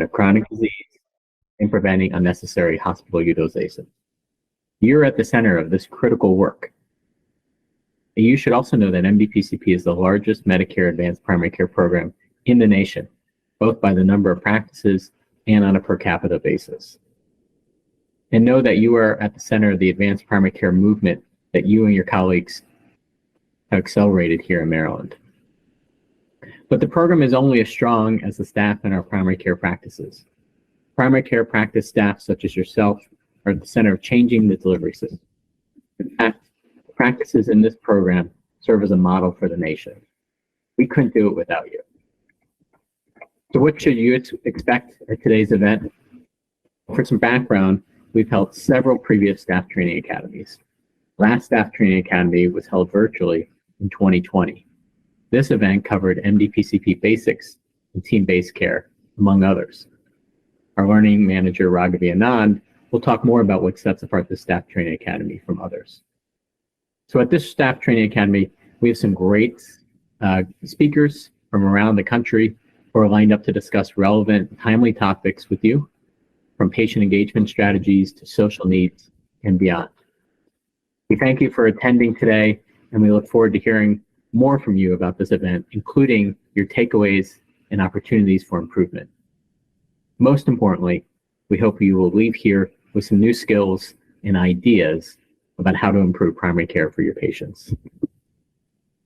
of chronic disease and preventing unnecessary hospital utilization. You're at the center of this critical work. You should also know that MDPCP is the largest Medicare advanced primary care program in the nation, both by the number of practices and on a per capita basis. And know that you are at the center of the advanced primary care movement that you and your colleagues have accelerated here in Maryland. But the program is only as strong as the staff in our primary care practices. Primary care practice staff such as yourself are at the center of changing the delivery system. In fact, the practices in this program serve as a model for the nation. We couldn't do it without you. So what should you expect at today's event? For some background, we've held several previous staff training academies. Last staff training academy was held virtually in 2020. This event covered MDPCP basics and team-based care, among others. Our learning manager, Raghavi Anand, will talk more about what sets apart the staff training academy from others. So at this staff training academy, we have some great speakers from around the country who are lined up to discuss relevant, timely topics with you, from patient engagement strategies to social needs and beyond. We thank you for attending today, and we look forward to hearing more from you about this event, including your takeaways and opportunities for improvement. Most importantly, we hope you will leave here with some new skills and ideas about how to improve primary care for your patients.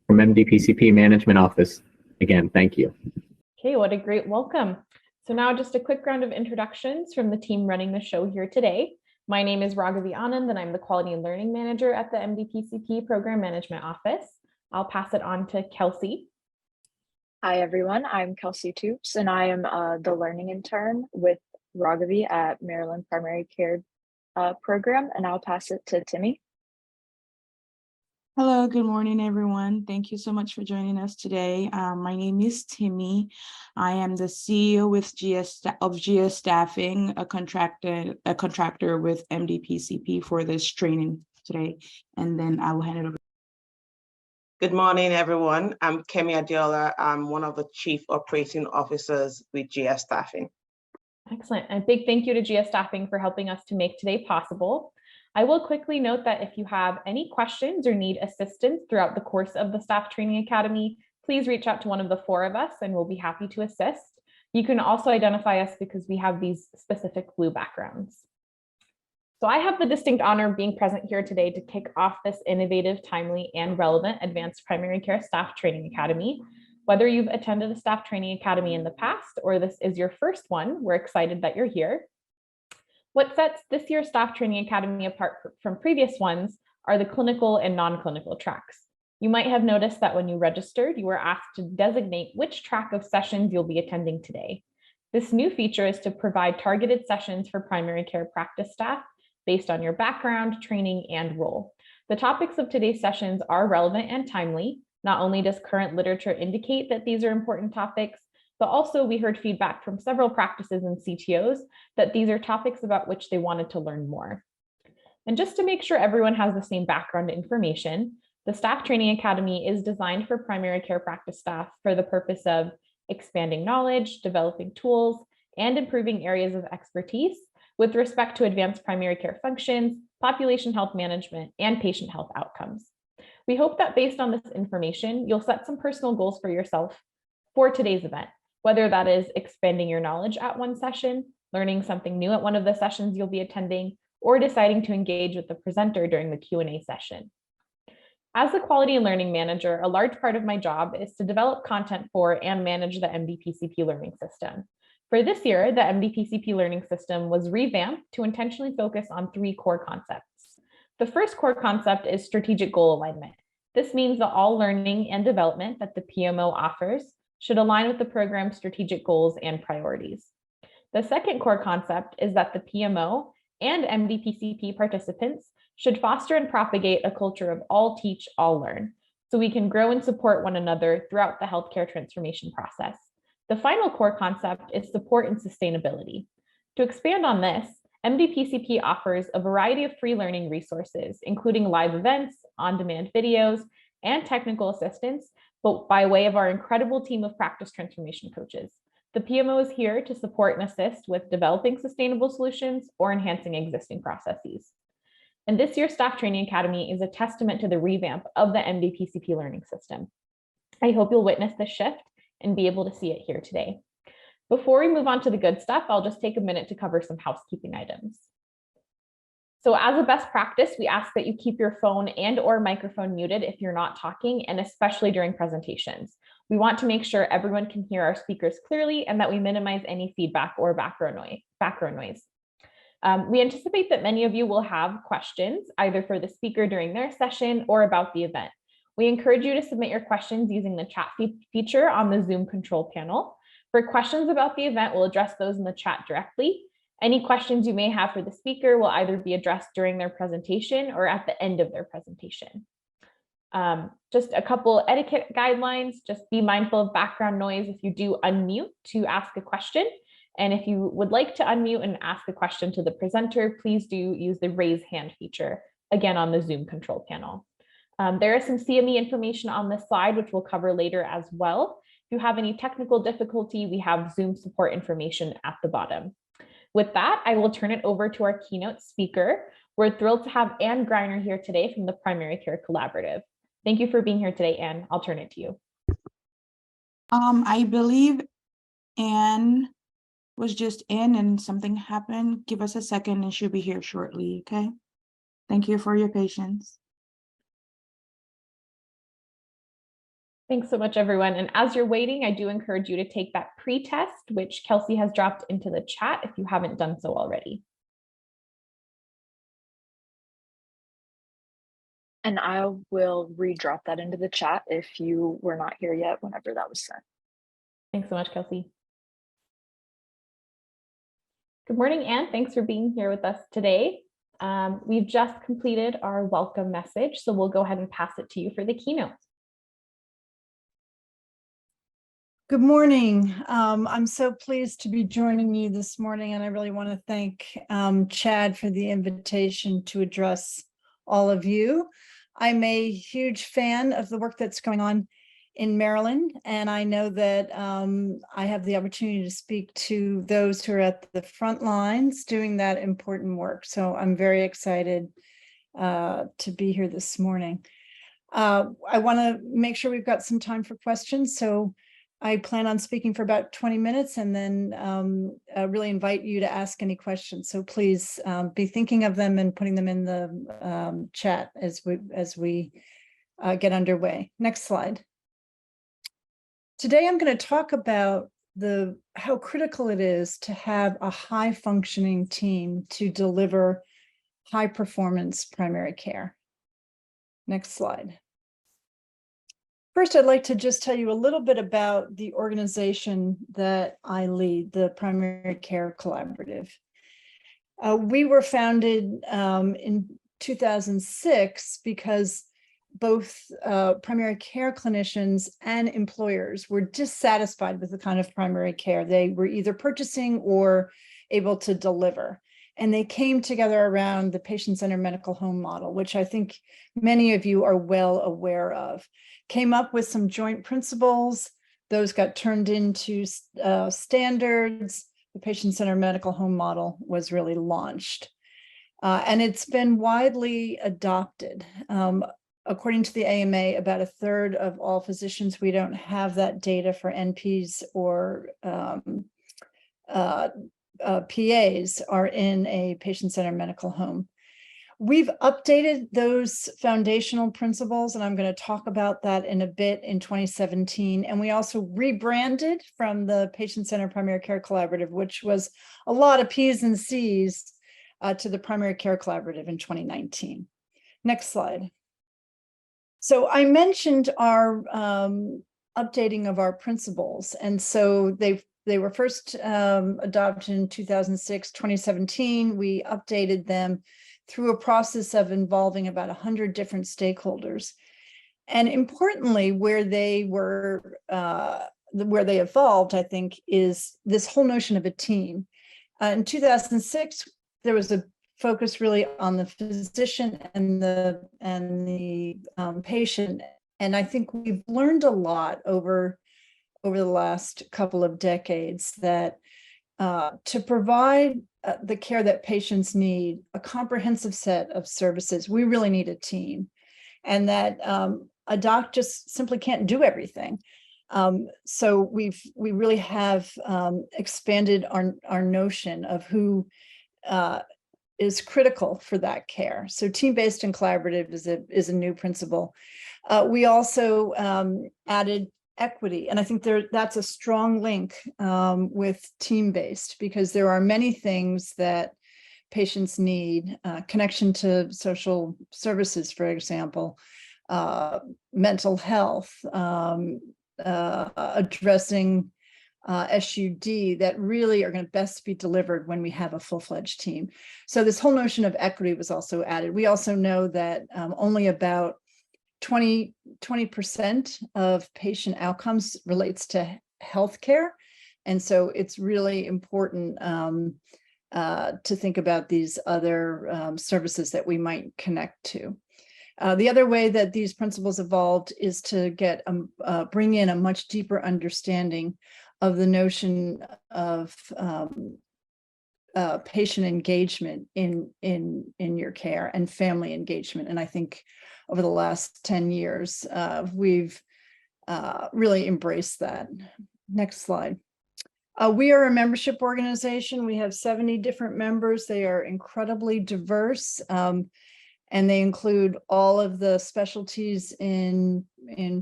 From MDPCP Management Office, again, thank you. Okay, what a great welcome. So now just a quick round of introductions from the team running the show here today. My name is Raghavi Anand, and I'm the Quality and Learning Manager at the MDPCP Program Management Office. I'll pass it on to Kelsey. Hi, everyone. I'm Kelsey Toops, and I am the learning intern with Raghavi at Maryland Primary Care Program, and I'll pass it to Timmy. Hello, good morning, everyone. Thank you so much for joining us today. My name is Timmy. I am the CEO with GS Staffing, a contractor with MDPCP for this training today. And then I will hand it over. Good morning, everyone. I'm Kemi Adiola. I'm one of the Chief Operating Officers with GS Staffing. Excellent. And a big thank you to GS Staffing for helping us to make today possible. I will quickly note that if you have any questions or need assistance throughout the course of the Staff Training Academy, please reach out to one of the four of us and we'll be happy to assist. You can also identify us because we have these specific blue backgrounds. So I have the distinct honor of being present here today to kick off this innovative, timely, and relevant Advanced Primary Care Staff Training Academy. Whether you've attended a Staff Training Academy in the past or this is your first one, we're excited that you're here. What sets this year's Staff Training Academy apart from previous ones are the clinical and non-clinical tracks. You might have noticed that when you registered, you were asked to designate which track of sessions you'll be attending today. This new feature is to provide targeted sessions for primary care practice staff based on your background, training, and role. The topics of today's sessions are relevant and timely. Not only does current literature indicate that these are important topics, but also we heard feedback from several practices and CTOs that these are topics about which they wanted to learn more. And just to make sure everyone has the same background information, the Staff Training Academy is designed for primary care practice staff for the purpose of expanding knowledge, developing tools, and improving areas of expertise with respect to advanced primary care functions, population health management, and patient health outcomes. We hope that based on this information, you'll set some personal goals for yourself for today's event, whether that is expanding your knowledge at one session, learning something new at one of the sessions you'll be attending, or deciding to engage with the presenter during the Q&A session. As the Quality and Learning Manager, a large part of my job is to develop content for and manage the MDPCP learning system. For this year, the MDPCP learning system was revamped to intentionally focus on three core concepts. The first core concept is strategic goal alignment. This means that all learning and development that the PMO offers should align with the program's strategic goals and priorities. The second core concept is that the PMO and MDPCP participants should foster and propagate a culture of all teach, all learn, so we can grow and support one another throughout the healthcare transformation process. The final core concept is support and sustainability. To expand on this, MDPCP offers a variety of free learning resources, including live events, on-demand videos, and technical assistance, but by way of our incredible team of practice transformation coaches. The PMO is here to support and assist with developing sustainable solutions or enhancing existing processes. And this year's Staff Training Academy is a testament to the revamp of the MDPCP learning system. I hope you'll witness this shift and be able to see it here today. Before we move on to the good stuff, I'll just take a minute to cover some housekeeping items. So as a best practice, we ask that you keep your phone and/or microphone muted if you're not talking, and especially during presentations. We want to make sure everyone can hear our speakers clearly and that we minimize any feedback or background noise. We anticipate that many of you will have questions either for the speaker during their session or about the event. We encourage you to submit your questions using the chat feature on the Zoom control panel. For questions about the event, we'll address those in the chat directly. Any questions you may have for the speaker will either be addressed during their presentation or at the end of their presentation. Just a couple etiquette guidelines, just be mindful of background noise if you do unmute to ask a question. And if you would like to unmute and ask a question to the presenter, please do use the raise hand feature, again on the Zoom control panel. There is some CME information on this slide, which we'll cover later as well. If you have any technical difficulty, we have Zoom support information at the bottom. With that, I will turn it over to our keynote speaker. We're thrilled to have Anne Greiner here today from the Primary Care Collaborative. Thank you for being here today, Anne. I'll turn it to you. I believe Anne was just in and something happened. Give us a second and she'll be here shortly, okay? Thank you for your patience. Thanks so much, everyone. And as you're waiting, I do encourage you to take that pre-test, which Kelsey has dropped into the chat if you haven't done so already. And I will redrop that into the chat if you were not here yet whenever that was sent. Thanks so much, Kelsey. Good morning, Anne. Thanks for being here with us today. We've just completed our welcome message, so we'll go ahead and pass it to you for the keynote. Good morning. I'm so pleased to be joining you this morning, and I really want to thank Chad for the invitation to address all of you. I'm a huge fan of the work that's going on in Maryland, and I know that I have the opportunity to speak to those who are at the front lines doing that important work. So I'm very excited to be here this morning. I want to make sure we've got some time for questions, so I plan on speaking for about 20 minutes and then really invite you to ask any questions. So please be thinking of them and putting them in the chat as we get underway. Next slide. Today, I'm going to talk about how critical it is to have a high functioning team to deliver high performance primary care. Next slide. First, I'd like to just tell you a little bit about the organization that I lead, the Primary Care Collaborative. We were founded in 2006 because both primary care clinicians and employers were dissatisfied with the kind of primary care they were either purchasing or able to deliver. And they came together around the patient-centered medical home model, which I think many of you are well aware of. Came up with some joint principles. Those got turned into standards. The patient-centered medical home model was really launched. And it's been widely adopted. According to the AMA, about 1/3 of all physicians, we don't have that data for NPs or PAs, are in a patient-centered medical home. We've updated those foundational principles, and I'm going to talk about that in a bit, in 2017. And we also rebranded from the Patient-Centered Primary Care Collaborative, which was a lot of P's and C's, to the Primary Care Collaborative in 2019. Next slide. So I mentioned our updating of our principles. And so they were first adopted in 2006, 2017. We updated them through a process of involving about 100 different stakeholders. And importantly, where they evolved, I think, is this whole notion of a team. In 2006, there was a focus really on the physician and the patient. And I think we've learned a lot over over the last couple of decades that to provide the care that patients need, a comprehensive set of services, we really need a team, and that a doc just simply can't do everything. So we really have expanded our notion of who is critical for that care. So team-based and collaborative is a new principle. We also added equity, and I think that's a strong link with team-based, because there are many things that patients need, connection to social services, for example, mental health, addressing SUD, that really are going to best be delivered when we have a full-fledged team. So this whole notion of equity was also added. We also know that only about 20% of patient outcomes relates to healthcare. And so it's really important to think about these other services that we might connect to. The other way that these principles evolved is to bring in a much deeper understanding of the notion of patient engagement in your care and family engagement. And I think over the last 10 years, we've really embraced that. Next slide. We are a membership organization. We have 70 different members. They are incredibly diverse, and they include all of the specialties in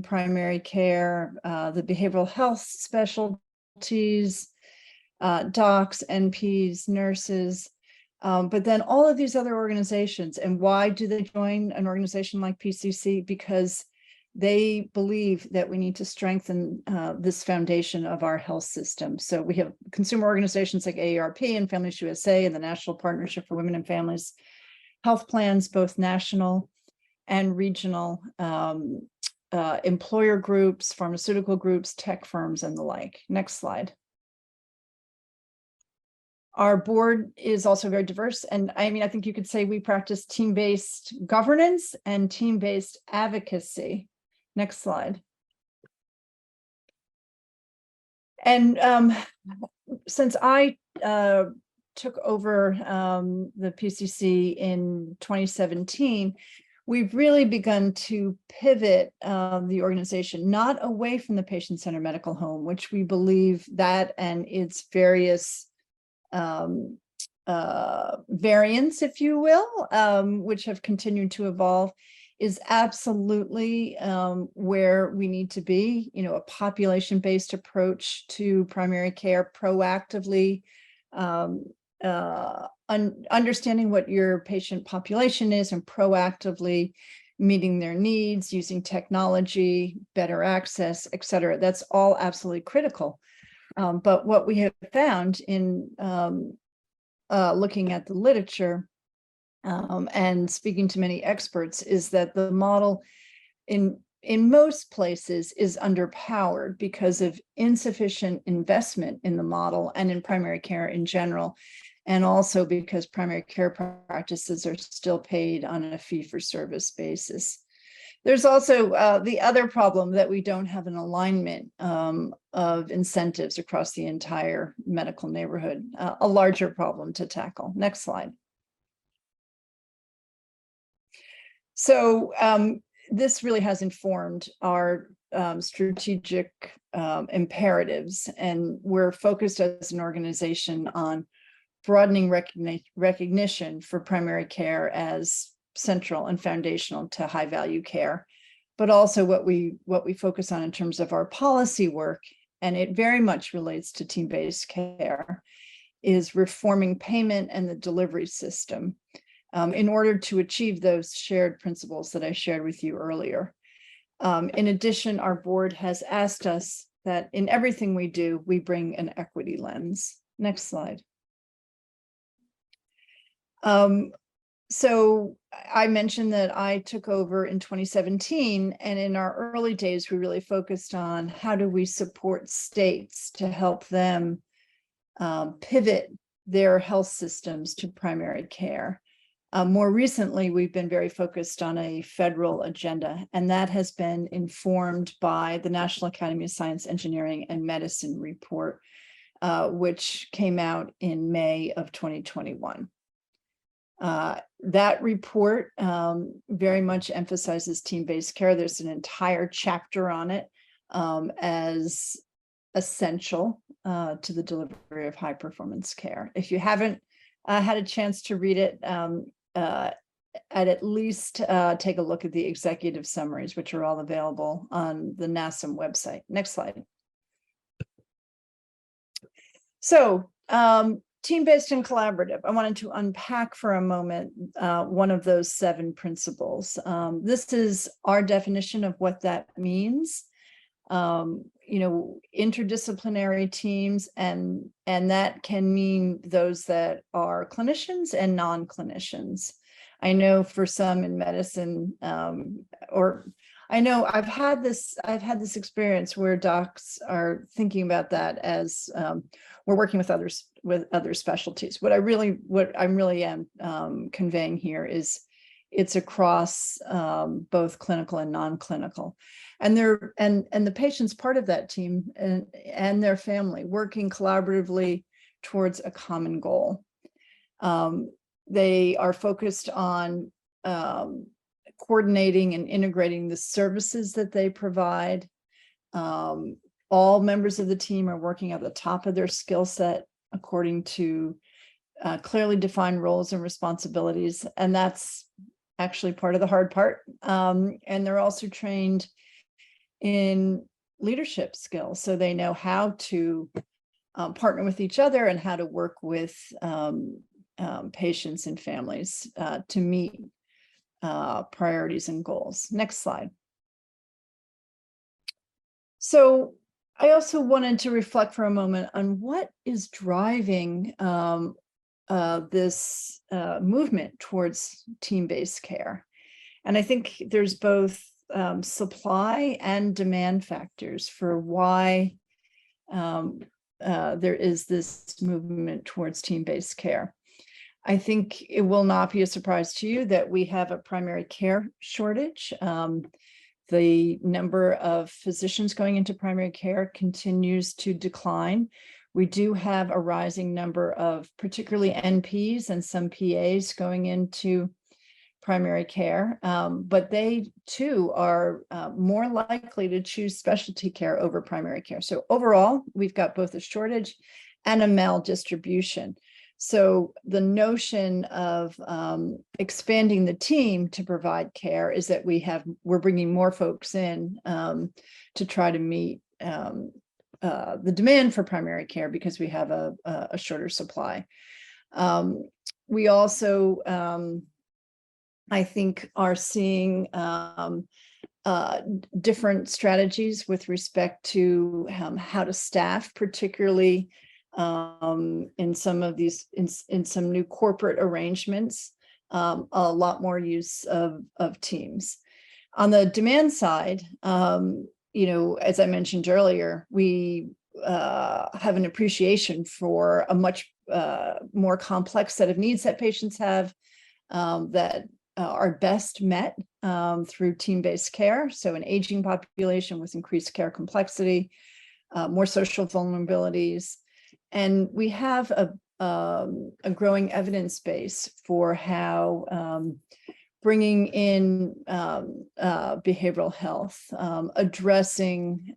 primary care, the behavioral health specialties, docs, NPs, nurses, but then all of these other organizations. And why do they join an organization like PCC? Because they believe that we need to strengthen this foundation of our health system. So we have consumer organizations like AARP and Families USA and the National Partnership for Women and Families Health Plans, both national and regional, employer groups, pharmaceutical groups, tech firms, and the like. Next slide. Our board is also very diverse. And I mean, I think you could say we practice team-based governance and team-based advocacy. Next slide. And since I took over the PCC in 2017, we've really begun to pivot the organization, not away from the patient-centered medical home, which we believe that and its various variants, if you will, which have continued to evolve, is absolutely where we need to be. You know, a population-based approach to primary care, proactively understanding what your patient population is and proactively meeting their needs, using technology, better access, et cetera. That's all absolutely critical. But what we have found in looking at the literature and speaking to many experts is that the model in most places is underpowered because of insufficient investment in the model and in primary care in general, and also because primary care practices are still paid on a fee-for-service basis. There's also the other problem that we don't have an alignment of incentives across the entire medical neighborhood, a larger problem to tackle. Next slide. So this really has informed our strategic imperatives, and we're focused as an organization on broadening recognition for primary care as central and foundational to high value care, but also what we focus on in terms of our policy work, and it very much relates to team-based care, is reforming payment and the delivery system in order to achieve those shared principles that I shared with you earlier. In addition, our board has asked us that in everything we do, we bring an equity lens. Next slide. So I mentioned that I took over in 2017, and in our early days, we really focused on how do we support states to help them pivot their health systems to primary care. More recently, we've been very focused on a federal agenda, and that has been informed by the National Academy of Science, Engineering, and Medicine report, which came out in May of 2021. That report very much emphasizes team-based care. There's an entire chapter on it as essential to the delivery of high-performance care. If you haven't had a chance to read it, at least take a look at the executive summaries, which are all available on the NASM website. Next slide. So, team-based and collaborative. I wanted to unpack for a moment one of those 7 principles. This is our definition of what that means. Interdisciplinary teams, and that can mean those that are clinicians and non-clinicians. I know for some in medicine, I know I've had this experience where docs are thinking about that as we're working with other specialties. What I really am conveying here is it's across both clinical and non-clinical, and the patient's part of that team and their family working collaboratively towards a common goal. They are focused on coordinating and integrating the services that they provide. All members of the team are working at the top of their skill set according to clearly defined roles and responsibilities, and that's actually part of the hard part. And they're also trained in leadership skills, so they know how to partner with each other and how to work with patients and families to meet priorities and goals. Next slide. So I also wanted to reflect for a moment on what is driving this movement towards team-based care. And I think there's both supply and demand factors for why there is this movement towards team-based care. I think it will not be a surprise to you that we have a primary care shortage. The number of physicians going into primary care continues to decline. We do have a rising number of particularly NPs and some PAs going into primary care, but they too are more likely to choose specialty care over primary care. So overall, we've got both a shortage and a maldistribution. So the notion of expanding the team to provide care is that we're bringing more folks in to try to meet the demand for primary care because we have a shorter supply. We also, I think, are seeing different strategies with respect to how to staff, particularly in some of these, in some new corporate arrangements, a lot more use of teams. On the demand side, as I mentioned earlier, we have an appreciation for a much more complex set of needs that patients have that are best met through team-based care. So an aging population with increased care complexity, more social vulnerabilities. And we have a growing evidence base for how bringing in behavioral health, addressing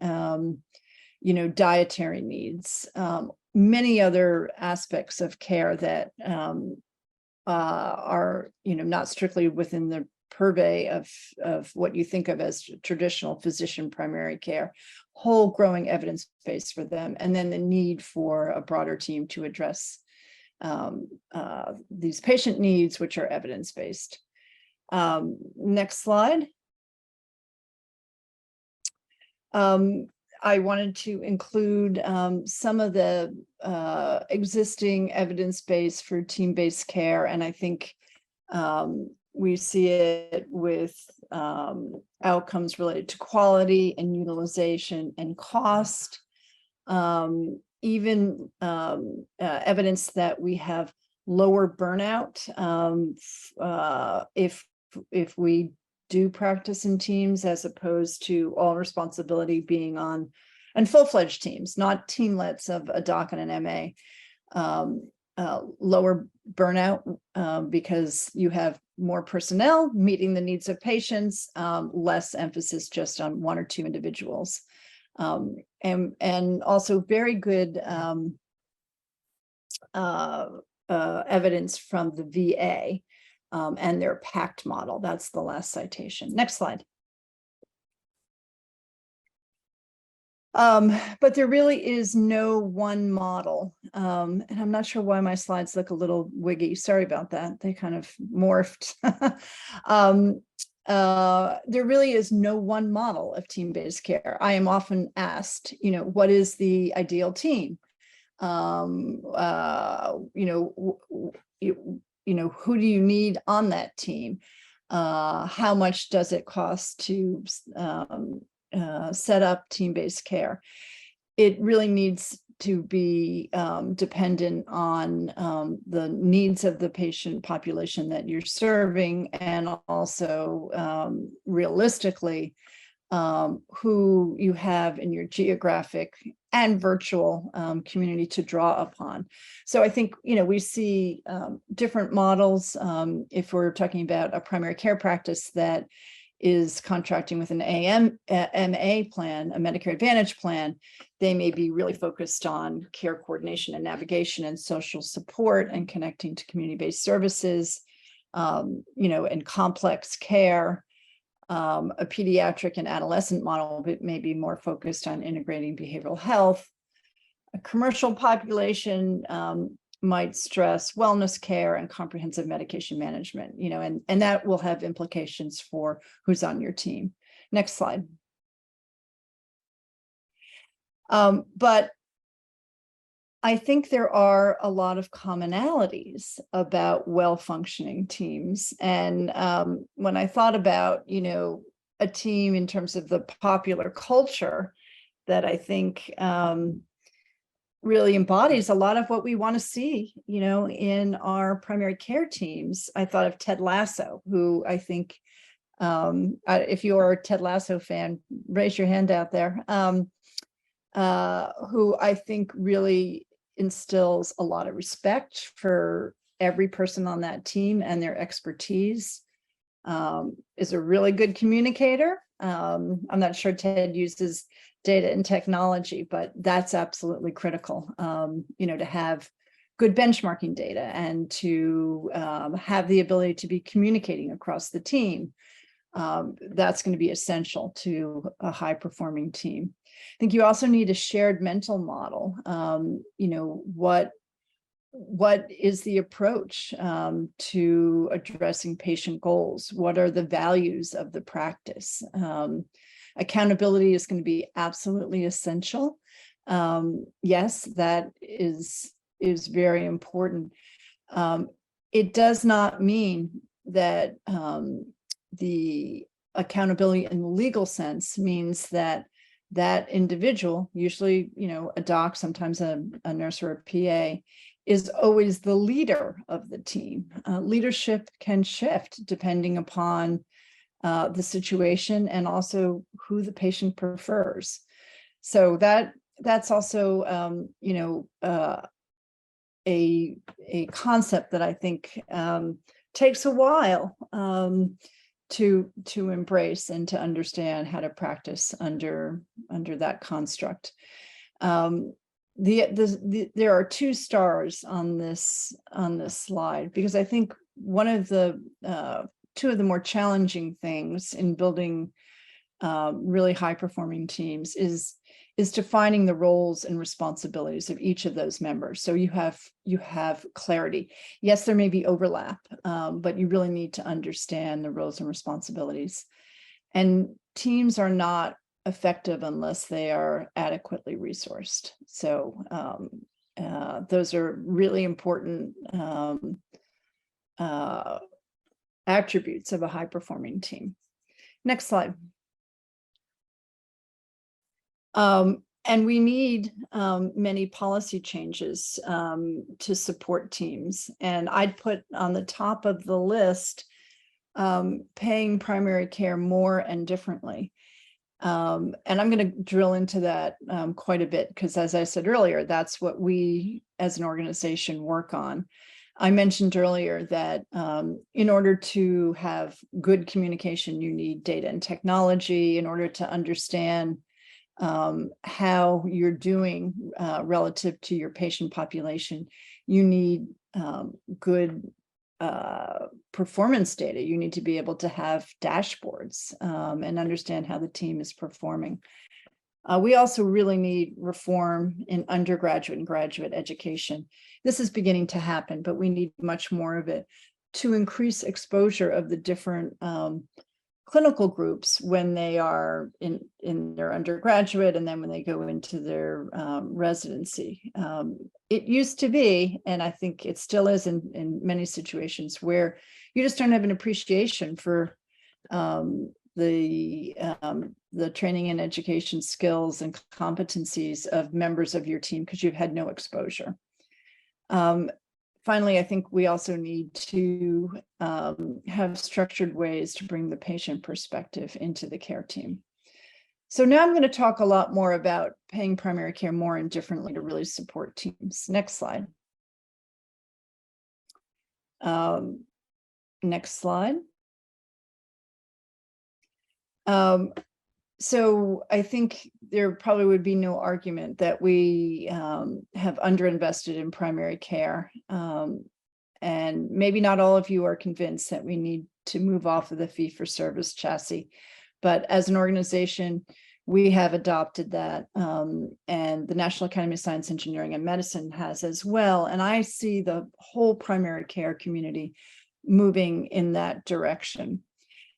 dietary needs, many other aspects of care that are not strictly within the purvey of what you think of as traditional physician primary care, whole growing evidence base for them, and then the need for a broader team to address these patient needs, which are evidence-based. Next slide. I wanted to include some of the existing evidence base for team-based care, and I think we see it with outcomes related to quality and utilization and cost, even evidence that we have lower burnout if we do practice in teams, as opposed to all responsibility being on, and full-fledged teams, not teamlets of a doc and an MA. Lower burnout because you have more personnel meeting the needs of patients, less emphasis just on one or two individuals. And also very good evidence from the VA and their PACT model. That's the last citation. Next slide. But there really is no one model. And I'm not sure why my slides look a little wiggy. Sorry about that. They kind of morphed. There really is no one model of team-based care. I am often asked, what is the ideal team? Who do you need on that team? How much does it cost to set up team-based care? It really needs to be dependent on the needs of the patient population that you're serving, and also realistically who you have in your geographic and virtual community to draw upon. So I think, we see different models. If we're talking about a primary care practice that is contracting with an MA plan, a Medicare Advantage plan, they may be really focused on care coordination and navigation and social support and connecting to community-based services, and complex care. A pediatric and adolescent model may be more focused on integrating behavioral health. A commercial population might stress wellness care and comprehensive medication management, and that will have implications for who's on your team. Next slide. But I think there are a lot of commonalities about well-functioning teams. And when I thought about, a team in terms of the popular culture that I think really embodies a lot of what we want to see, in our primary care teams, I thought of Ted Lasso, who I think, if you're a Ted Lasso fan, raise your hand out there, who I think really instills a lot of respect for every person on that team and their expertise, is a really good communicator. I'm not sure Ted uses data and technology, but that's absolutely critical, to have good benchmarking data and to have the ability to be communicating across the team. That's going to be essential to a high-performing team. I think you also need a shared mental model. What is the approach to addressing patient goals? What are the values of the practice? Accountability is going to be absolutely essential. Yes, that is very important. It does not mean that the accountability in the legal sense means that individual, usually, a doc, sometimes a nurse or a PA, is always the leader of the team. Leadership can shift depending upon the situation and also who the patient prefers. So that's also, a concept that I think takes a while to embrace and to understand how to practice under that construct. There are 2 stars on this slide, because I think one of the 2 of the more challenging things in building really high-performing teams is defining the roles and responsibilities of each of those members. So you have clarity. Yes, there may be overlap, but you really need to understand the roles and responsibilities. And teams are not effective unless they are adequately resourced. So those are really important attributes of a high-performing team. Next slide. And we need many policy changes to support teams. And I'd put on the top of the list paying primary care more and differently. And I'm going to drill into that quite a bit, because as I said earlier, that's what we as an organization work on. I mentioned earlier that in order to have good communication, you need data and technology. In order to understand how you're doing relative to your patient population, you need good performance data. You need to be able to have dashboards and understand how the team is performing. We also really need reform in undergraduate and graduate education. This is beginning to happen, but we need much more of it to increase exposure of the different clinical groups when they are in their undergraduate and then when they go into their residency. It used to be, and I think it still is in many situations, where you just don't have an appreciation for the training and education skills and competencies of members of your team because you've had no exposure. Finally, I think we also need to have structured ways to bring the patient perspective into the care team. So now I'm going to talk a lot more about paying primary care more and differently to really support teams. Next slide. Next slide. So I think there probably would be no argument that we have underinvested in primary care. And maybe not all of you are convinced that we need to move off of the fee-for-service chassis. But as an organization, we have adopted that. And the National Academy of Science, Engineering, and Medicine has as well. And I see the whole primary care community moving in that direction.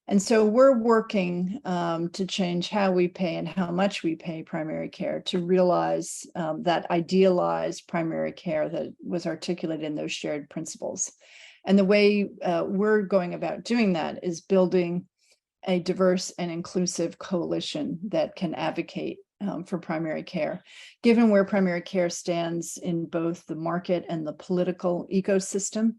And so we're working to change how we pay and how much we pay primary care to realize that idealized primary care that was articulated in those shared principles. And the way we're going about doing that is building a diverse and inclusive coalition that can advocate for primary care. Given where primary care stands in both the market and the political ecosystem,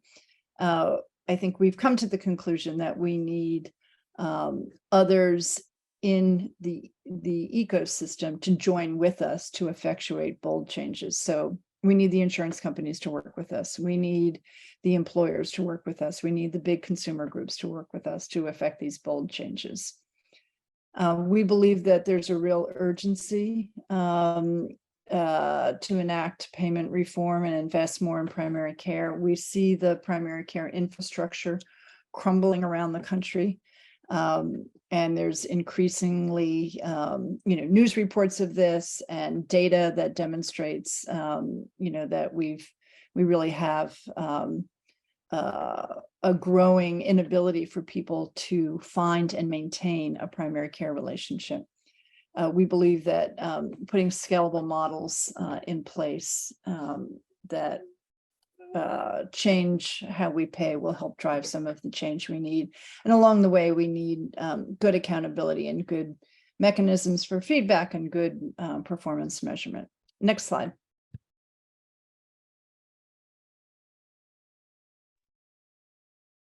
I think we've come to the conclusion that we need others in the ecosystem to join with us to effectuate bold changes. So we need the insurance companies to work with us. We need the employers to work with us. We need the big consumer groups to work with us to effect these bold changes. We believe that there's a real urgency to enact payment reform and invest more in primary care. We see the primary care infrastructure crumbling around the country. And there's increasingly, news reports of this and data that demonstrates, that we really have a growing inability for people to find and maintain a primary care relationship. We believe that putting scalable models in place that change how we pay will help drive some of the change we need. And along the way, we need good accountability and good mechanisms for feedback and good performance measurement. Next slide.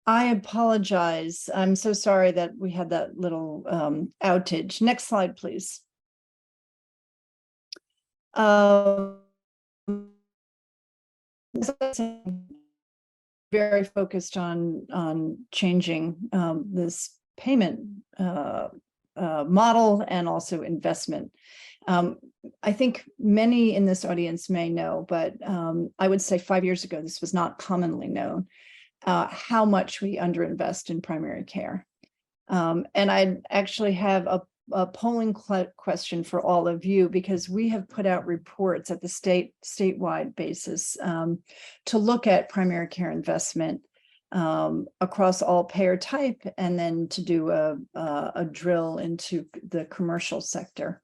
I apologize. I'm so sorry that we had that little outage. Next slide, please. Very focused on changing this payment model and also investment. I think many in this audience may know, but I would say 5 years ago, this was not commonly known, how much we underinvest in primary care. And I actually have a polling question for all of you, because we have put out reports at the statewide basis to look at primary care investment across all payer type, and then to do a drill into the commercial sector.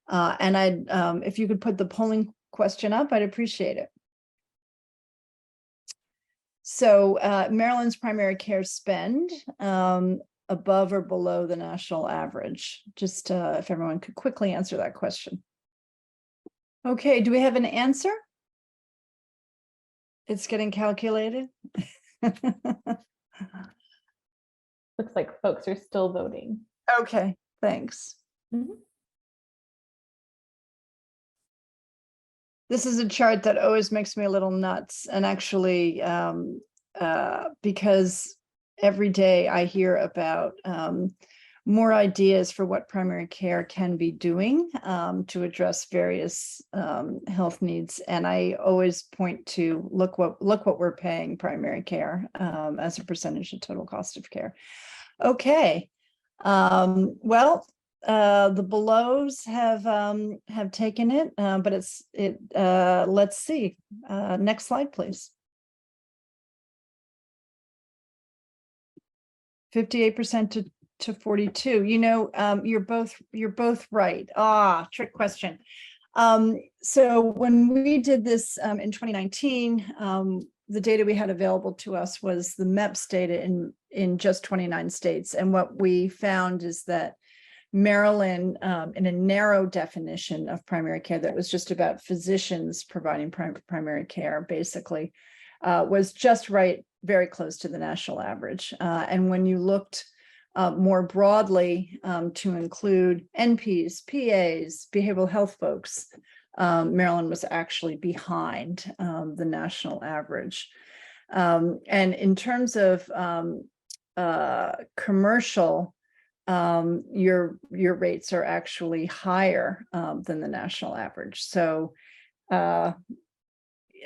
And if you could put the polling question up, I'd appreciate it. So Maryland's primary care spend, above or below the national average? Just if everyone could quickly answer that question. Okay, do we have an answer? It's getting calculated. Looks like folks are still voting. Okay, thanks. Mhm. This is a chart that always makes me a little nuts, and actually, because every day I hear about more ideas for what primary care can be doing to address various health needs, and I always point to look what we're paying primary care as a percentage of total cost of care. Okay, well. The belows have taken it, but let's see. Next slide, please. 58% to 42. You know, you're both right. Trick question. So when we did this in 2019, the data we had available to us was the MEPS data in just 29 states, and what we found is that Maryland, in a narrow definition of primary care that was just about physicians providing primary care, basically, was just right, very close to the national average. And when you looked more broadly to include NPs, PAs, behavioral health folks, Maryland was actually behind the national average. And in terms of commercial, your rates are actually higher than the national average. So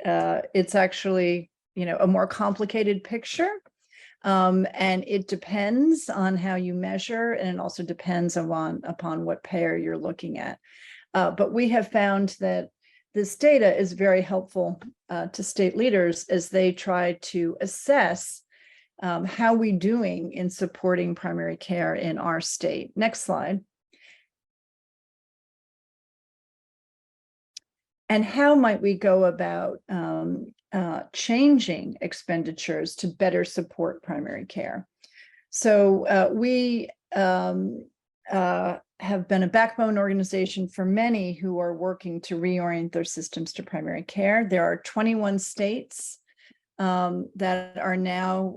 it's actually, you know, a more complicated picture. And it depends on how you measure, and it also depends upon what payer you're looking at. But we have found that this data is very helpful to state leaders as they try to assess how are we doing in supporting primary care in our state. Next slide. And how might we go about changing expenditures to better support primary care? So we have been a backbone organization for many who are working to reorient their systems to primary care. There are 21 states that are now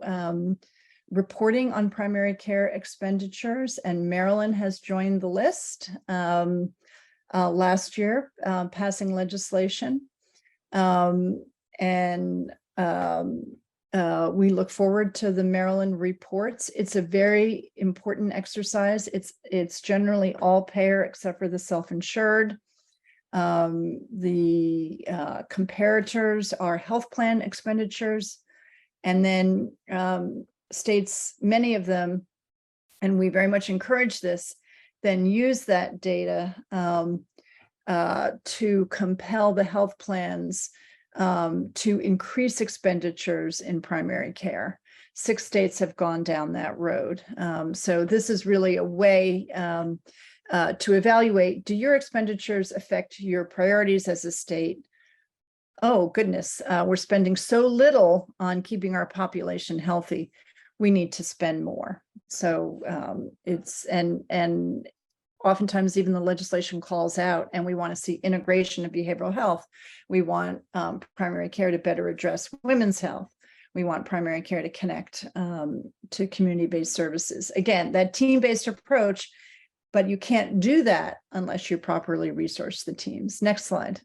reporting on primary care expenditures, and Maryland has joined the list last year, passing legislation. We look forward to the Maryland reports. It's a very important exercise. It's generally all payer except for the self-insured. The comparators are health plan expenditures, and then states, many of them, and we very much encourage this, then use that data to compel the health plans to increase expenditures in primary care. 6 states have gone down that road. So this is really a way to evaluate, do your expenditures affect your priorities as a state? Oh, goodness, we're spending so little on keeping our population healthy. We need to spend more. So and oftentimes even the legislation calls out, and we want to see integration of behavioral health. We want primary care to better address women's health. We want primary care to connect to community-based services. Again, that team-based approach, but you can't do that unless you properly resource the teams. Next slide.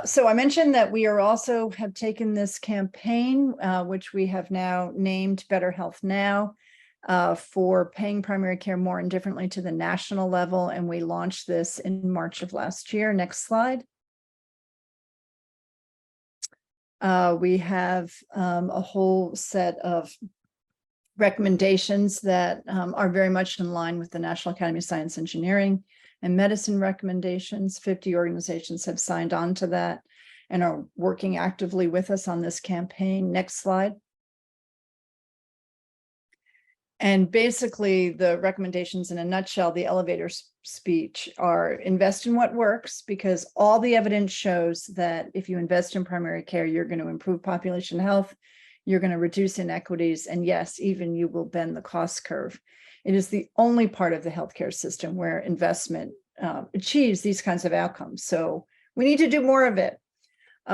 So I mentioned that we are also have taken this campaign, which we have now named Better Health Now, for paying primary care more and differently to the national level. And we launched this in March of last year. Next slide. We have a whole set of recommendations that are very much in line with the National Academy of Science, Engineering, and Medicine recommendations. 50 organizations have signed on to that and are working actively with us on this campaign. Next slide. And basically the recommendations in a nutshell, the elevator speech, are invest in what works, because all the evidence shows that if you invest in primary care, you're going to improve population health, you're going to reduce inequities, and yes, even you will bend the cost curve. It is the only part of the healthcare system where investment achieves these kinds of outcomes. So we need to do more of it.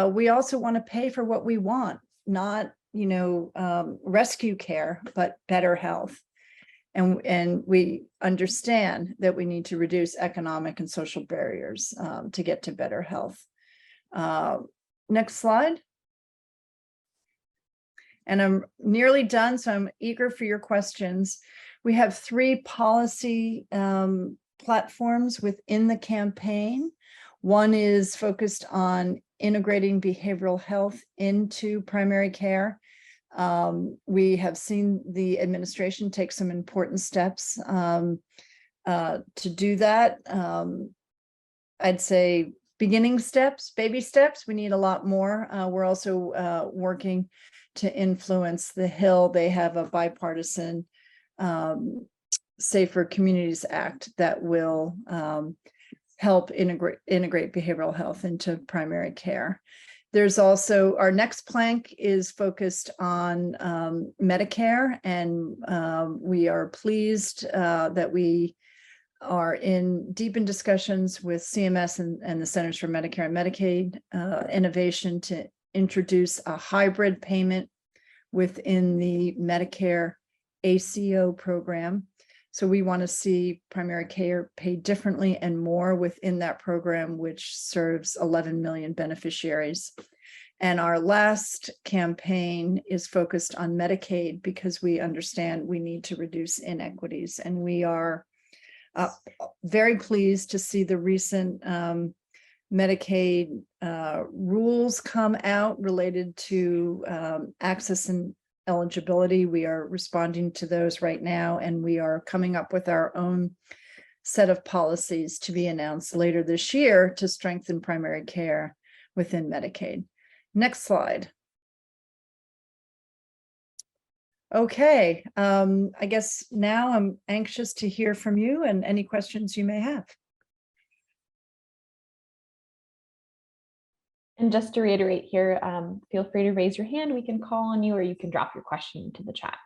We also want to pay for what we want, not, rescue care, but better health. And we understand that we need to reduce economic and social barriers to get to better health. Next slide. And I'm nearly done, so I'm eager for your questions. We have 3 policy platforms within the campaign. One is focused on integrating behavioral health into primary care. We have seen the administration take some important steps to do that. I'd say beginning steps, baby steps. We need a lot more. We're also working to influence the Hill. They have a bipartisan Safer Communities Act that will help integrate behavioral health into primary care. There's also, our next plank is focused on Medicare, and we are pleased that we are deep in discussions with CMS and the Centers for Medicare and Medicaid Innovation to introduce a hybrid payment within the Medicare ACO program. So we want to see primary care paid differently and more within that program, which serves 11 million beneficiaries. And our last campaign is focused on Medicaid because we understand we need to reduce inequities. And we are very pleased to see the recent Medicaid rules come out related to access and eligibility. We are responding to those right now, and we are coming up with our own set of policies to be announced later this year to strengthen primary care within Medicaid. Next slide. Okay, I guess now I'm anxious to hear from you and any questions you may have. And just to reiterate here, feel free to raise your hand. We can call on you, or you can drop your question into the chat.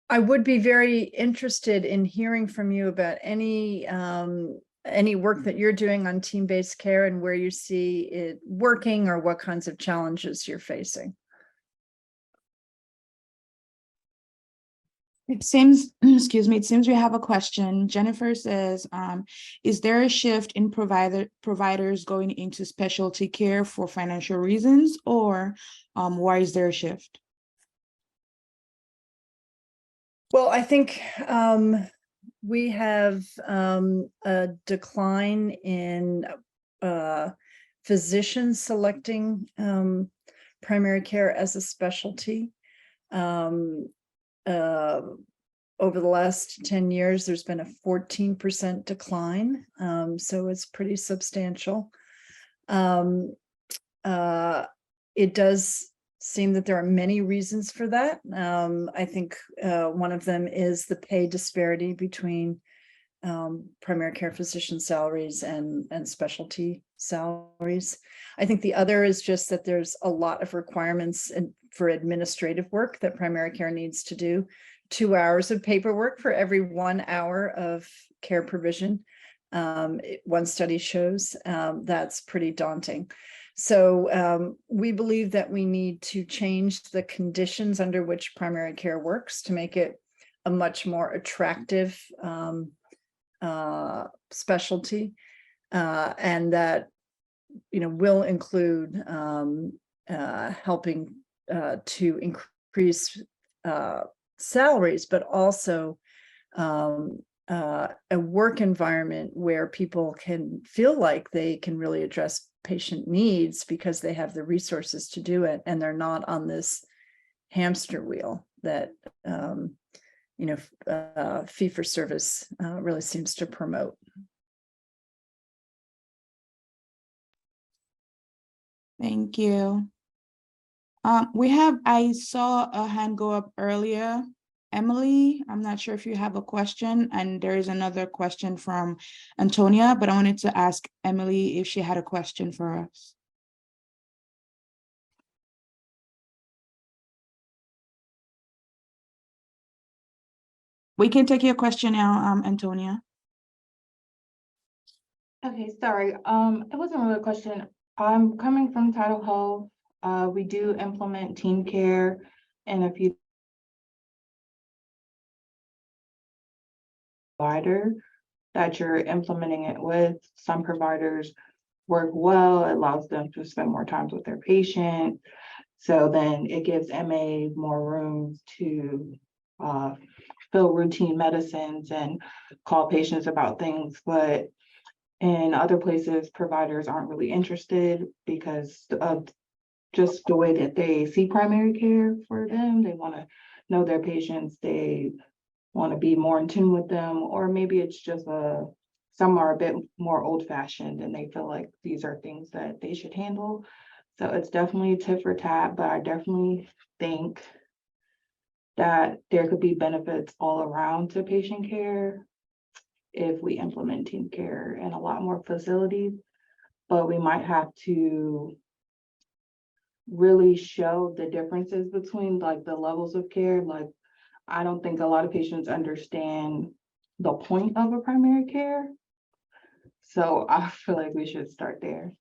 I would be very interested in hearing from you about any work that you're doing on team-based care and where you see it working or what kinds of challenges you're facing. It seems, excuse me, it seems we have a question. Jennifer says, is there a shift in providers going into specialty care for financial reasons, or why is there a shift? Well, I think we have a decline in physicians selecting primary care as a specialty. Over the last 10 years, there's been a 14% decline. So it's pretty substantial. It does seem that there are many reasons for that. I think one of them is the pay disparity between primary care physician salaries and specialty salaries. I think the other is just that there's a lot of requirements for administrative work that primary care needs to do. 2 hours of paperwork for every 1 hour of care provision. One study shows that's pretty daunting. So we believe that we need to change the conditions under which primary care works to make it a much more attractive specialty, and that will include helping to increase salaries, but also a work environment where people can feel like they can really address patient needs because they have the resources to do it, and they're not on this hamster wheel that fee-for-service really seems to promote. Thank you. I saw a hand go up earlier. Emily, I'm not sure if you have a question, and there is another question from Antonia, but I wanted to ask Emily if she had a question for us. We can take your question now, Antonia. Okay, sorry. It wasn't really a question. I'm coming from Title Health. We do implement team care and a few provider that you're implementing it with. Some providers work well, it allows them to spend more time with their patient. So then it gives MA more room to fill routine medicines and call patients about things. But in other places, providers aren't really interested because of just the way that they see primary care for them. They want to know their patients, they want to be more in tune with them, or maybe it's just some are a bit more old-fashioned and they feel like these are things that they should handle. So it's definitely tit for tat, but I definitely think that there could be benefits all around to patient care if we implement team care in a lot more facilities, but we might have to really show the differences between like the levels of care. Like, I don't think a lot of patients understand the point of a primary care. So I feel like we should start there.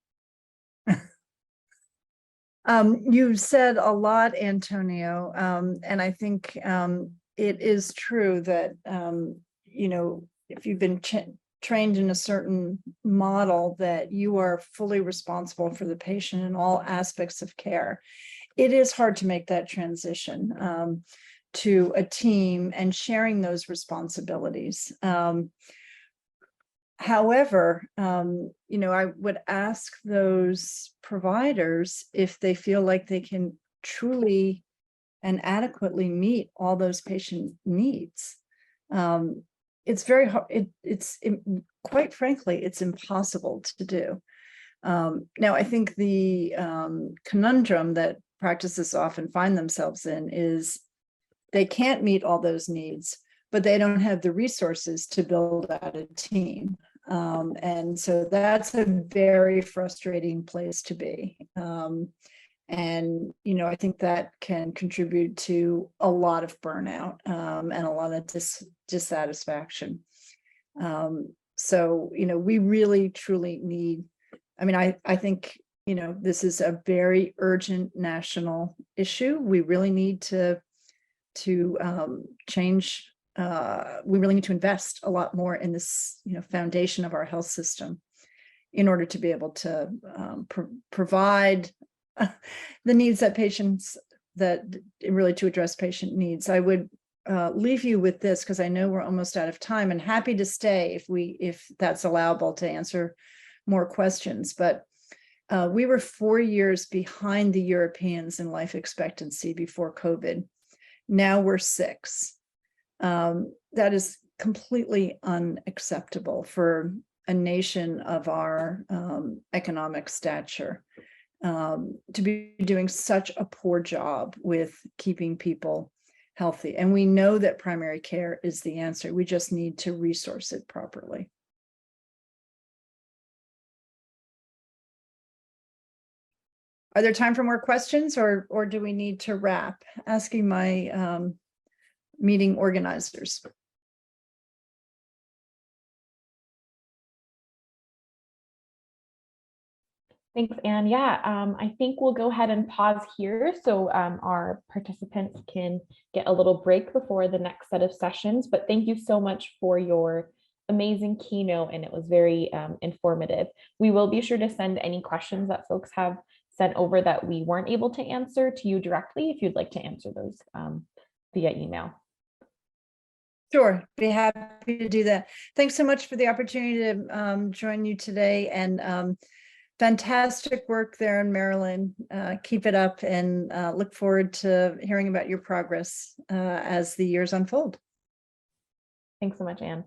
You said a lot, Antonio, and I think it is true that, if you've been trained in a certain model, that you are fully responsible for the patient in all aspects of care. It is hard to make that transition to a team and sharing those responsibilities. However, I would ask those providers if they feel like they can truly and adequately meet all those patient needs. It's very hard. Quite frankly, it's impossible to do. Now, I think the conundrum that practices often find themselves in is they can't meet all those needs, but they don't have the resources to build out a team. And so that's a very frustrating place to be. And, I think that can contribute to a lot of burnout and a lot of dissatisfaction. So, we really, truly need, I think, this is a very urgent national issue. We really need to change. We really need to invest a lot more in this, foundation of our health system in order to be able to provide the needs that patients, that really to address patient needs. I would leave you with this because I know we're almost out of time, and happy to stay if that's allowable to answer more questions. But we were 4 years behind the Europeans in life expectancy before COVID. Now we're 6. That is completely unacceptable for a nation of our economic stature, to be doing such a poor job with keeping people healthy. And we know that primary care is the answer. We just need to resource it properly. Are there time for more questions, or do we need to wrap? Asking my meeting organizers. Thanks, Anne. Yeah, I think we'll go ahead and pause here so our participants can get a little break before the next set of sessions. But thank you so much for your amazing keynote, and it was very informative. We will be sure to send any questions that folks have sent over that we weren't able to answer to you directly if you'd like to answer those via email. Sure, be happy to do that. Thanks so much for the opportunity to join you today, and fantastic work there in Maryland. Keep it up, and look forward to hearing about your progress as the years unfold. Thanks so much, Anne.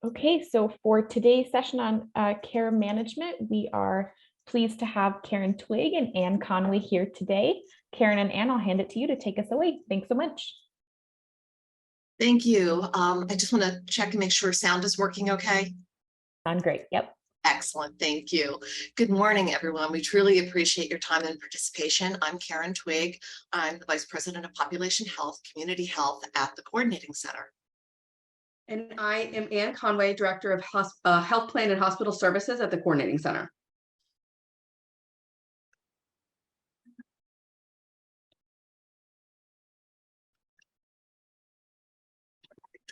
Okay, so for today's session on care management, we are pleased to have Karen Twigg and Anne Conway here today. Karen and Anne, I'll hand it to you to take us away. Thanks so much. Thank you. I just want to check and make sure sound is working okay. Sound great. Yep. Excellent. Thank you. Good morning, everyone. We truly appreciate your time and participation. I'm Karen Twigg. I'm the Vice President of Population Health, Community Health at the Coordinating Center. And I am Anne Conway, Director of Health Plan and Hospital Services at the Coordinating Center.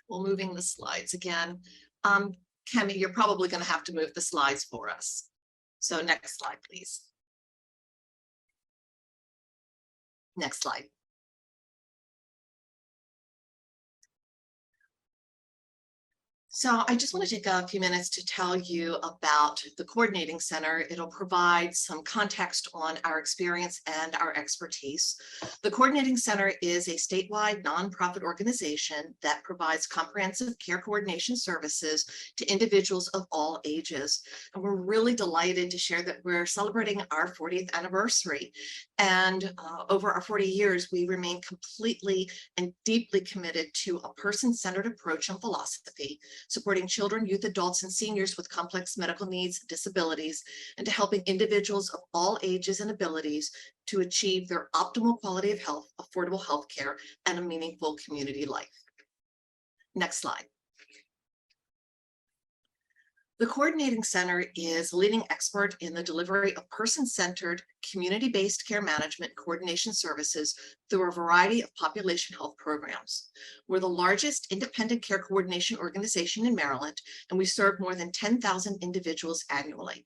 Well, moving the slides again. Kemi, you're probably going to have to move the slides for us. So next slide, please. Next slide. So I just want to take a few minutes to tell you about the Coordinating Center. It'll provide some context on our experience and our expertise. The Coordinating Center is a statewide nonprofit organization that provides comprehensive care coordination services to individuals of all ages. And we're really delighted to share that we're celebrating our 40th anniversary. And over our 40 years, we remain completely and deeply committed to a person-centered approach and philosophy, supporting children, youth, adults, and seniors with complex medical needs, disabilities, and to helping individuals of all ages and abilities to achieve their optimal quality of health, affordable health care, and a meaningful community life. Next slide. The Coordinating Center is a leading expert in the delivery of person-centered, community-based care management coordination services through a variety of population health programs. We're the largest independent care coordination organization in Maryland, and we serve more than 10,000 individuals annually.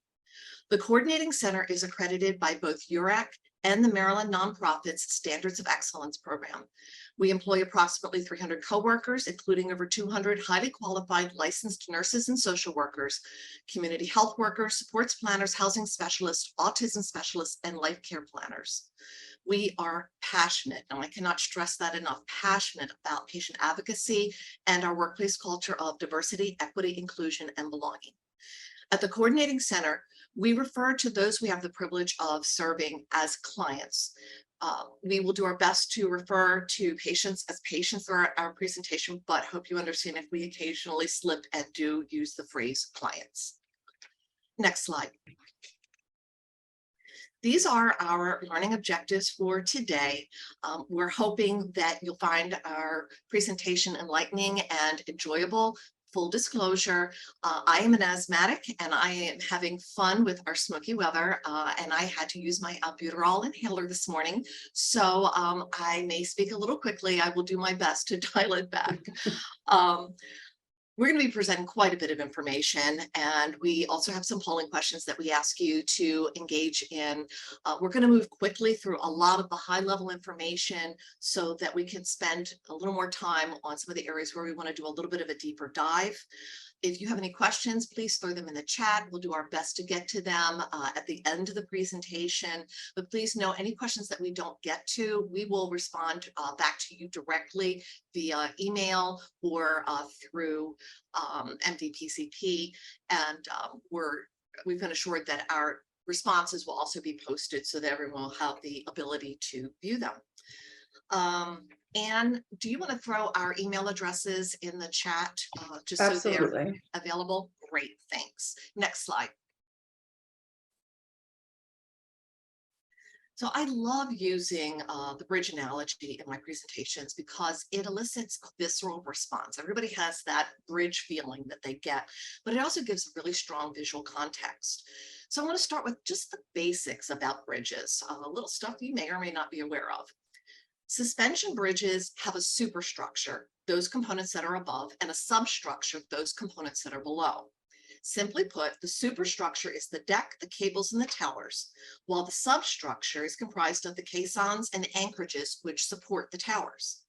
The Coordinating Center is accredited by both URAC and the Maryland Nonprofits Standards of Excellence program. We employ approximately 300 coworkers, including over 200 highly qualified licensed nurses and social workers, community health workers, supports planners, housing specialists, autism specialists, and life care planners. We are passionate, and I cannot stress that enough, passionate about patient advocacy and our workplace culture of diversity, equity, inclusion, and belonging. At the Coordinating Center, we refer to those we have the privilege of serving as clients. We will do our best to refer to patients as patients throughout our presentation, but hope you understand if we occasionally slip and do use the phrase clients. Next slide. These are our learning objectives for today. We're hoping that you'll find our presentation enlightening and enjoyable. Full disclosure, I am an asthmatic and I am having fun with our smoky weather, and I had to use my albuterol inhaler this morning. So I may speak a little quickly. I will do my best to dial it back. We're going to be presenting quite a bit of information, and we also have some polling questions that we ask you to engage in. We're going to move quickly through a lot of the high-level information so that we can spend a little more time on some of the areas where we want to do a little bit of a deeper dive. If you have any questions, please throw them in the chat. We'll do our best to get to them at the end of the presentation. But please know any questions that we don't get to, we will respond back to you directly via email or through MDPCP. And we've been assured that our responses will also be posted so that everyone will have the ability to view them. Anne, do you want to throw our email addresses in the chat just so they're available? Great, thanks. Next slide. So I love using the bridge analogy in my presentations because it elicits a visceral response. Everybody has that bridge feeling that they get, but it also gives a really strong visual context. So I want to start with just the basics about bridges, a little stuff you may or may not be aware of. Suspension bridges have a superstructure, those components that are above, and a substructure, those components that are below. Simply put, the superstructure is the deck, the cables, and the towers, while the substructure is comprised of the caissons and anchorages which support the towers.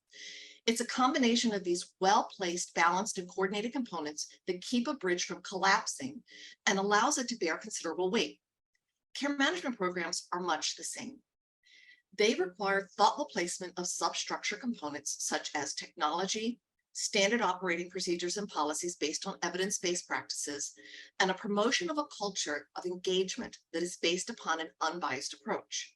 It's a combination of these well-placed, balanced, and coordinated components that keep a bridge from collapsing and allows it to bear considerable weight. Care management programs are much the same. They require thoughtful placement of substructure components such as technology, standard operating procedures and policies based on evidence-based practices, and a promotion of a culture of engagement that is based upon an unbiased approach.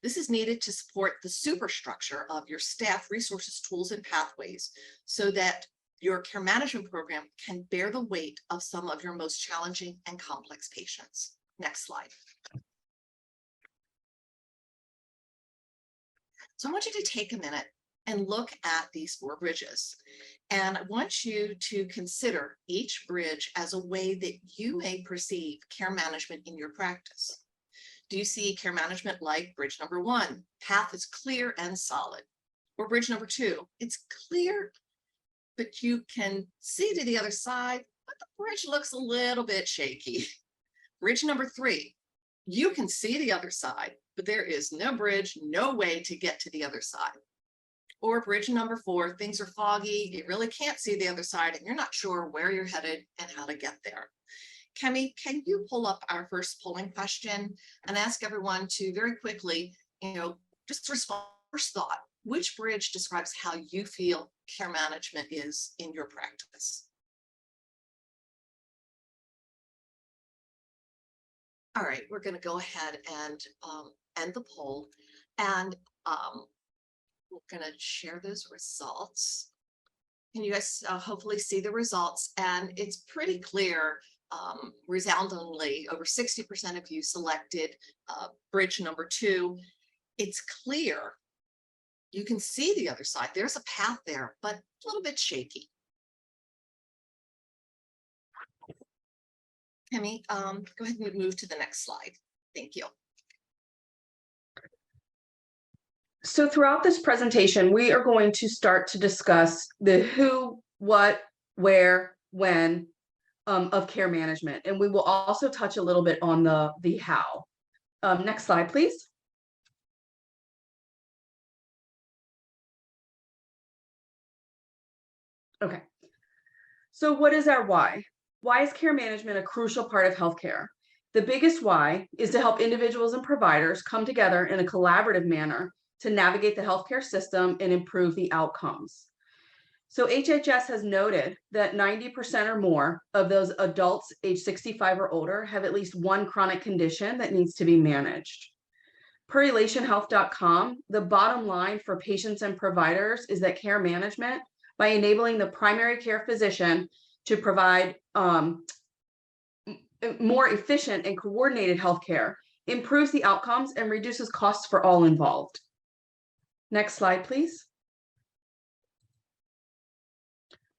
This is needed to support the superstructure of your staff, resources, tools, and pathways so that your care management program can bear the weight of some of your most challenging and complex patients. Next slide. So I want you to take a minute and look at these 4 bridges. And I want you to consider each bridge as a way that you may perceive care management in your practice. Do you see care management like bridge number 1? Path is clear and solid. Or bridge number 2, it's clear, but you can see to the other side, but the bridge looks a little bit shaky. Bridge number 3, you can see the other side, but there is no bridge, no way to get to the other side. Or bridge number 4, things are foggy, you really can't see the other side, and you're not sure where you're headed and how to get there. Kemi, can you pull up our first polling question and ask everyone to very quickly, just respond first thought, which bridge describes how you feel care management is in your practice? All right, we're going to go ahead and end the poll, and we're going to share those results. Can you guys hopefully see the results? And it's pretty clear, resoundingly, over 60% of you selected bridge number 2. It's clear. You can see the other side. There's a path there, but a little bit shaky. Kemi, go ahead and move to the next slide. Thank you. So throughout this presentation, we are going to start to discuss the who, what, where, when of care management. And we will also touch a little bit on the how. Next slide, please. Okay. So what is our why? Why is care management a crucial part of healthcare? The biggest why is to help individuals and providers come together in a collaborative manner to navigate the healthcare system and improve the outcomes. So HHS has noted that 90% or more of those adults age 65 or older have at least one chronic condition that needs to be managed. Per relationhealth.com, the bottom line for patients and providers is that care management, by enabling the primary care physician to provide more efficient and coordinated healthcare, improves the outcomes and reduces costs for all involved. Next slide, please.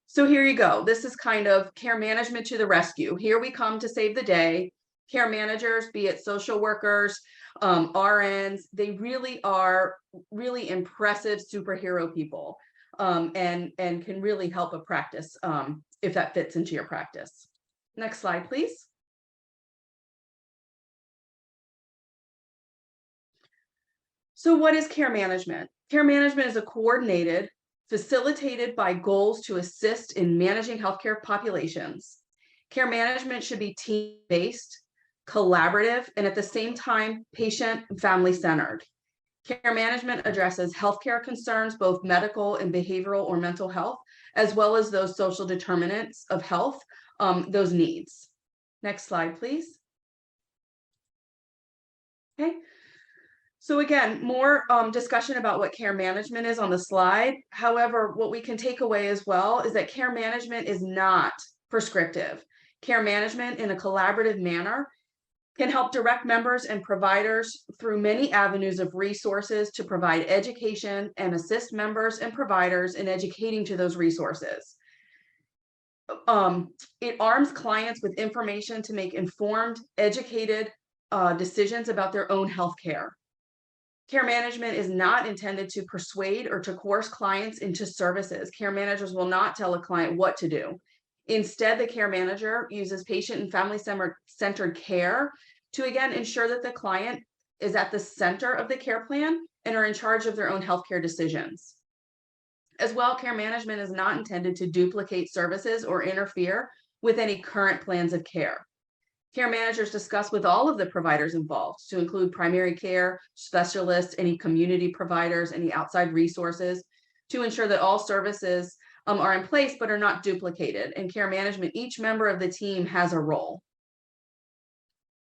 So here you go. This is kind of care management to the rescue. Here we come to save the day. Care managers, be it social workers, RNs, they really are really impressive superhero people, and can really help a practice if that fits into your practice. Next slide, please. So what is care management? Care management is a coordinated, facilitated by goals to assist in managing healthcare populations. Care management should be team-based, collaborative, and at the same time, patient and family-centered. Care management addresses healthcare concerns, both medical and behavioral or mental health, as well as those social determinants of health, those needs. Next slide, please. Okay. So again, more discussion about what care management is on the slide. However, what we can take away as well is that care management is not prescriptive. Care management in a collaborative manner can help direct members and providers through many avenues of resources to provide education and assist members and providers in educating to those resources. It arms clients with information to make informed, educated decisions about their own health care. Care management is not intended to persuade or to coerce clients into services. Care managers will not tell a client what to do. Instead, the care manager uses patient and family-centered care to, again, ensure that the client is at the center of the care plan and are in charge of their own healthcare decisions. As well, care management is not intended to duplicate services or interfere with any current plans of care. Care managers discuss with all of the providers involved, to include primary care, specialists, any community providers, any outside resources, to ensure that all services are in place but are not duplicated. In care management, each member of the team has a role.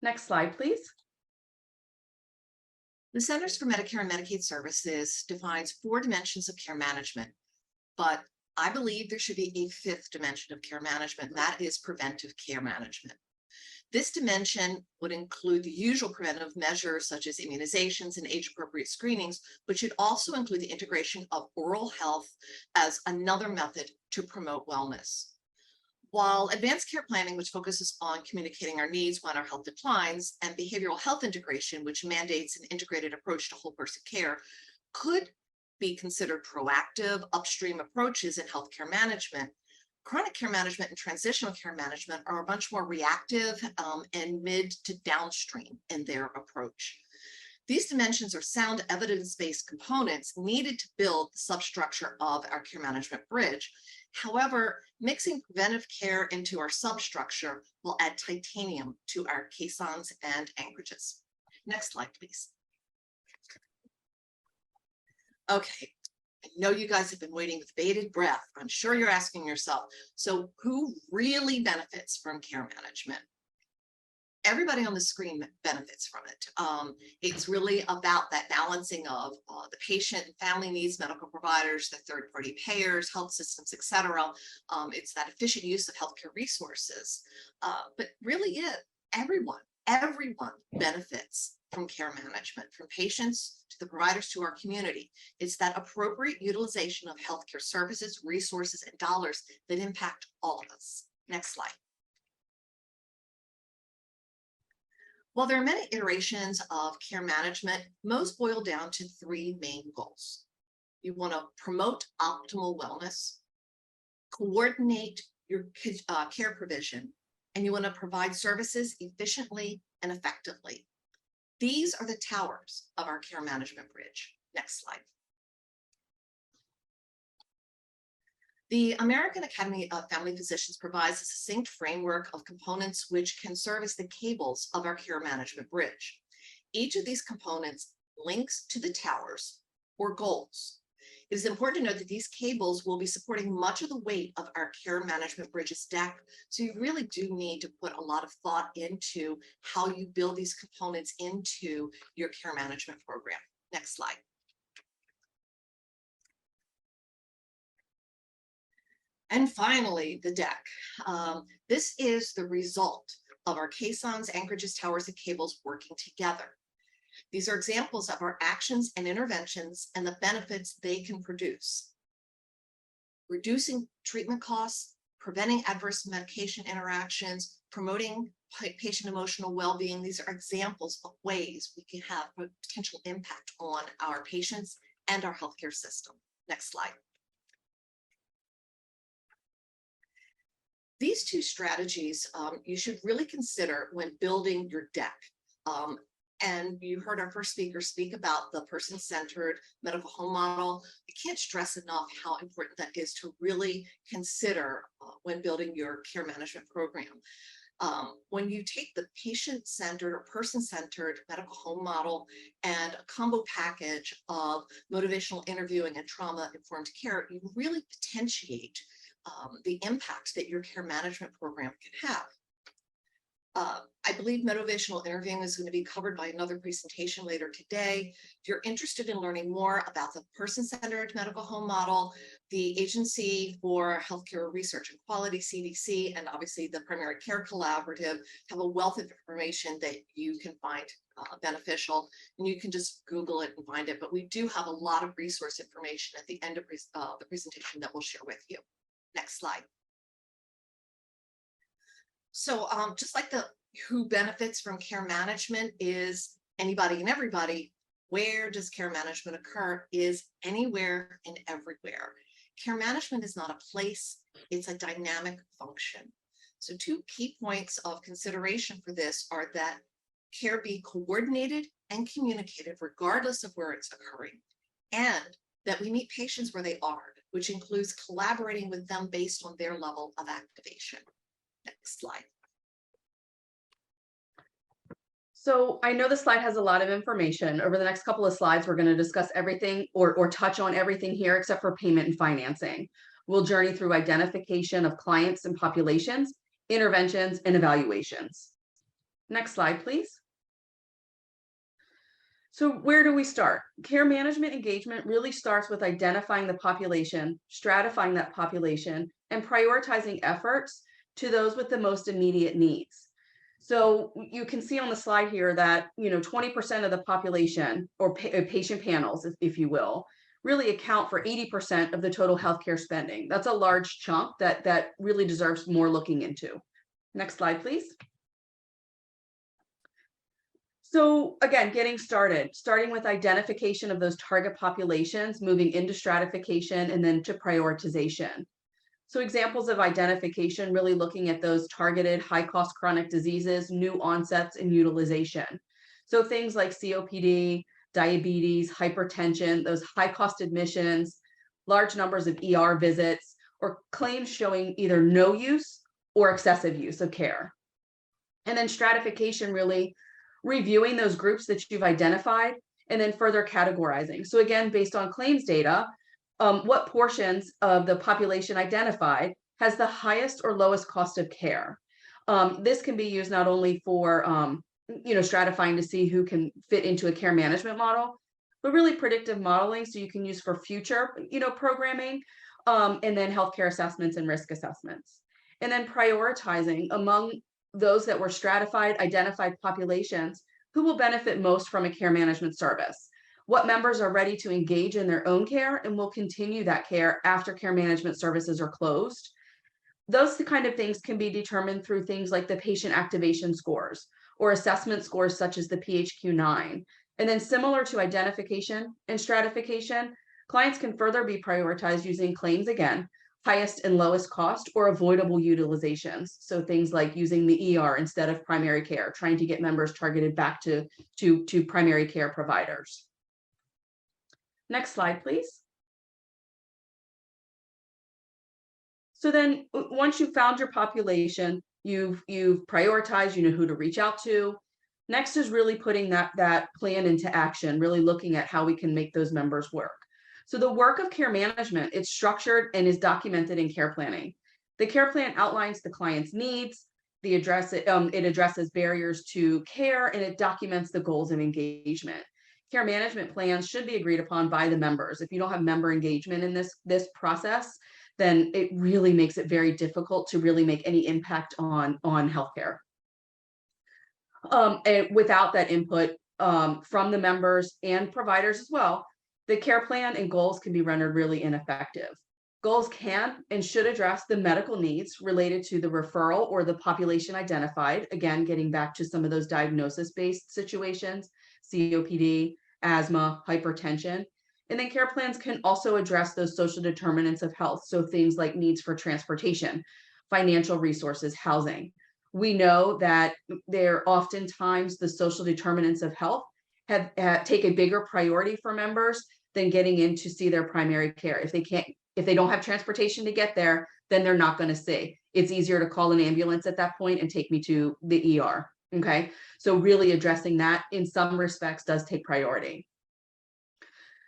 Next slide, please. The Centers for Medicare and Medicaid Services defines 4 dimensions of care management, but I believe there should be a 5th dimension of care management, and that is preventive care management. This dimension would include the usual preventive measures such as immunizations and age-appropriate screenings, but should also include the integration of oral health as another method to promote wellness. While advanced care planning, which focuses on communicating our needs when our health declines, and behavioral health integration, which mandates an integrated approach to whole person care, could be considered proactive upstream approaches in healthcare management, chronic care management and transitional care management are much more reactive and mid to downstream in their approach. These dimensions are sound evidence-based components needed to build the substructure of our care management bridge. However, mixing preventive care into our substructure will add titanium to our caissons and anchorages. Next slide, please. Okay, I know you guys have been waiting with bated breath. I'm sure you're asking yourself, so who really benefits from care management? Everybody on the screen benefits from it. It's really about that balancing of the patient and family needs, medical providers, the third-party payers, health systems, et cetera. It's that efficient use of healthcare resources. But really, everyone benefits from care management, from patients to the providers to our community. It's that appropriate utilization of healthcare services, resources, and dollars that impact all of us. Next slide. While there are many iterations of care management, most boil down to 3 main goals. You want to promote optimal wellness, coordinate your care provision, and you want to provide services efficiently and effectively. These are the towers of our care management bridge. Next slide. The American Academy of Family Physicians provides a succinct framework of components which can serve as the cables of our care management bridge. Each of these components links to the towers or goals. It is important to note that these cables will be supporting much of the weight of our care management bridge's deck, so you really do need to put a lot of thought into how you build these components into your care management program. Next slide. And finally, the deck. This is the result of our caissons, anchorages, towers, and cables working together. These are examples of our actions and interventions and the benefits they can produce. Reducing treatment costs, preventing adverse medication interactions, promoting patient emotional well-being. These are examples of ways we can have a potential impact on our patients and our healthcare system. Next slide. These 2 strategies you should really consider when building your deck. And you heard our first speaker speak about the person-centered medical home model. I can't stress enough how important that is to really consider when building your care management program. When you take the patient-centered or person-centered medical home model and a combo package of motivational interviewing and trauma-informed care, you really potentiate the impact that your care management program can have. I believe motivational interviewing is going to be covered by another presentation later today. If you're interested in learning more about the person-centered medical home model, the Agency for Healthcare Research and Quality, CDC, and obviously the Primary Care Collaborative have a wealth of information that you can find beneficial, and you can just Google it and find it. But we do have a lot of resource information at the end of the presentation that we'll share with you. Next slide. So just like the who benefits from care management is anybody and everybody, where does care management occur is anywhere and everywhere. Care management is not a place, it's a dynamic function. So 2 key points of consideration for this are that care be coordinated and communicated regardless of where it's occurring, and that we meet patients where they are, which includes collaborating with them based on their level of activation. Next slide. So I know the slide has a lot of information. Over the next couple of slides, we're going to discuss everything or touch on everything here except for payment and financing. We'll journey through identification of clients and populations, interventions, and evaluations. Next slide, please. So where do we start? Care management engagement really starts with identifying the population, stratifying that population, and prioritizing efforts to those with the most immediate needs. So you can see on the slide here that 20% of the population, or patient panels, if you will, really account for 80% of the total healthcare spending. That's a large chunk that really deserves more looking into. Next slide, please. So again, getting started, starting with identification of those target populations, moving into stratification, and then to prioritization. So examples of identification, really looking at those targeted high-cost chronic diseases, new onsets, and utilization. So things like COPD, diabetes, hypertension, those high-cost admissions, large numbers of ER visits, or claims showing either no use or excessive use of care. And then stratification, really reviewing those groups that you've identified and then further categorizing. So again, based on claims data, what portions of the population identified has the highest or lowest cost of care. This can be used not only for stratifying to see who can fit into a care management model, but really predictive modeling, so you can use for future programming, and then healthcare assessments and risk assessments. And then prioritizing among those that were stratified, identified populations, who will benefit most from a care management service. What members are ready to engage in their own care and will continue that care after care management services are closed. Those kind of things can be determined through things like the patient activation scores or assessment scores such as the PHQ-9. And then similar to identification and stratification, clients can further be prioritized using claims again, highest and lowest cost, or avoidable utilizations. So things like using the ER instead of primary care, trying to get members targeted back to primary care providers. Next slide, please. So then once you've found your population, you've prioritized, who to reach out to. Next is really putting that plan into action, really looking at how we can make those members work. So the work of care management, it's structured and is documented in care planning. The care plan outlines the client's needs, it addresses barriers to care, and it documents the goals of engagement. Care management plans should be agreed upon by the members. If you don't have member engagement in this process, then it really makes it very difficult to really make any impact on healthcare. And without that input from the members and providers as well, the care plan and goals can be rendered really ineffective. Goals can and should address the medical needs related to the referral or the population identified. Again, getting back to some of those diagnosis-based situations, COPD, asthma, hypertension. And then care plans can also address those social determinants of health. So things like needs for transportation, financial resources, housing. We know that there oftentimes the social determinants of health have take a bigger priority for members than getting in to see their primary care. If they don't have transportation to get there, then they're not going to see. It's easier to call an ambulance at that point and take me to the ER. Okay, so really addressing that in some respects does take priority.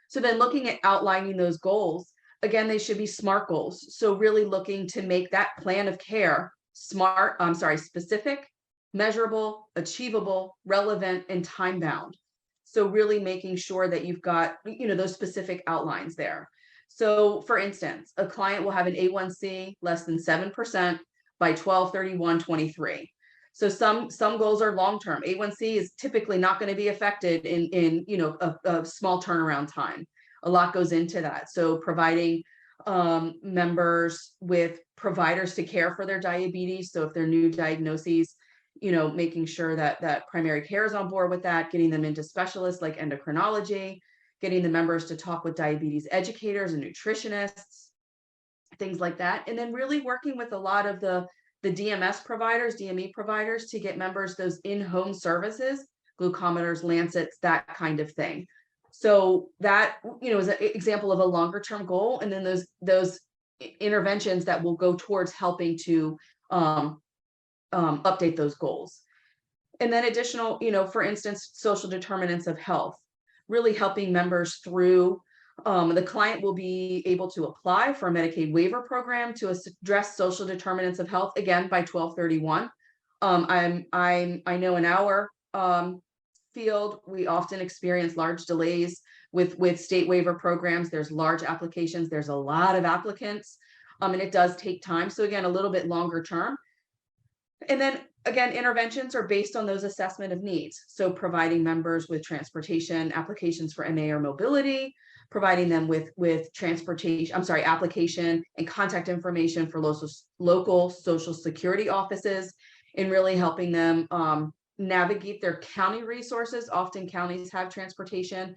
So then looking at outlining those goals, again, they should be SMART goals. So really looking to make that plan of care specific, measurable, achievable, relevant, and time bound. So really making sure that you've got, those specific outlines there. So for instance, a client will have an A1C less than 7% by 12/31/23. So some goals are long-term. A1C is typically not going to be affected in a small turnaround time. A lot goes into that. So providing members with providers to care for their diabetes. So if they're new diagnoses, making sure that primary care is on board with that, getting them into specialists like endocrinology, getting the members to talk with diabetes educators and nutritionists, things like that. And then really working with a lot of the DMS providers, DME providers, to get members those in-home services, glucometers, lancets, that kind of thing. So that, is an example of a longer term goal. And then those interventions that will go towards helping to update those goals. And then additional, for instance, social determinants of health, really helping members through The client will be able to apply for a Medicaid waiver program to address social determinants of health, again, by 12/31. I know in our field, we often experience large delays with state waiver programs. There's large applications, there's a lot of applicants, and it does take time. So again, a little bit longer term. And then again, interventions are based on those assessment of needs. So providing members with transportation applications for MA or mobility, providing them with transportation, application and contact information for local social security offices, and really helping them navigate their county resources. Often counties have transportation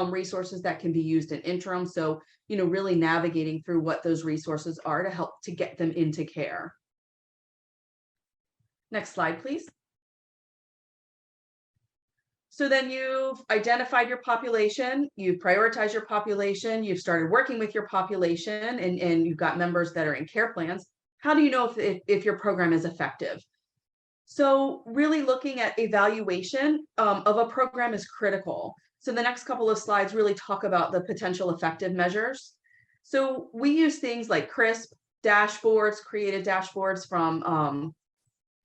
resources that can be used in interim. So, really navigating through what those resources are to help to get them into care. Next slide, please. So then you've identified your population, you've prioritized your population, you've started working with your population, and you've got members that are in care plans. How do you know if your program is effective? So really looking at evaluation of a program is critical. So the next couple of slides really talk about the potential effective measures. So we use things like CRISP, dashboards, created dashboards from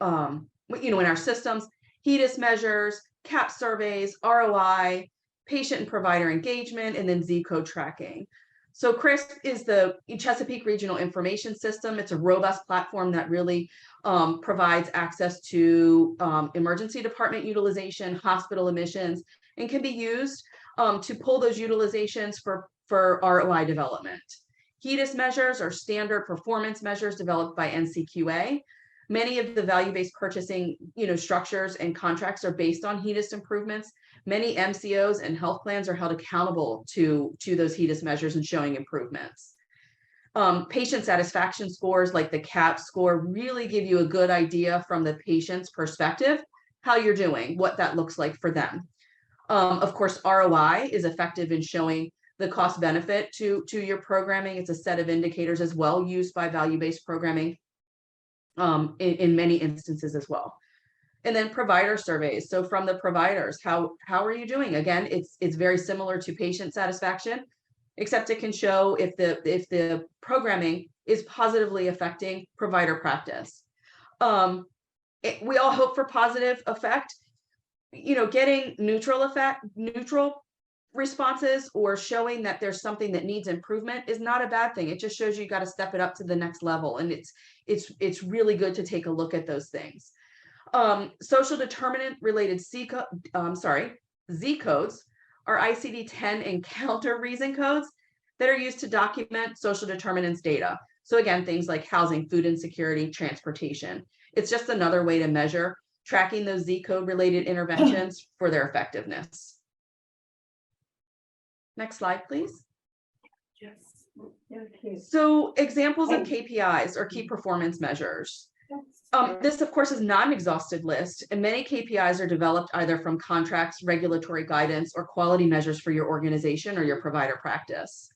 in our systems, HEDIS measures, CAP surveys, ROI, patient and provider engagement, and then Z-code tracking. So CRISP is the Chesapeake Regional Information System. It's a robust platform that really provides access to emergency department utilization, hospital admissions, and can be used to pull those utilizations for ROI development. HEDIS measures are standard performance measures developed by NCQA. Many of the value-based purchasing, structures and contracts are based on HEDIS improvements. Many MCOs and health plans are held accountable to those HEDIS measures and showing improvements. Patient satisfaction scores like the CAP score really give you a good idea from the patient's perspective, how you're doing, what that looks like for them. Of course, ROI is effective in showing the cost benefit to your programming. It's a set of indicators as well used by value-based programming in many instances as well. And then provider surveys. So from the providers, how are you doing? Again, it's very similar to patient satisfaction, except it can show if the programming is positively affecting provider practice. We all hope for positive effect. Getting neutral responses or showing that there's something that needs improvement is not a bad thing. It just shows you got to step it up to the next level, and it's really good to take a look at those things. Social determinant related Z-codes are ICD-10 and counter reason codes that are used to document social determinants data. So again, things like housing, food insecurity, transportation. It's just another way to measure tracking those Z-code related interventions for their effectiveness. Next slide, please. Yes. So examples of KPIs or key performance measures. This, of course, is not an exhaustive list, and many KPIs are developed either from contracts, regulatory guidance, or quality measures for your organization or your provider practice.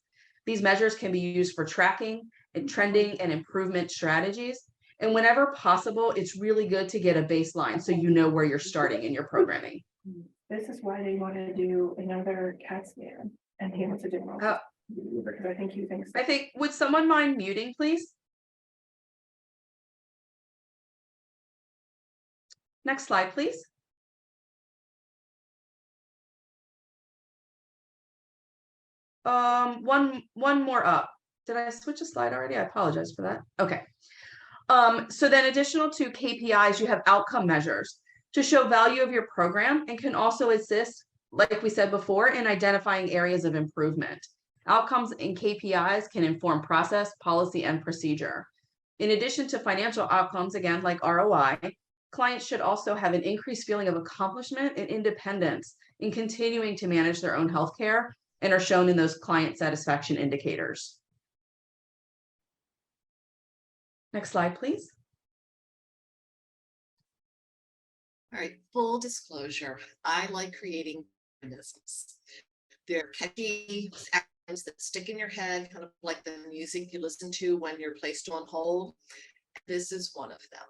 These measures can be used for tracking and trending and improvement strategies. And whenever possible, it's really good to get a baseline so you know where you're starting in your programming. This is why they want to do another CAT scan, and he wants to do more. Because I think he thinks. Would someone mind muting, please? Next slide, please. One more up. Did I switch a slide already? I apologize for that. Okay. So then additional to KPIs, you have outcome measures to show value of your program and can also assist, like we said before, in identifying areas of improvement. Outcomes and KPIs can inform process, policy, and procedure. In addition to financial outcomes, again, like ROI, clients should also have an increased feeling of accomplishment and independence in continuing to manage their own healthcare and are shown in those client satisfaction indicators. Next slide, please. All right, full disclosure, I like creating business. They're catchy acronyms that stick in your head, kind of like the music you listen to when you're placed on hold. This is one of them.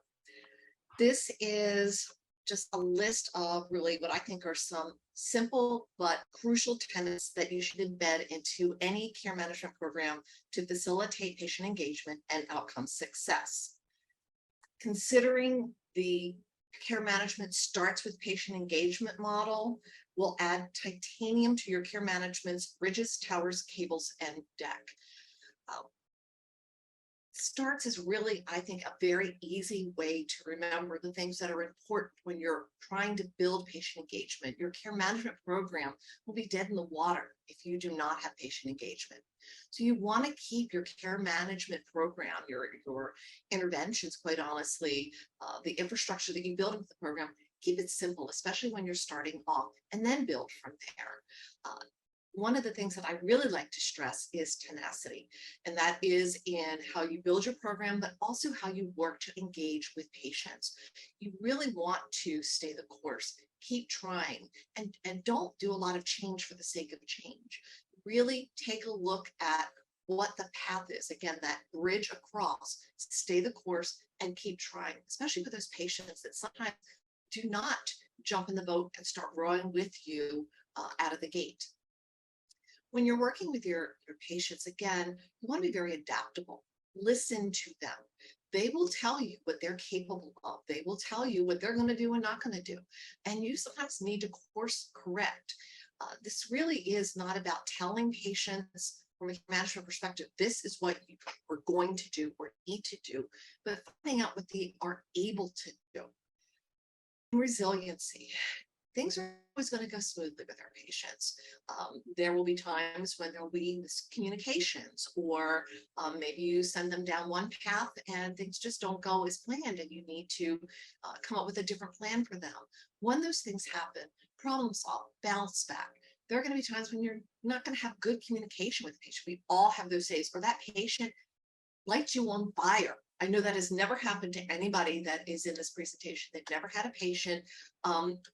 This is just a list of really what I think are some simple but crucial tenets that you should embed into any care management program to facilitate patient engagement and outcome success. Considering the care management starts with patient engagement model will add titanium to your care management's bridges, towers, cables, and deck. Starts is really, I think, a very easy way to remember the things that are important when you're trying to build patient engagement. Your care management program will be dead in the water if you do not have patient engagement. So you want to keep your care management program, your interventions, quite honestly, the infrastructure that you build into the program, keep it simple, especially when you're starting off, and then build from there. One of the things that I really like to stress is tenacity, and that is in how you build your program, but also how you work to engage with patients. You really want to stay the course, keep trying, and don't do a lot of change for the sake of change. Really take a look at what the path is. Again, that bridge across, stay the course and keep trying, especially for those patients that sometimes do not jump in the boat and start rowing with you out of the gate. When you're working with your patients, again, you want to be very adaptable. Listen to them. They will tell you what they're capable of. They will tell you what they're going to do and not going to do. And you sometimes need to course correct. This really is not about telling patients from a management perspective, this is what you are going to do or need to do, but finding out what they are able to do. Resiliency. Things are always going to go smoothly with our patients. There will be times when there will be miscommunications, or maybe you send them down one path and things just don't go as planned, and you need to come up with a different plan for them. When those things happen, problem solve, bounce back. There are going to be times when you're not going to have good communication with the patient. We all have those days, or that patient lights you on fire. I know that has never happened to anybody that is in this presentation. They've never had a patient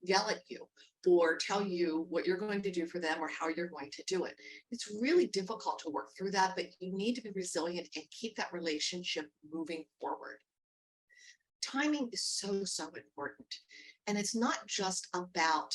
yell at you or tell you what you're going to do for them or how you're going to do it. It's really difficult to work through that, but you need to be resilient and keep that relationship moving forward. Timing is so, so important. And it's not just about,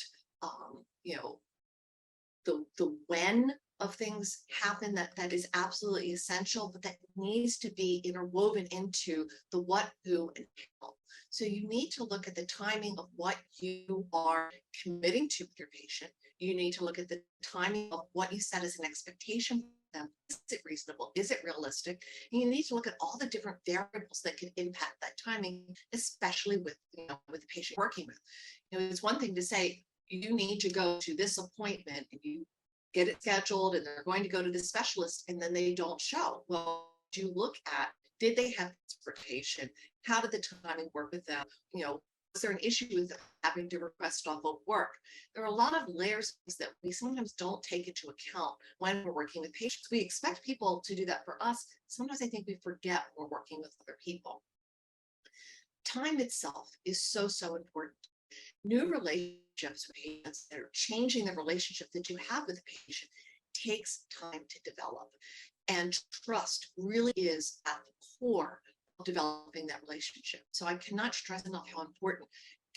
the when of things happen that is absolutely essential, but that needs to be interwoven into the what, who, and how. So you need to look at the timing of what you are committing to with your patient. You need to look at the timing of what you set as an expectation for them. Is it reasonable? Is it realistic? And you need to look at all the different variables that can impact that timing, especially with the patient you're working with. It's one thing to say, you need to go to this appointment and you get it scheduled and they're going to go to the specialist and then they don't show. Well, do you look at, did they have transportation? How did the timing work with them? Was there an issue with having to request off of work? There are a lot of layers that we sometimes don't take into account when we're working with patients. We expect people to do that for us. Sometimes I think we forget when we're working with other people. Time itself is so, so important. New relationships with patients that are changing the relationship that you have with the patient takes time to develop. And trust really is at the core of developing that relationship. So I cannot stress enough how important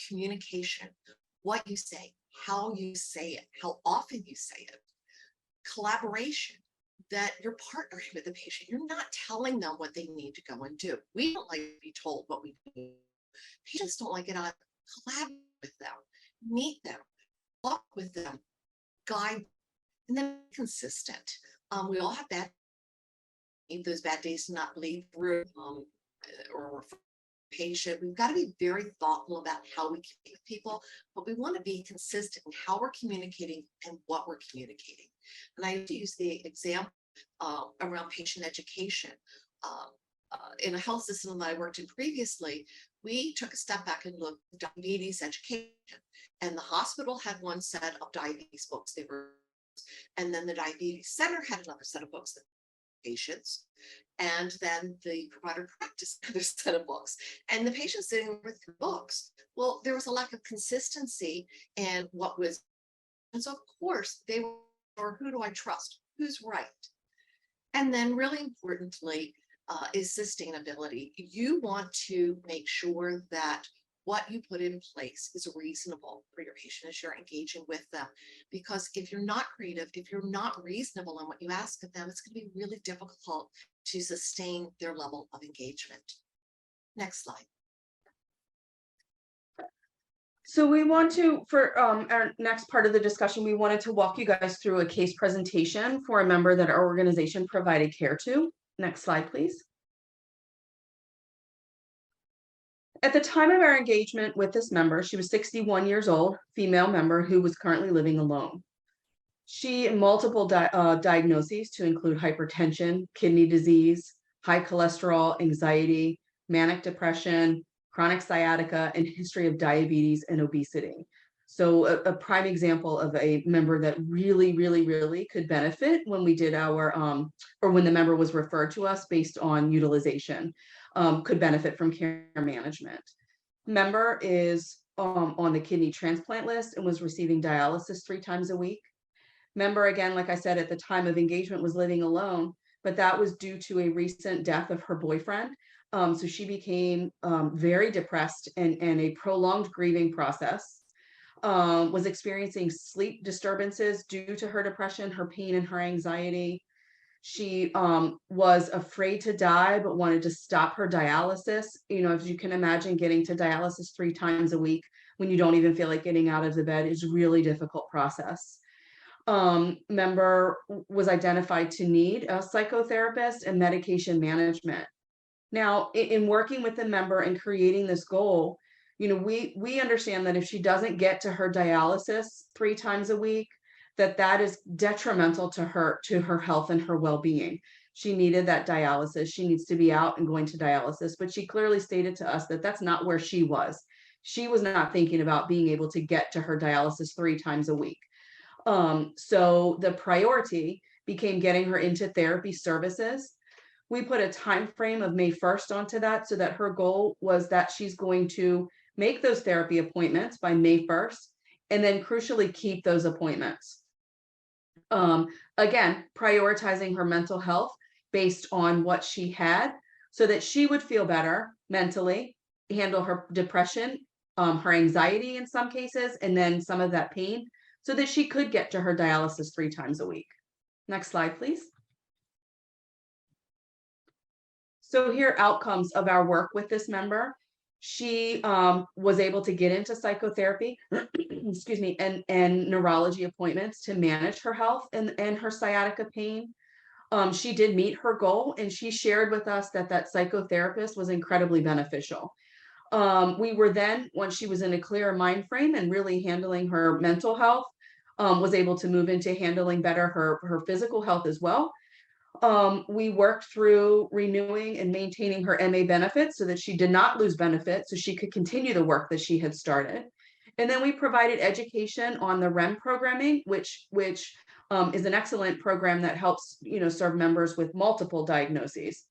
communication, what you say, how you say it, how often you say it, collaboration, that you're partnering with the patient. You're not telling them what they need to go and do. We don't like to be told what we do. Patients don't like it either. Collaborate with them, meet them, walk with them, guide, and then be consistent. We all have those bad days to not bleed through or patient. We've got to be very thoughtful about how we communicate with people, but we want to be consistent in how we're communicating and what we're communicating. And I use the example around patient education. In a health system that I worked in previously, we took a step back and looked at diabetes education. And the hospital had one set of diabetes books. And then the diabetes center had another set of books that patients. And then the provider practice another set of books. And the patients sitting with the books, well, there was a lack of consistency in what was. And so, of course, they were, who do I trust? Who's right? And then really importantly, is sustainability. You want to make sure that what you put in place is reasonable for your patient as you're engaging with them. Because if you're not creative, if you're not reasonable in what you ask of them, it's going to be really difficult to sustain their level of engagement. Next slide. So we want to, for our next part of the discussion, we wanted to walk you guys through a case presentation for a member that our organization provided care to. Next slide, please. At the time of our engagement with this member, she was 61 years old, female member who was currently living alone. She had multiple diagnoses to include hypertension, kidney disease, high cholesterol, anxiety, manic depression, chronic sciatica, and history of diabetes and obesity. So a prime example of a member that really could benefit when we did our, or when the member was referred to us based on utilization, could benefit from care management. Member is on the kidney transplant list and was receiving dialysis 3 times a week. Member, again, like I said, at the time of engagement was living alone, but that was due to a recent death of her boyfriend. So she became very depressed and a prolonged grieving process, was experiencing sleep disturbances due to her depression, her pain, and her anxiety. She was afraid to die, but wanted to stop her dialysis. You know, if you can imagine, getting to dialysis 3 times a week when you don't even feel like getting out of the bed is a really difficult process. Member was identified to need a psychotherapist and medication management. Now, in working with the member and creating this goal, you know, we understand that if she doesn't get to her dialysis 3 times a week, that is detrimental to her health and her well-being. She needed that dialysis. She needs to be out and going to dialysis, but she clearly stated to us that that's not where she was. She was not thinking about being able to get to her dialysis 3 times a week. So the priority became getting her into therapy services. We put a time frame of May 1st onto that, so that her goal was that she's going to make those therapy appointments by May 1st, and then crucially keep those appointments. Again, prioritizing her mental health based on what she had, so that she would feel better mentally, handle her depression, her anxiety in some cases, and then some of that pain, so that she could get to her dialysis 3 times a week. Next slide, please. So here are outcomes of our work with this member. She was able to get into psychotherapy, excuse me, and neurology appointments to manage her health and her sciatica pain. She did meet her goal, and she shared with us that psychotherapist was incredibly beneficial. We were then, once she was in a clearer mind frame and really handling her mental health, was able to move into handling better her physical health as well. We worked through renewing and maintaining her MA benefits so that she did not lose benefits, so she could continue the work that she had started. And then we provided education on the REM programming, which is an excellent program that helps, you know, serve members with multiple diagnoses.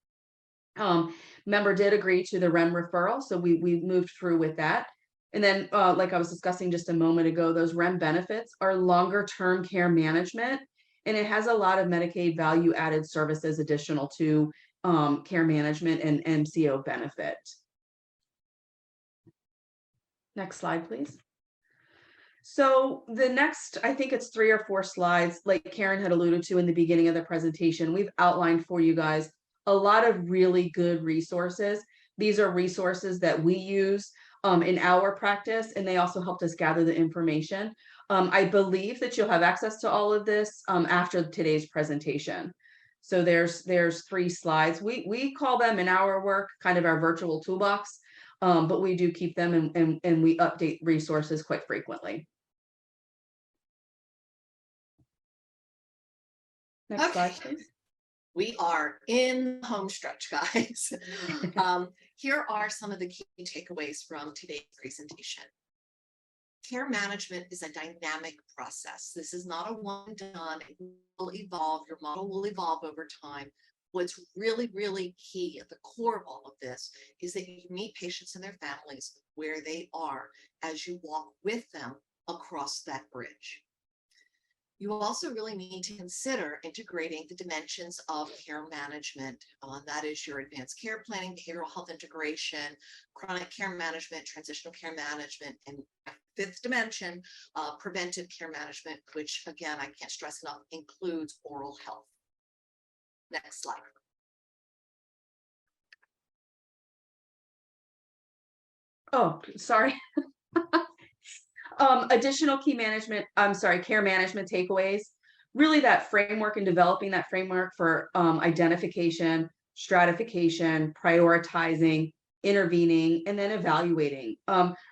Member did agree to the REM referral, so we moved through with that. And then, like I was discussing just a moment ago, those REM benefits are longer term care management, and it has a lot of Medicaid value added services additional to care management and MCO benefit. Next slide, please. So the next, I think it's 3 or 4 slides, like Karen had alluded to in the beginning of the presentation, we've outlined for you guys a lot of really good resources. These are resources that we use in our practice, and they also helped us gather the information. I believe that you'll have access to all of this after today's presentation. So there's 3 slides. We call them in our work kind of our virtual toolbox, but we do keep them and we update resources quite frequently. Next slide, please. We are in the home stretch, guys. Here are some of the key takeaways from today's presentation. Care management is a dynamic process. This is not a one and done. It will evolve. Your model will evolve over time. What's really key at the core of all of this is that you meet patients and their families where they are as you walk with them across that bridge. You also really need to consider integrating the dimensions of care management. That is your advanced care planning, behavioral health integration, chronic care management, transitional care management, and fifth dimension, preventive care management, which again, I can't stress enough, includes oral health. Next slide. Oh, sorry. Additional care management takeaways. Really that framework and developing that framework for identification, stratification, prioritizing, intervening, and then evaluating.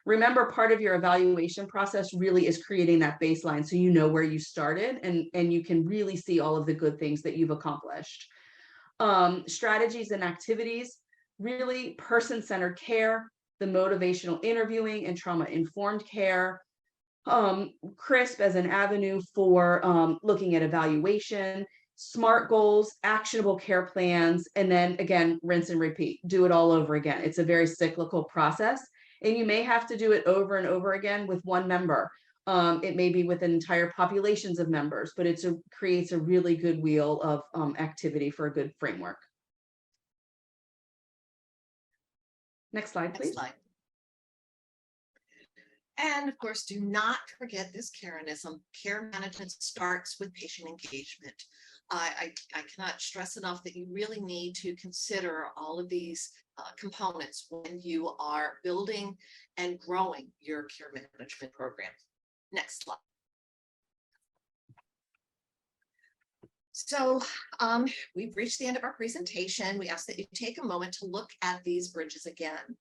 Remember, part of your evaluation process really is creating that baseline so you know where you started and you can really see all of the good things that you've accomplished. Strategies and activities, really person-centered care, the motivational interviewing and trauma-informed care, CRISP as an avenue for looking at evaluation, SMART goals, actionable care plans, and then again, rinse and repeat, do it all over again. It's a very cyclical process, and you may have to do it over and over again with one member. It may be with entire populations of members, but it creates a really good wheel of activity for a good framework. Next slide, please. Next slide. And of course, do not forget this Karenism. Care management starts with patient engagement. I cannot stress enough that you really need to consider all of these components when you are building and growing your care management program. Next slide. So we've reached the end of our presentation. We ask that you take a moment to look at these bridges again.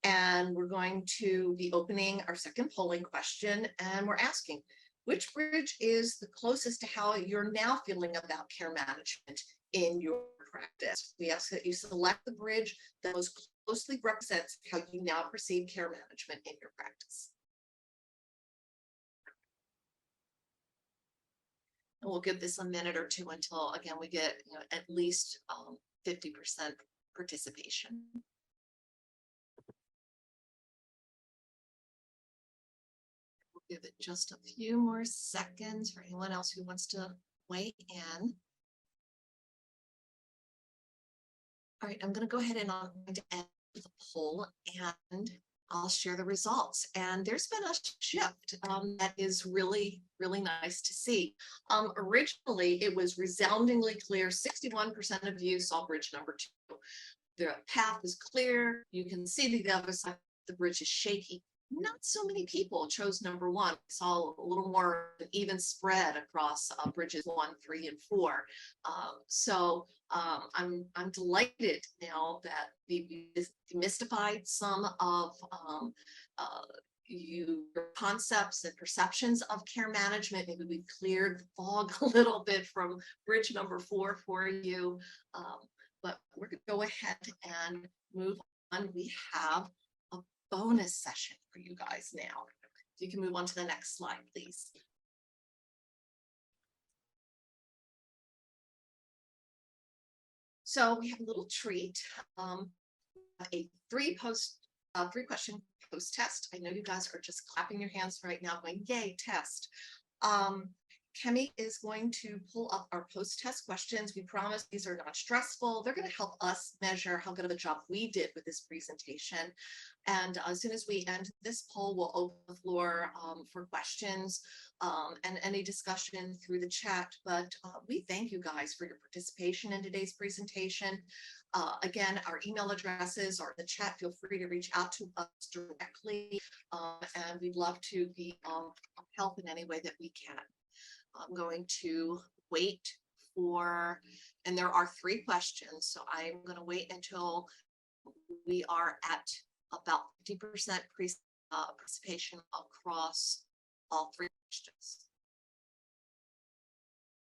And we're going to be opening our second polling question, and we're asking, which bridge is the closest to how you're now feeling about care management in your practice? We ask that you select the bridge that most closely represents how you now perceive care management in your practice. And we'll give this a minute or two until, again, we get at least 50% participation. We'll give it just a few more seconds for anyone else who wants to weigh in. All right, I'm going to go ahead and I'm going to end the poll and I'll share the results. And there's been a shift that is really, really nice to see. Originally, it was resoundingly clear. 61% of you saw bridge number 2. The path is clear. You can see the other side. The bridge is shaky. Not so many people chose number 1. We saw a little more even spread across bridges 1, 3, and 4. I'm delighted now that we demystified some of your concepts and perceptions of care management. Maybe we cleared the fog a little bit from bridge number 4 for you. But we're going to go ahead and move on. We have a bonus session for you guys now. You can move on to the next slide, please. So we have a little treat, a 3-question post test. I know you guys are just clapping your hands right now going, yay, test. Kemi is going to pull up our post-test questions. We promise these are not stressful. They're going to help us measure how good of a job we did with this presentation. And as soon as we end this poll, we'll open the floor for questions and any discussion through the chat. But we thank you guys for your participation in today's presentation. Again, our email addresses are in the chat. Feel free to reach out to us directly. And we'd love to be of help in any way that we can. I'm going to wait for, and there are 3 questions, so I'm going to wait until we are at about 50% participation across all 3 questions.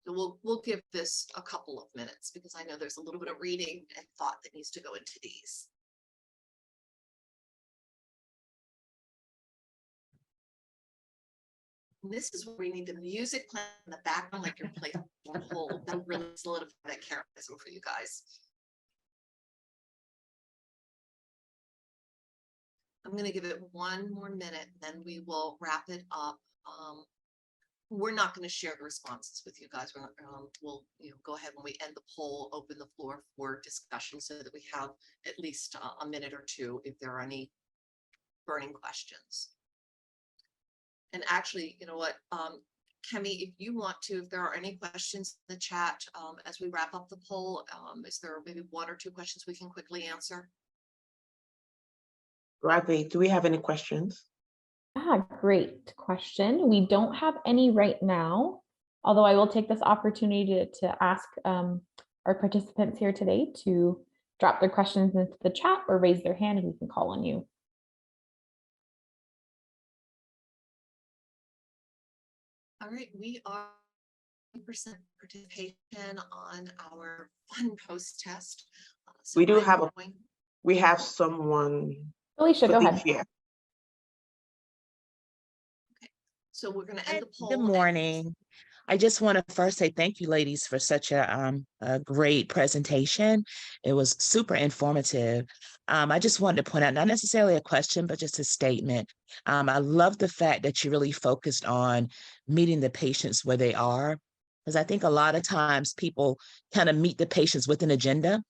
So we'll give this a couple of minutes because I know there's a little bit of reading and thought that needs to go into these. And this is where we need the music playing in the background, like you're playing a whole. That really solidify that charisma for you guys. I'm going to give it 1 more minute, then we will wrap it up. we're not going to share the responses with you guys. We'll go ahead when we end the poll, open the floor for discussion so that we have at least a minute or two if there are any burning questions. And actually, you know what, Kemi, if you want to, if there are any questions in the chat as we wrap up the poll, is there maybe one or two questions we can quickly answer? Ravi, do we have any questions? Great question. We don't have any right now, although I will take this opportunity to ask our participants here today to drop their questions into the chat or raise their hand and we can call on you. All right, we are 100% participation on our fun post test. So We do have we have someone. Alicia, go ahead. Okay, so we're going to end the poll. Good morning. I just want to first say thank you, ladies, for such a great presentation. It was super informative. I just wanted to point out, not necessarily a question, but just a statement. I love the fact that you really focused on meeting the patients where they are, because I think a lot of times people kind of meet the patients with an agenda.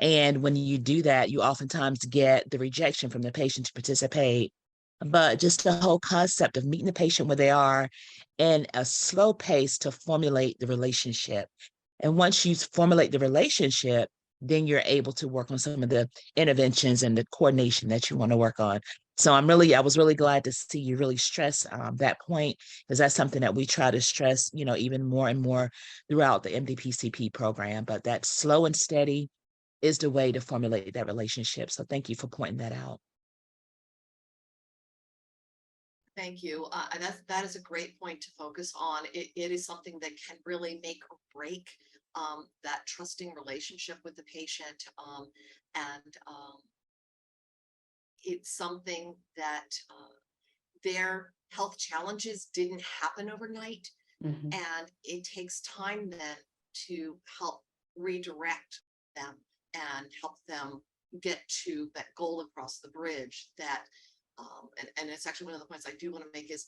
And when you do that, you oftentimes get the rejection from the patient to participate. But just the whole concept of meeting the patient where they are and a slow pace to formulate the relationship. And once you formulate the relationship, then you're able to work on some of the interventions and the coordination that you want to work on. So I was really glad to see you really stress that point, because that's something that we try to stress, even more and more throughout the MDPCP program. But that slow and steady is the way to formulate that relationship. So thank you for pointing that out. Thank you. That is a great point to focus on. It is something that can really make or break that trusting relationship with the patient. It's something that their health challenges didn't happen overnight. Mhm. And it takes time then to help redirect them and help them get to that goal across the bridge that and it's actually one of the points I do want to make is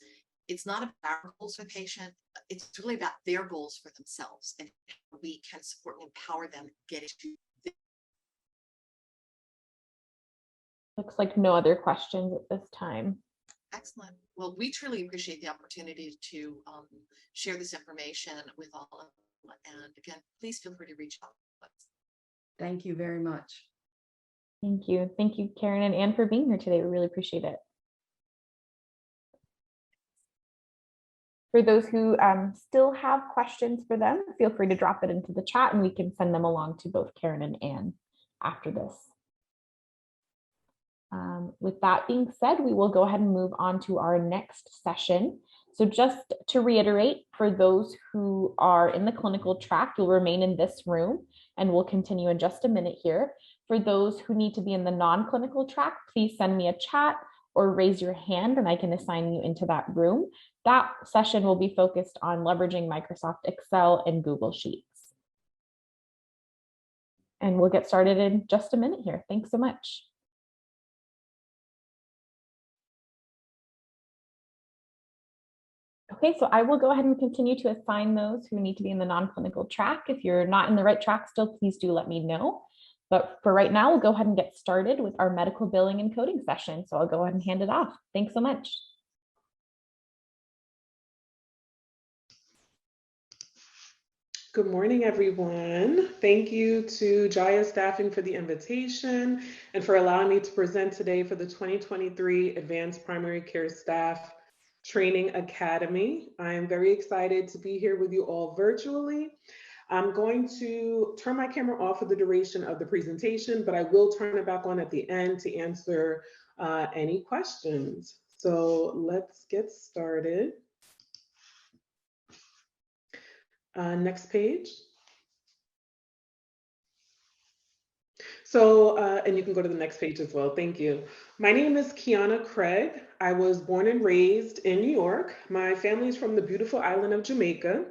it's not about our goals for the patient, it's really about their goals for themselves and how we can support and empower them getting to them. Looks like no other questions at this time. Excellent. Well, we truly appreciate the opportunity to share this information with all of you. And again, please feel free to reach out to us. Thank you very much. Thank you. Thank you, Karen and Anne, for being here today. We really appreciate it. For those who still have questions for them, feel free to drop it into the chat and we can send them along to both Karen and Anne after this. With that being said, we will go ahead and move on to our next session. So just to reiterate, for those who are in the clinical track, you'll remain in this room and we'll continue in just a minute here. For those who need to be in the non-clinical track, please send me a chat or raise your hand and I can assign you into that room. That session will be focused on leveraging Microsoft Excel and Google Sheets. And we'll get started in just a minute here. Thanks so much. Okay, so I will go ahead and continue to assign those who need to be in the non-clinical track. If you're not in the right track still, please do let me know. But for right now, we'll go ahead and get started with our medical billing and coding session. So I'll go ahead and hand it off. Thanks so much. Good morning, everyone. Thank you to Jaya Staffing for the invitation and for allowing me to present today for the 2023 Advanced Primary Care Staff Training Academy. I am very excited to be here with you all virtually. I'm going to turn my camera off for the duration of the presentation, but I will turn it back on at the end to answer any questions. So let's get started. Next page. So, and you can go to the next page as well. Thank you. My name is Kiana Craig. I was born and raised in New York. My family is from the beautiful island of Jamaica.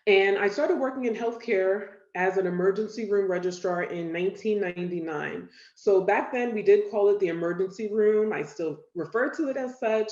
And I started working in healthcare as an emergency room registrar in 1999. So back then we did call it the emergency room. I still refer to it as such.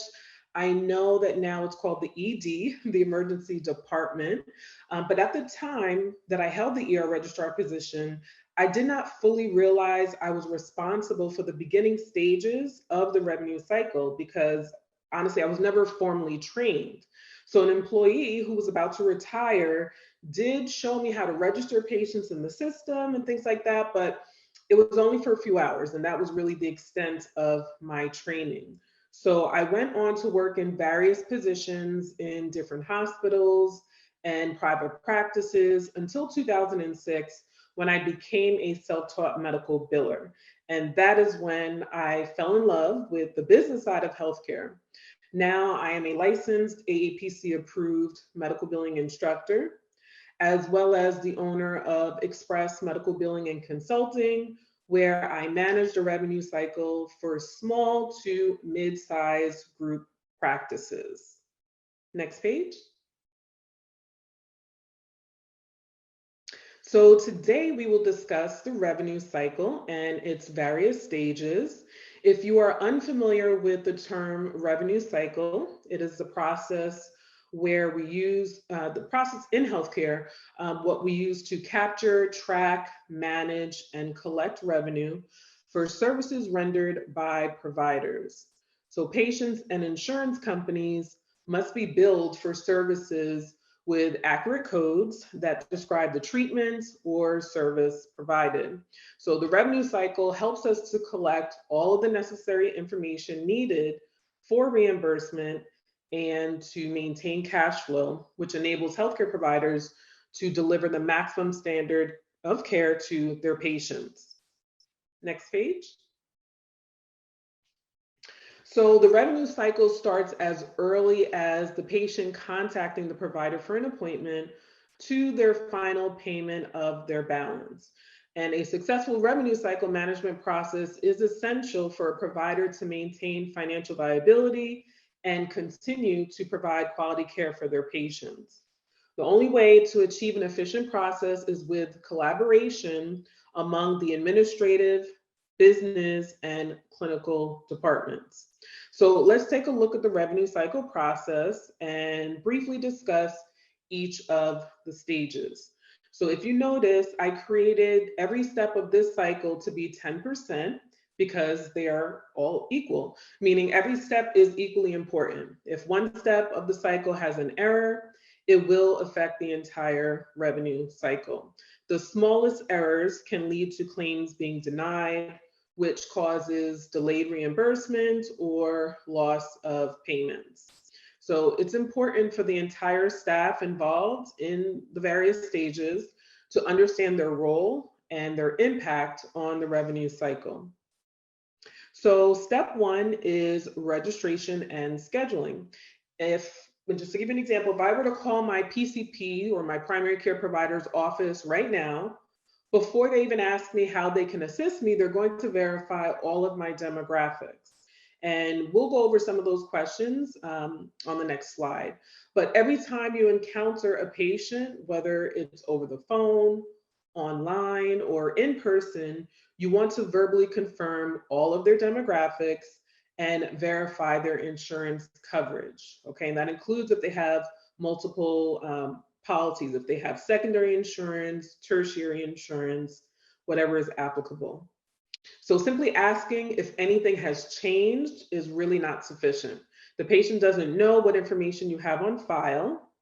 I know that now it's called the ED, the emergency department. But at the time that I held the ER registrar position, I did not fully realize I was responsible for the beginning stages of the revenue cycle because honestly, I was never formally trained. So an employee who was about to retire did show me how to register patients in the system and things like that, but it was only for a few hours, and that was really the extent of my training. So I went on to work in various positions in different hospitals and private practices until 2006, when I became a self-taught medical biller. And that is when I fell in love with the business side of healthcare. Now I am a licensed AAPC approved medical billing instructor, as well as the owner of Express Medical Billing and Consulting, where I manage the revenue cycle for small to mid-sized group practices. Next page. So today we will discuss the revenue cycle and its various stages. If you are unfamiliar with the term revenue cycle, it is the process where we use the process in healthcare, what we use to capture, track, manage, and collect revenue for services rendered by providers. So patients and insurance companies must be billed for services with accurate codes that describe the treatment or service provided. So the revenue cycle helps us to collect all of the necessary information needed for reimbursement and to maintain cash flow, which enables healthcare providers to deliver the maximum standard of care to their patients. Next page. So the revenue cycle starts as early as the patient contacting the provider for an appointment to their final payment of their balance. And a successful revenue cycle management process is essential for a provider to maintain financial viability and continue to provide quality care for their patients. The only way to achieve an efficient process is with collaboration among the administrative, business, and clinical departments. So let's take a look at the revenue cycle process and briefly discuss each of the stages. So if you notice, I created every step of this cycle to be 10% because they are all equal, meaning every step is equally important. If one step of the cycle has an error, it will affect the entire revenue cycle. The smallest errors can lead to claims being denied, which causes delayed reimbursement or loss of payments. So it's important for the entire staff involved in the various stages to understand their role and their impact on the revenue cycle. So step one is registration and scheduling. Just to give you an example, if I were to call my PCP or my primary care provider's office right now, before they even ask me how they can assist me, they're going to verify all of my demographics. And we'll go over some of those questions on the next slide. But every time you encounter a patient, whether it's over the phone, online, or in person, you want to verbally confirm all of their demographics and verify their insurance coverage. Okay, and that includes if they have multiple policies, if they have secondary insurance, tertiary insurance, whatever is applicable. So simply asking if anything has changed is really not sufficient. The patient doesn't know what information you have on file.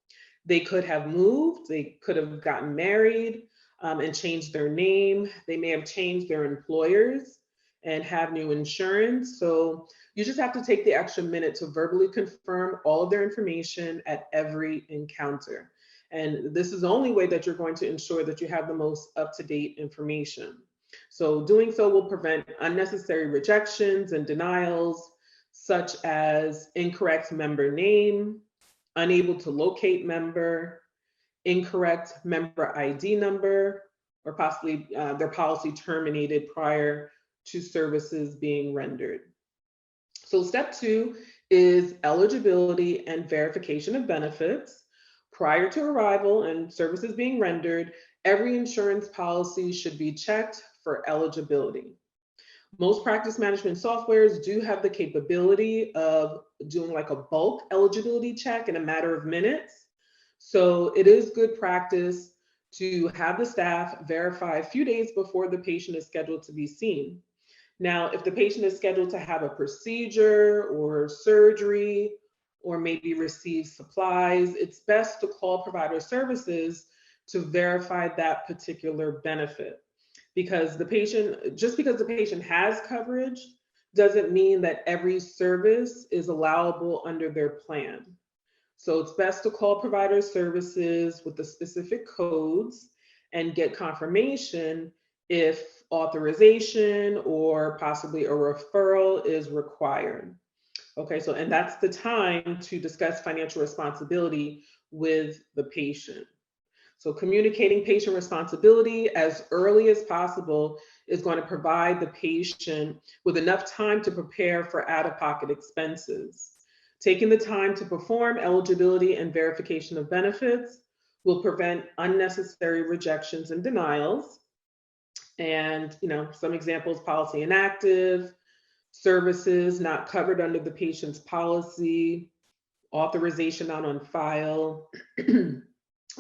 They could have moved, they could have gotten married and changed their name. They may have changed their employers and have new insurance. So you just have to take the extra minute to verbally confirm all of their information at every encounter. And this is the only way that you're going to ensure that you have the most up-to-date information. So doing so will prevent unnecessary rejections and denials, such as incorrect member name, unable to locate member, incorrect member ID number, or possibly their policy terminated prior to services being rendered. So step two is eligibility and verification of benefits. Prior to arrival and services being rendered, every insurance policy should be checked for eligibility. Most practice management softwares do have the capability of doing like a bulk eligibility check in a matter of minutes. So it is good practice to have the staff verify a few days before the patient is scheduled to be seen. Now, if the patient is scheduled to have a procedure or surgery, or maybe receive supplies, it's best to call provider services to verify that particular benefit. Because just because the patient has coverage doesn't mean that every service is allowable under their plan. So it's best to call provider services with the specific codes and get confirmation if authorization or possibly a referral is required. Okay, so and that's the time to discuss financial responsibility with the patient. So communicating patient responsibility as early as possible is going to provide the patient with enough time to prepare for out-of-pocket expenses. Taking the time to perform eligibility and verification of benefits will prevent unnecessary rejections and denials. And, some examples: policy inactive, services not covered under the patient's policy, authorization not on file,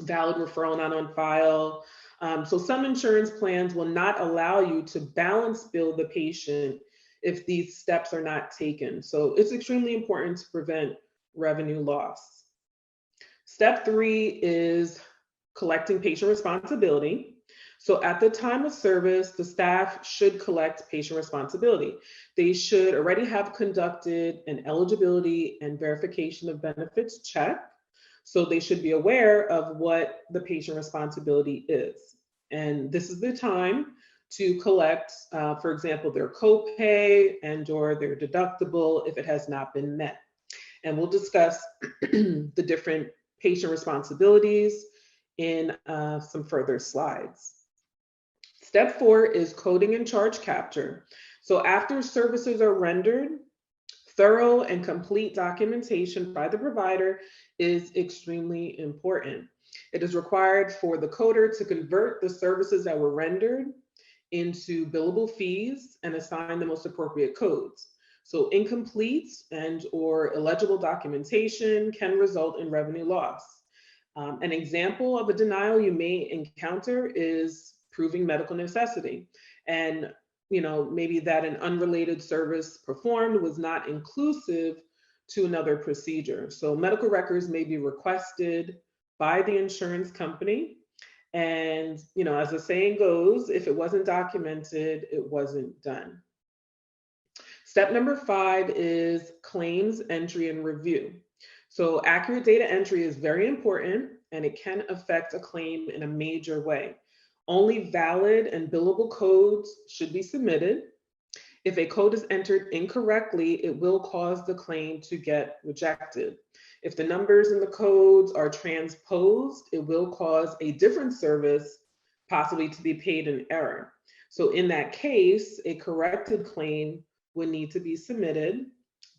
valid referral not on file. So some insurance plans will not allow you to balance bill the patient if these steps are not taken. So it's extremely important to prevent revenue loss. Step 3 is collecting patient responsibility. So at the time of service, the staff should collect patient responsibility. They should already have conducted an eligibility and verification of benefits check. So they should be aware of what the patient responsibility is. And this is the time to collect, for example, their copay and/or their deductible if it has not been met. And we'll discuss the different patient responsibilities in some further slides. Step 4 is coding and charge capture. So after services are rendered, thorough and complete documentation by the provider is extremely important. It is required for the coder to convert the services that were rendered into billable fees and assign the most appropriate codes. So incomplete and/or illegible documentation can result in revenue loss. An example of a denial you may encounter is proving medical necessity. And maybe that an unrelated service performed was not inclusive to another procedure. So medical records may be requested by the insurance company. And, as the saying goes, if it wasn't documented, it wasn't done. Step number 5 is claims entry and review. So accurate data entry is very important, and it can affect a claim in a major way. Only valid and billable codes should be submitted. If a code is entered incorrectly, it will cause the claim to get rejected. If the numbers in the codes are transposed, it will cause a different service possibly to be paid in error. So in that case, a corrected claim would need to be submitted,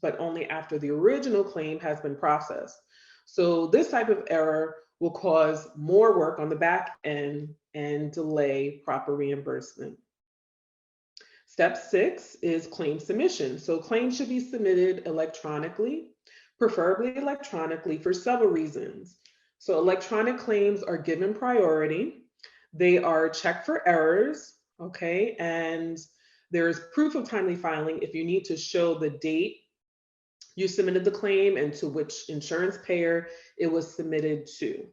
but only after the original claim has been processed. So this type of error will cause more work on the back end and delay proper reimbursement. Step 6 is claim submission. So claims should be submitted electronically, preferably electronically, for several reasons. So electronic claims are given priority. They are checked for errors, okay? And there's proof of timely filing if you need to show the date you submitted the claim and to which insurance payer it was submitted to.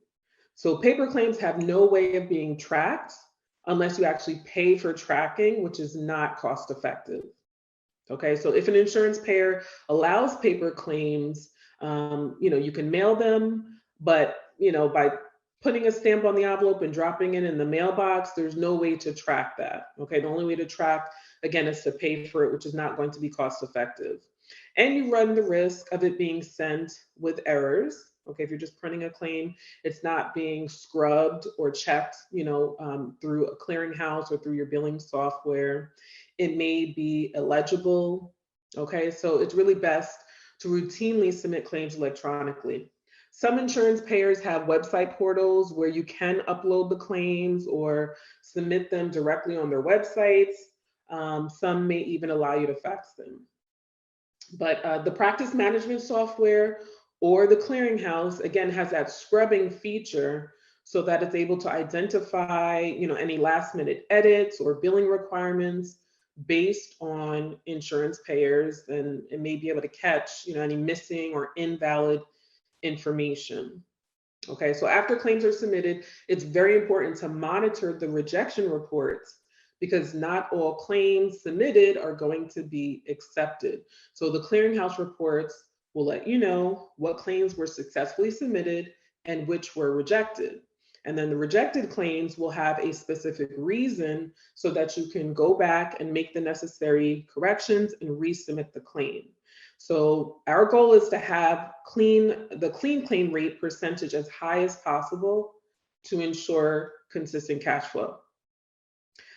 So paper claims have no way of being tracked unless you actually pay for tracking, which is not cost effective. Okay, so if an insurance payer allows paper claims, you can mail them, but by putting a stamp on the envelope and dropping it in the mailbox, there's no way to track that. Okay, the only way to track, again, is to pay for it, which is not going to be cost effective. And you run the risk of it being sent with errors. Okay, if you're just printing a claim, it's not being scrubbed or checked, through a clearinghouse or through your billing software. It may be illegible. Okay, so it's really best to routinely submit claims electronically. Some insurance payers have website portals where you can upload the claims or submit them directly on their websites. Some may even allow you to fax them. But the practice management software or the clearinghouse, again, has that scrubbing feature so that it's able to identify, any last minute edits or billing requirements based on insurance payers, and it may be able to catch, any missing or invalid information. Okay, so after claims are submitted, it's very important to monitor the rejection reports because not all claims submitted are going to be accepted. So the clearinghouse reports will let you know what claims were successfully submitted and which were rejected. And then the rejected claims will have a specific reason so that you can go back and make the necessary corrections and resubmit the claim. So our goal is to have the clean claim rate percentage as high as possible to ensure consistent cash flow.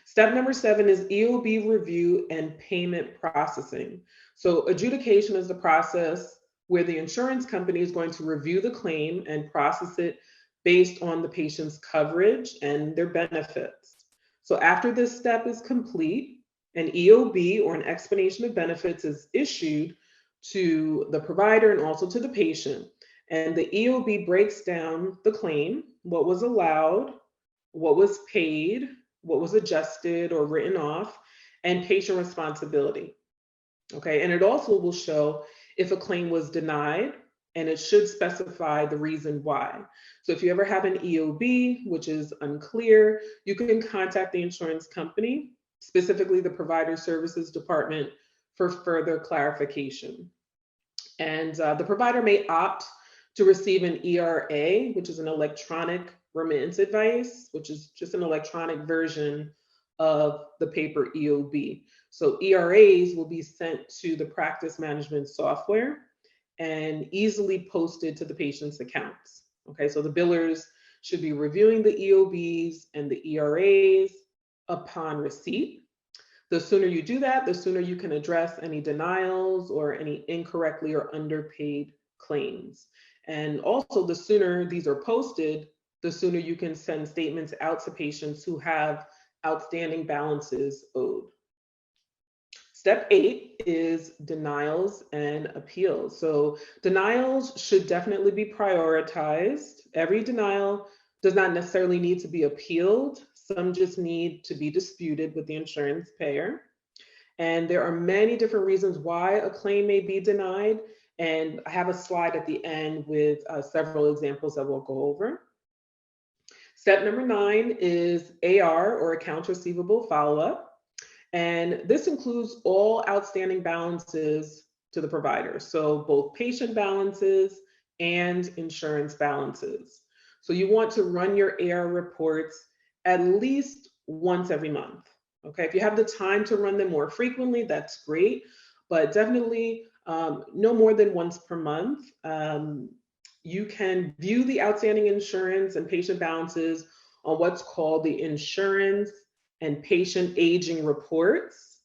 Step number 7 is EOB review and payment processing. So adjudication is the process where the insurance company is going to review the claim and process it based on the patient's coverage and their benefits. So after this step is complete, an EOB or an explanation of benefits is issued to the provider and also to the patient. And the EOB breaks down the claim, what was allowed, what was paid, what was adjusted or written off, and patient responsibility. Okay, and it also will show if a claim was denied, and it should specify the reason why. So if you ever have an EOB, which is unclear, you can contact the insurance company, specifically the provider services department, for further clarification. And the provider may opt to receive an ERA, which is an electronic remittance advice, which is just an electronic version of the paper EOB. So ERAs will be sent to the practice management software and easily posted to the patient's accounts. Okay, so the billers should be reviewing the EOBs and the ERAs upon receipt. The sooner you do that, the sooner you can address any denials or any incorrectly or underpaid claims. And also, the sooner these are posted, the sooner you can send statements out to patients who have outstanding balances owed. Step 8 is denials and appeals. So denials should definitely be prioritized. Every denial does not necessarily need to be appealed. Some just need to be disputed with the insurance payer. And there are many different reasons why a claim may be denied. And I have a slide at the end with several examples that we'll go over. Step number 9 is AR, or accounts receivable follow-up. And this includes all outstanding balances to the provider. So both patient balances and insurance balances. So you want to run your AR reports at least once every month. Okay, if you have the time to run them more frequently, that's great, but definitely no more than once per month. You can view the outstanding insurance and patient balances on what's called the insurance and patient aging reports.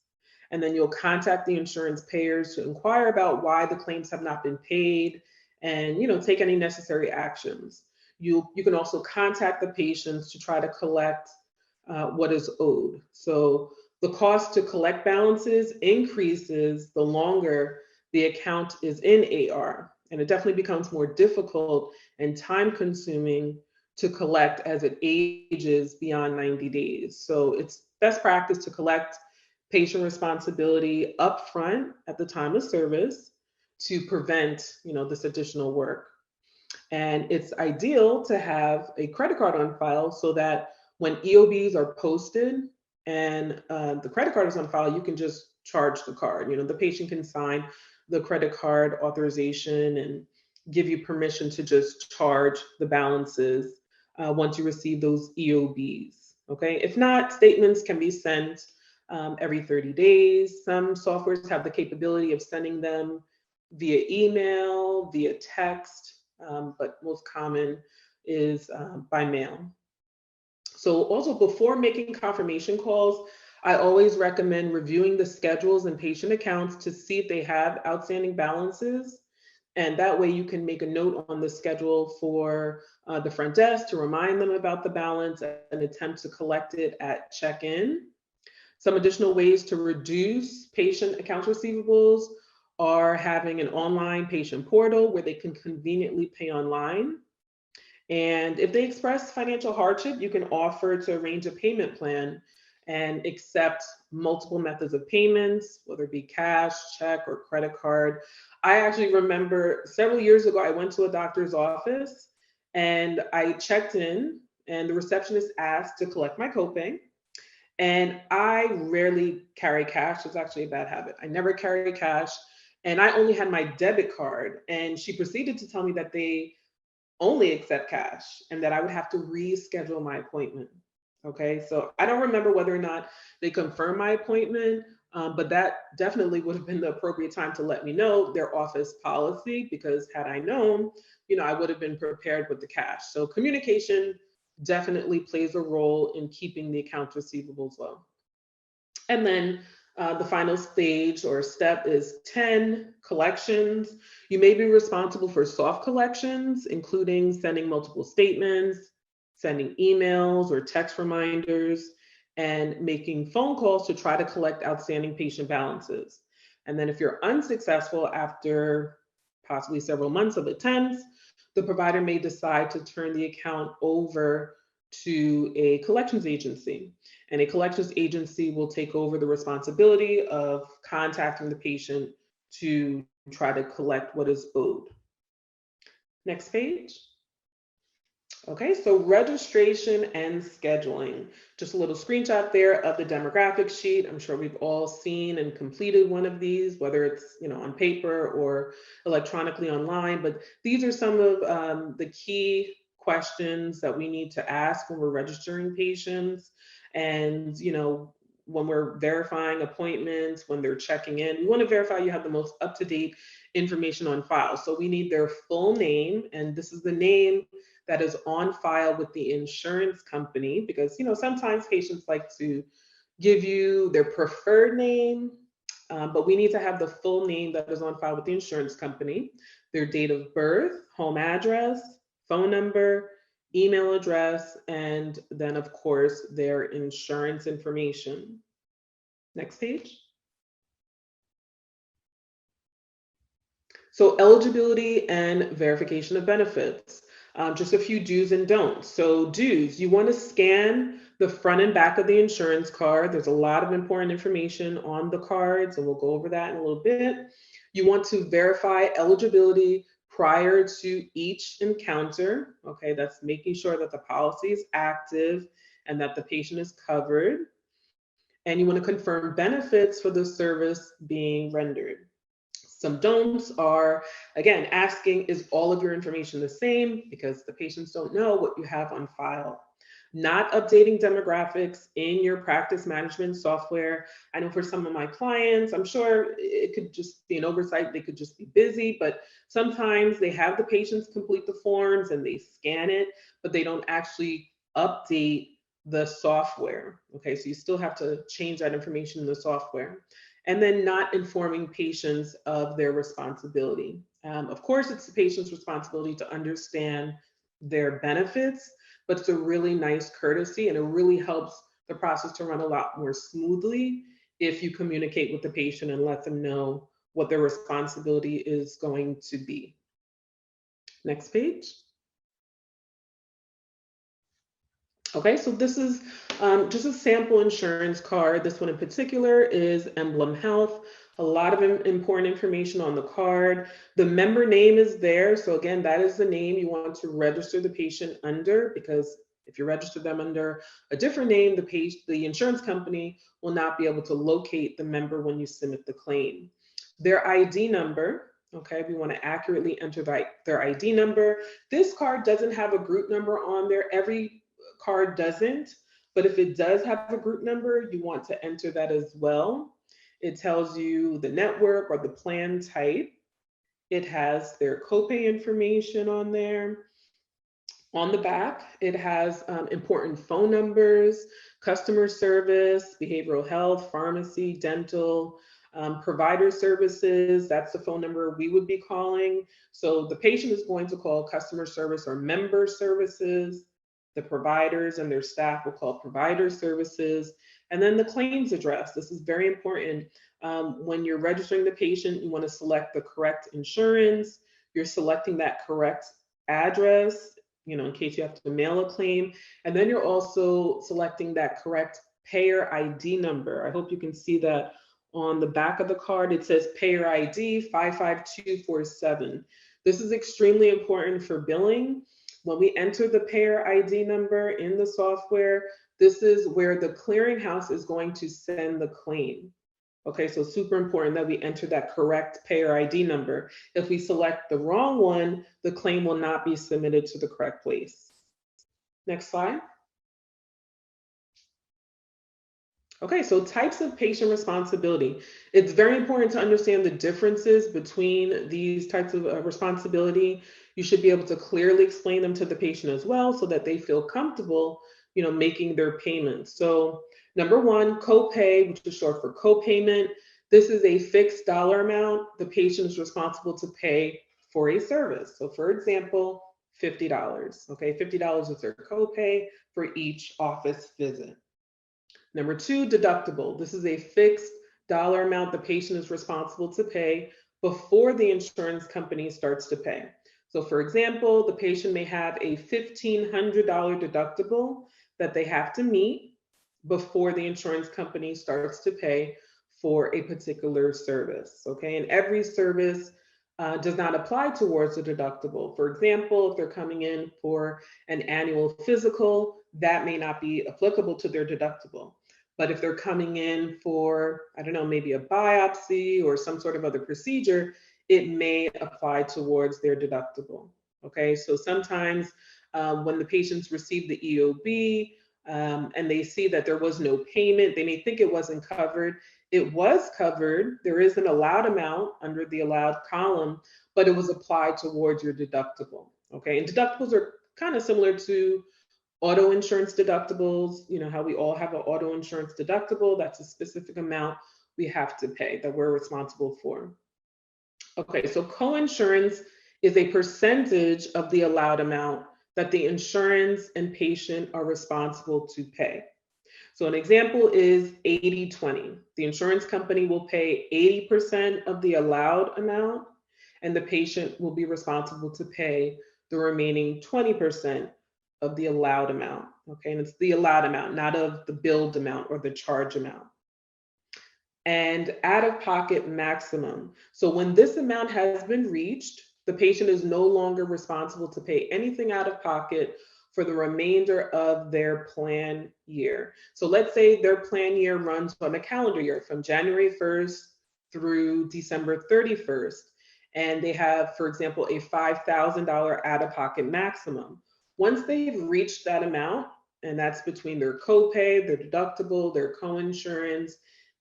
And then you'll contact the insurance payers to inquire about why the claims have not been paid and take any necessary actions. You can also contact the patients to try to collect what is owed. So the cost to collect balances increases the longer the account is in AR. And it definitely becomes more difficult and time consuming to collect as it ages beyond 90 days. So it's best practice to collect patient responsibility upfront at the time of service to prevent, this additional work. And it's ideal to have a credit card on file so that when EOBs are posted and the credit card is on file, you can just charge the card. The patient can sign the credit card authorization and give you permission to just charge the balances once you receive those EOBs. Okay, if not, statements can be sent every 30 days. Some softwares have the capability of sending them via email, via text, but most common is by mail. So also, before making confirmation calls, I always recommend reviewing the schedules and patient accounts to see if they have outstanding balances. And that way you can make a note on the schedule for the front desk to remind them about the balance and attempt to collect it at check-in. Some additional ways to reduce patient accounts receivables are having an online patient portal where they can conveniently pay online. And if they express financial hardship, you can offer to arrange a payment plan and accept multiple methods of payments, whether it be cash, check, or credit card. I actually remember several years ago, I went to a doctor's office and I checked in, and the receptionist asked to collect my copay. And I rarely carry cash. It's actually a bad habit. I never carry cash. And I only had my debit card. And she proceeded to tell me that they only accept cash and that I would have to reschedule my appointment. Okay, so I don't remember whether or not they confirmed my appointment, but that definitely would have been the appropriate time to let me know their office policy, because had I known, I would have been prepared with the cash. So communication definitely plays a role in keeping the accounts receivables low. And then the final stage or step is 10, collections. You may be responsible for soft collections, including sending multiple statements, sending emails or text reminders, and making phone calls to try to collect outstanding patient balances. And then if you're unsuccessful after possibly several months of attempts, the provider may decide to turn the account over to a collections agency. And a collections agency will take over the responsibility of contacting the patient to try to collect what is owed. Next page. Okay, so registration and scheduling. Just a little screenshot there of the demographic sheet. I'm sure we've all seen and completed one of these, whether it's on paper or electronically online. But these are some of the key questions that we need to ask when we're registering patients. And when we're verifying appointments, when they're checking in, we want to verify you have the most up-to-date information on file. So we need their full name, and this is the name that is on file with the insurance company, because sometimes patients like to give you their preferred name, but we need to have the full name that is on file with the insurance company, their date of birth, home address, phone number, email address, and then of course their insurance information. Next page. So eligibility and verification of benefits. Just a few do's and don'ts. So do's, you want to scan the front and back of the insurance card. There's a lot of important information on the cards, and we'll go over that in a little bit. You want to verify eligibility prior to each encounter. Okay, that's making sure that the policy is active and that the patient is covered. And you want to confirm benefits for the service being rendered. Some don'ts are, again, asking, is all of your information the same? Because the patients don't know what you have on file. Not updating demographics in your practice management software. I know for some of my clients, I'm sure it could just be an oversight. They could just be busy, but sometimes they have the patients complete the forms and they scan it, but they don't actually update the software. Okay, so you still have to change that information in the software. And then not informing patients of their responsibility. Of course, it's the patient's responsibility to understand their benefits, but it's a really nice courtesy, and it really helps the process to run a lot more smoothly if you communicate with the patient and let them know what their responsibility is going to be. Next page. Okay, so this is just a sample insurance card. This one in particular is Emblem Health. A lot of important information on the card. The member name is there. So again, that is the name you want to register the patient under, because if you register them under a different name, the insurance company will not be able to locate the member when you submit the claim. Their ID number, okay, we want to accurately enter their ID number. This card doesn't have a group number on there. Every card doesn't, but if it does have a group number, you want to enter that as well. It tells you the network or the plan type. It has their copay information on there. On the back, it has important phone numbers, customer service, behavioral health, pharmacy, dental, provider services. That's the phone number we would be calling. So the patient is going to call customer service or member services. The providers and their staff will call provider services. And then the claims address. This is very important. When you're registering the patient, you want to select the correct insurance. You're selecting that correct address, in case you have to mail a claim. And then you're also selecting that correct payer ID number. I hope you can see that on the back of the card. It says payer ID 55247. This is extremely important for billing. When we enter the payer ID number in the software, this is where the clearinghouse is going to send the claim. Okay, so super important that we enter that correct payer ID number. If we select the wrong one, the claim will not be submitted to the correct place. Next slide. Okay, so types of patient responsibility. It's very important to understand the differences between these types of responsibility. You should be able to clearly explain them to the patient as well so that they feel comfortable, making their payments. So number one, copay, which is short for copayment. This is a fixed dollar amount the patient is responsible to pay for a service. So for example, $50, okay? $50 is their copay for each office visit. Number two, deductible. This is a fixed dollar amount the patient is responsible to pay before the insurance company starts to pay. So for example, the patient may have a $1,500 deductible that they have to meet before the insurance company starts to pay for a particular service, okay? And every service does not apply towards the deductible. For example, if they're coming in for an annual physical, that may not be applicable to their deductible. But if they're coming in for, I don't know, maybe a biopsy or some sort of other procedure, it may apply towards their deductible, okay? So sometimes when the patients receive the EOB and they see that there was no payment, they may think it wasn't covered. It was covered. There is an allowed amount under the allowed column, but it was applied towards your deductible, okay? And deductibles are kind of similar to auto insurance deductibles, how we all have an auto insurance deductible. That's a specific amount we have to pay that we're responsible for. Okay, so coinsurance is a percentage of the allowed amount that the insurance and patient are responsible to pay. So an example is 80-20. The insurance company will pay 80% of the allowed amount, and the patient will be responsible to pay the remaining 20% of the allowed amount, okay? And it's the allowed amount, not of the billed amount or the charge amount. And out-of-pocket maximum. So when this amount has been reached, the patient is no longer responsible to pay anything out of pocket for the remainder of their plan year. So let's say their plan year runs on a calendar year from January 1st through December 31st. And they have, for example, a $5,000 out-of-pocket maximum. Once they've reached that amount, and that's between their copay, their deductible, their coinsurance,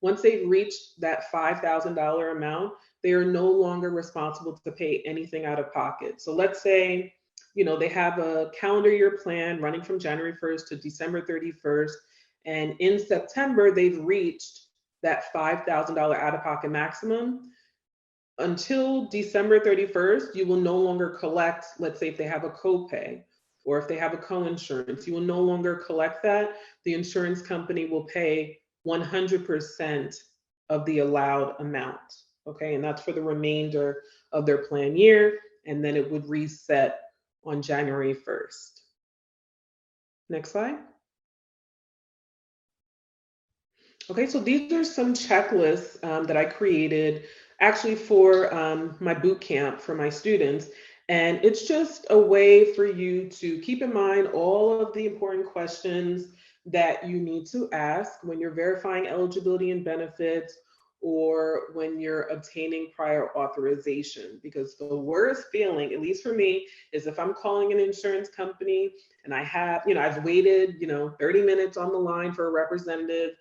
once they've reached that $5,000 amount, they are no longer responsible to pay anything out of pocket. So let's say, they have a calendar year plan running from January 1st to December 31st. And in September, they've reached that $5,000 out-of-pocket maximum. Until December 31st, you will no longer collect, let's say if they have a copay or if they have a coinsurance, you will no longer collect that. The insurance company will pay 100% of the allowed amount, okay? And that's for the remainder of their plan year, and then it would reset on January 1st. Next slide. Okay, so these are some checklists that I created actually for my boot camp for my students. And it's just a way for you to keep in mind all of the important questions that you need to ask when you're verifying eligibility and benefits or when you're obtaining prior authorization. Because the worst feeling, at least for me, is if I'm calling an insurance company and I have, I've waited, 30 minutes on the line for a representative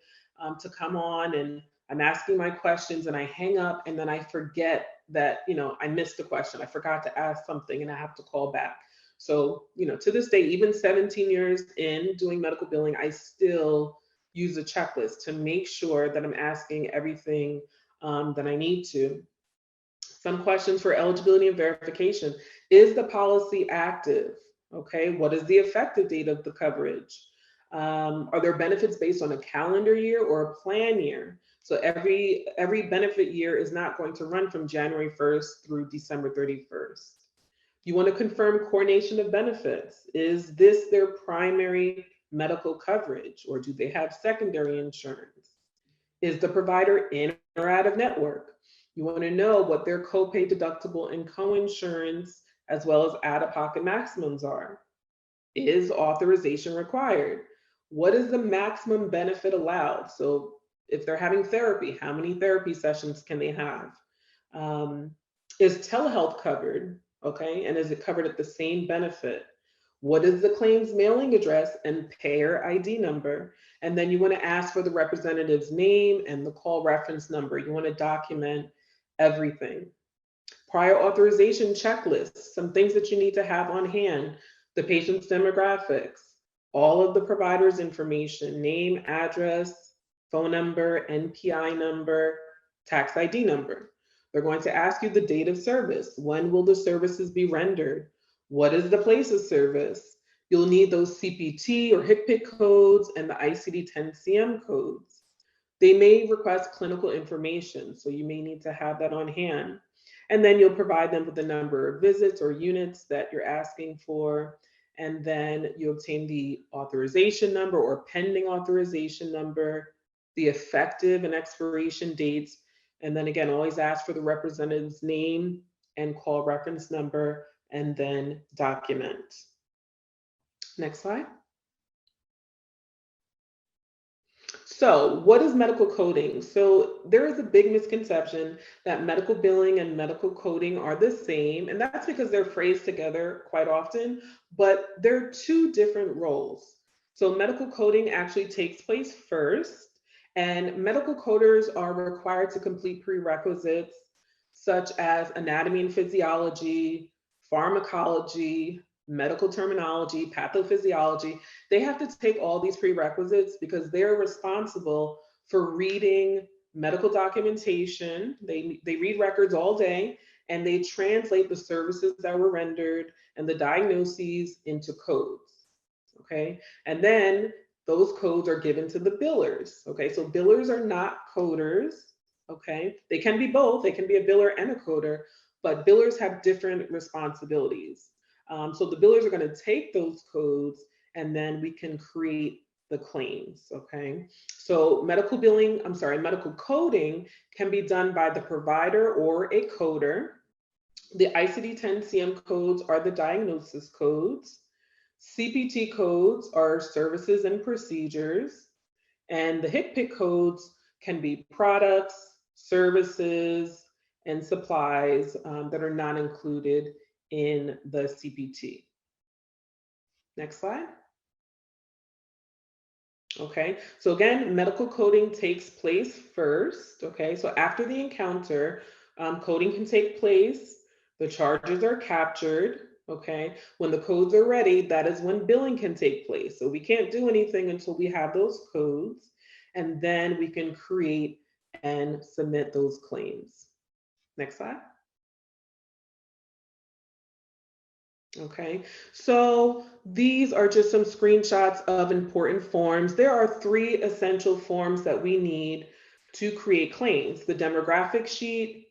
to come on, and I'm asking my questions and I hang up and then I forget that, I missed the question. I forgot to ask something and I have to call back. So, to this day, even 17 years in doing medical billing, I still use a checklist to make sure that I'm asking everything that I need to. Some questions for eligibility and verification. Is the policy active? Okay, what is the effective date of the coverage? Are there benefits based on a calendar year or a plan year? So every benefit year is not going to run from January 1st through December 31st. You want to confirm coordination of benefits. Is this their primary medical coverage, or do they have secondary insurance? Is the provider in or out of network? You want to know what their copay, deductible, and coinsurance, as well as out-of-pocket maximums are. Is authorization required? What is the maximum benefit allowed? So if they're having therapy, how many therapy sessions can they have? Is telehealth covered? Okay, and is it covered at the same benefit? What is the claims mailing address and payer ID number? And then you want to ask for the representative's name and the call reference number. You want to document everything. Prior authorization checklists, some things that you need to have on hand: the patient's demographics, all of the provider's information, name, address, phone number, NPI number, tax ID number. They're going to ask you the date of service. When will the services be rendered? What is the place of service? You'll need those CPT or HCPCS codes and the ICD-10-CM codes. They may request clinical information, so you may need to have that on hand. And then you'll provide them with the number of visits or units that you're asking for. And then you obtain the authorization number or pending authorization number, the effective and expiration dates. And then again, always ask for the representative's name and call reference number, and then document. Next slide. So what is medical coding? So there is a big misconception that medical billing and medical coding are the same, and that's because they're phrased together quite often, but they're two different roles. So medical coding actually takes place first, and medical coders are required to complete prerequisites such as anatomy and physiology, pharmacology, medical terminology, pathophysiology. They have to take all these prerequisites because they're responsible for reading medical documentation. They read records all day, and they translate the services that were rendered and the diagnoses into codes, okay? And then those codes are given to the billers, okay? So billers are not coders, okay? They can be both. They can be a biller and a coder, but billers have different responsibilities. So the billers are going to take those codes, and then we can create the claims, okay? So medical coding can be done by the provider or a coder. The ICD-10-CM codes are the diagnosis codes. CPT codes are services and procedures. And the HCPCS codes can be products, services, and supplies that are not included in the CPT. Next slide. Okay, so again, medical coding takes place first. Okay, so after the encounter, coding can take place. The charges are captured. Okay, when the codes are ready, that is when billing can take place. So we can't do anything until we have those codes, and then we can create and submit those claims. Next slide. Okay, so these are just some screenshots of important forms. There are 3 essential forms that we need to create claims: the demographic sheet,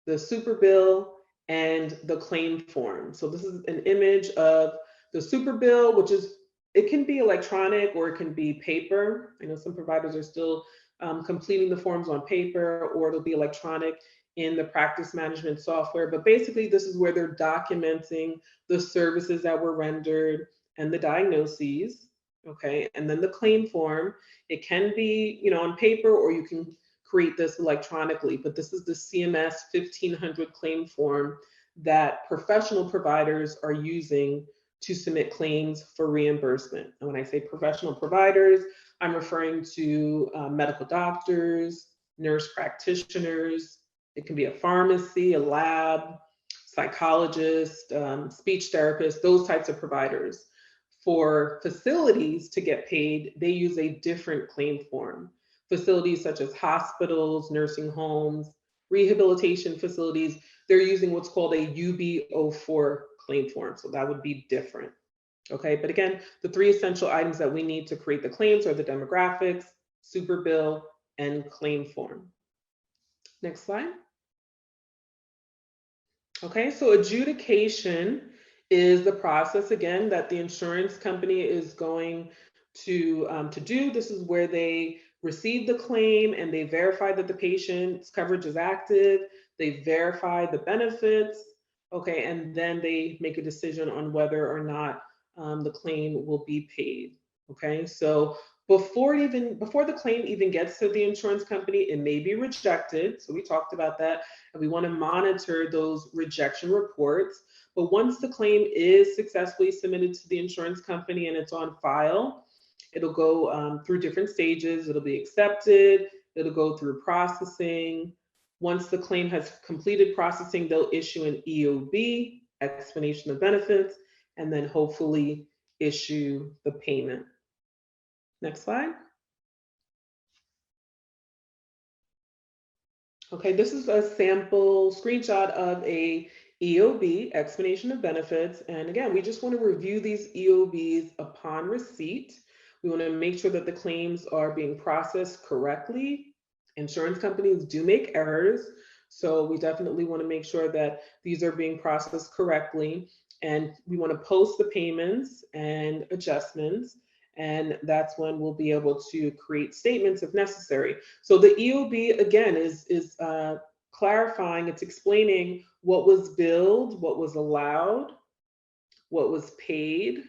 the super bill, and the claim form. So this is an image of the super bill, which is, it can be electronic or it can be paper. I know some providers are still completing the forms on paper, or it'll be electronic in the practice management software. But basically, this is where they're documenting the services that were rendered and the diagnoses, okay? And then the claim form, it can be, on paper, or you can create this electronically, but this is the CMS 1500 claim form that professional providers are using to submit claims for reimbursement. And when I say professional providers, I'm referring to medical doctors, nurse practitioners. It can be a pharmacy, a lab, psychologist, speech therapist, those types of providers. For facilities to get paid, they use a different claim form. Facilities such as hospitals, nursing homes, rehabilitation facilities, they're using what's called a UB04 claim form. So that would be different. Okay, but again, the 3 essential items that we need to create the claims are the demographics, super bill, and claim form. Next slide. Okay, so adjudication is the process, again, that the insurance company is going to do. This is where they receive the claim and they verify that the patient's coverage is active. They verify the benefits, okay, and then they make a decision on whether or not the claim will be paid. Okay, so before the claim even gets to the insurance company, it may be rejected. So we talked about that, and we want to monitor those rejection reports. But once the claim is successfully submitted to the insurance company and it's on file, it'll go through different stages. It'll be accepted. It'll go through processing. Once the claim has completed processing, they'll issue an EOB, explanation of benefits, and then hopefully issue the payment. Next slide. Okay, this is a sample screenshot of a EOB, explanation of benefits. And again, we just want to review these EOBs upon receipt. We want to make sure that the claims are being processed correctly. Insurance companies do make errors, so we definitely want to make sure that these are being processed correctly. And we want to post the payments and adjustments. And that's when we'll be able to create statements if necessary. So the EOB, again, is clarifying, it's explaining what was billed, what was allowed, what was paid,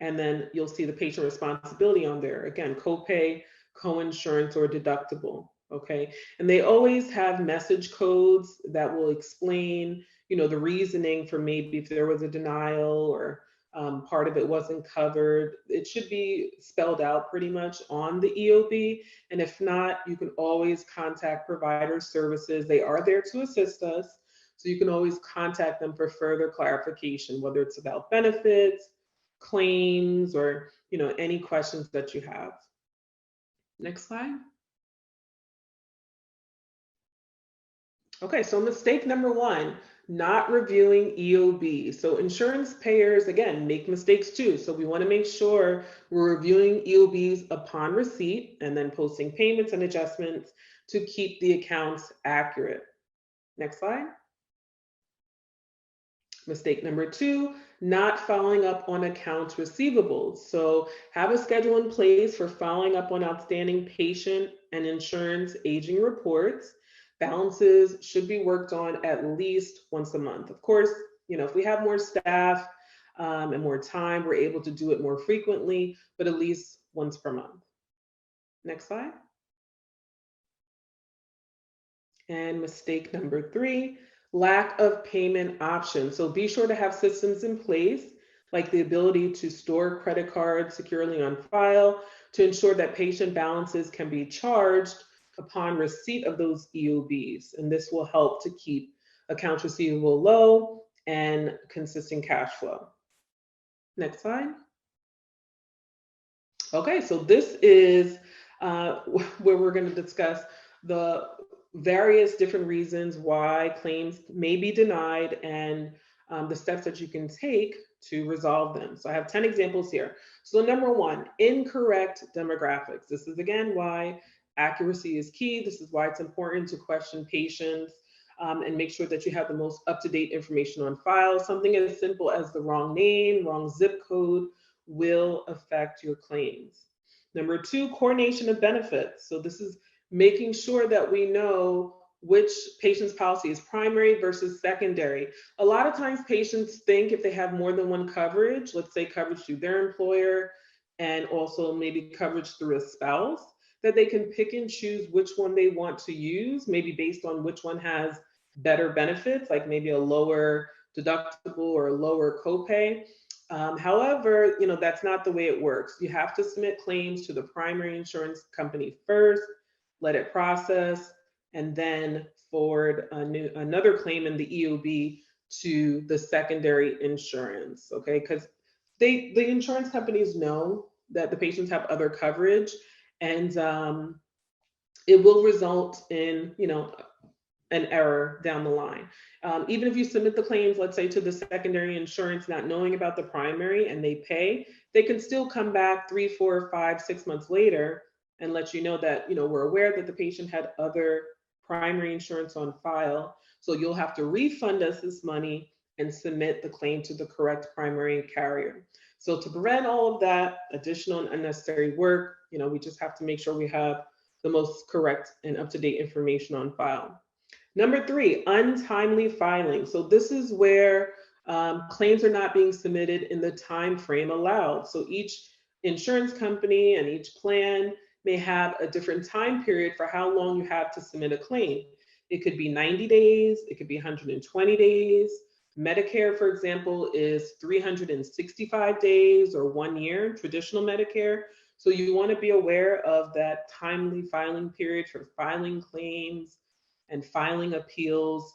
and then you'll see the patient responsibility on there. Again, copay, coinsurance, or deductible, okay? And they always have message codes that will explain, the reasoning for maybe if there was a denial or part of it wasn't covered. It should be spelled out pretty much on the EOB. And if not, you can always contact provider services. They are there to assist us. So you can always contact them for further clarification, whether it's about benefits, claims, or any questions that you have. Next slide. Okay, so mistake number 1, not reviewing EOB. So insurance payers, again, make mistakes too. So we want to make sure we're reviewing EOBs upon receipt and then posting payments and adjustments to keep the accounts accurate. Next slide. Mistake number 2, not following up on accounts receivables. So have a schedule in place for following up on outstanding patient and insurance aging reports. Balances should be worked on at least once a month. Of course, if we have more staff and more time, we're able to do it more frequently, but at least once per month. Next slide. And mistake number 3, lack of payment options. So be sure to have systems in place, like the ability to store credit cards securely on file to ensure that patient balances can be charged upon receipt of those EOBs. And this will help to keep accounts receivable low and consistent cash flow. Next slide. Okay, so this is where we're going to discuss the various different reasons why claims may be denied and the steps that you can take to resolve them. So I have 10 examples here. So number 1, incorrect demographics. This is again why accuracy is key. This is why it's important to question patients and make sure that you have the most up-to-date information on file. Something as simple as the wrong name, wrong zip code will affect your claims. Number 2, coordination of benefits. So this is making sure that we know which patient's policy is primary versus secondary. A lot of times patients think if they have more than one coverage, let's say coverage through their employer and also maybe coverage through a spouse, that they can pick and choose which one they want to use, maybe based on which one has better benefits, like maybe a lower deductible or a lower copay. However, that's not the way it works. You have to submit claims to the primary insurance company first, let it process, and then forward another claim in the EOB to the secondary insurance, okay? Because the insurance companies know that the patients have other coverage, and it will result in, an error down the line. Even if you submit the claims, let's say to the secondary insurance, not knowing about the primary, and they pay, they can still come back 3, 4, 5, 6 months later and let you know that, we're aware that the patient had other primary insurance on file. So you'll have to refund us this money and submit the claim to the correct primary carrier. So to prevent all of that additional and unnecessary work, we just have to make sure we have the most correct and up-to-date information on file. Number 3, untimely filing. So this is where claims are not being submitted in the time frame allowed. So each insurance company and each plan may have a different time period for how long you have to submit a claim. It could be 90 days, it could be 120 days. Medicare, for example, is 365 days or 1 year, traditional Medicare. So you want to be aware of that timely filing period for filing claims and filing appeals,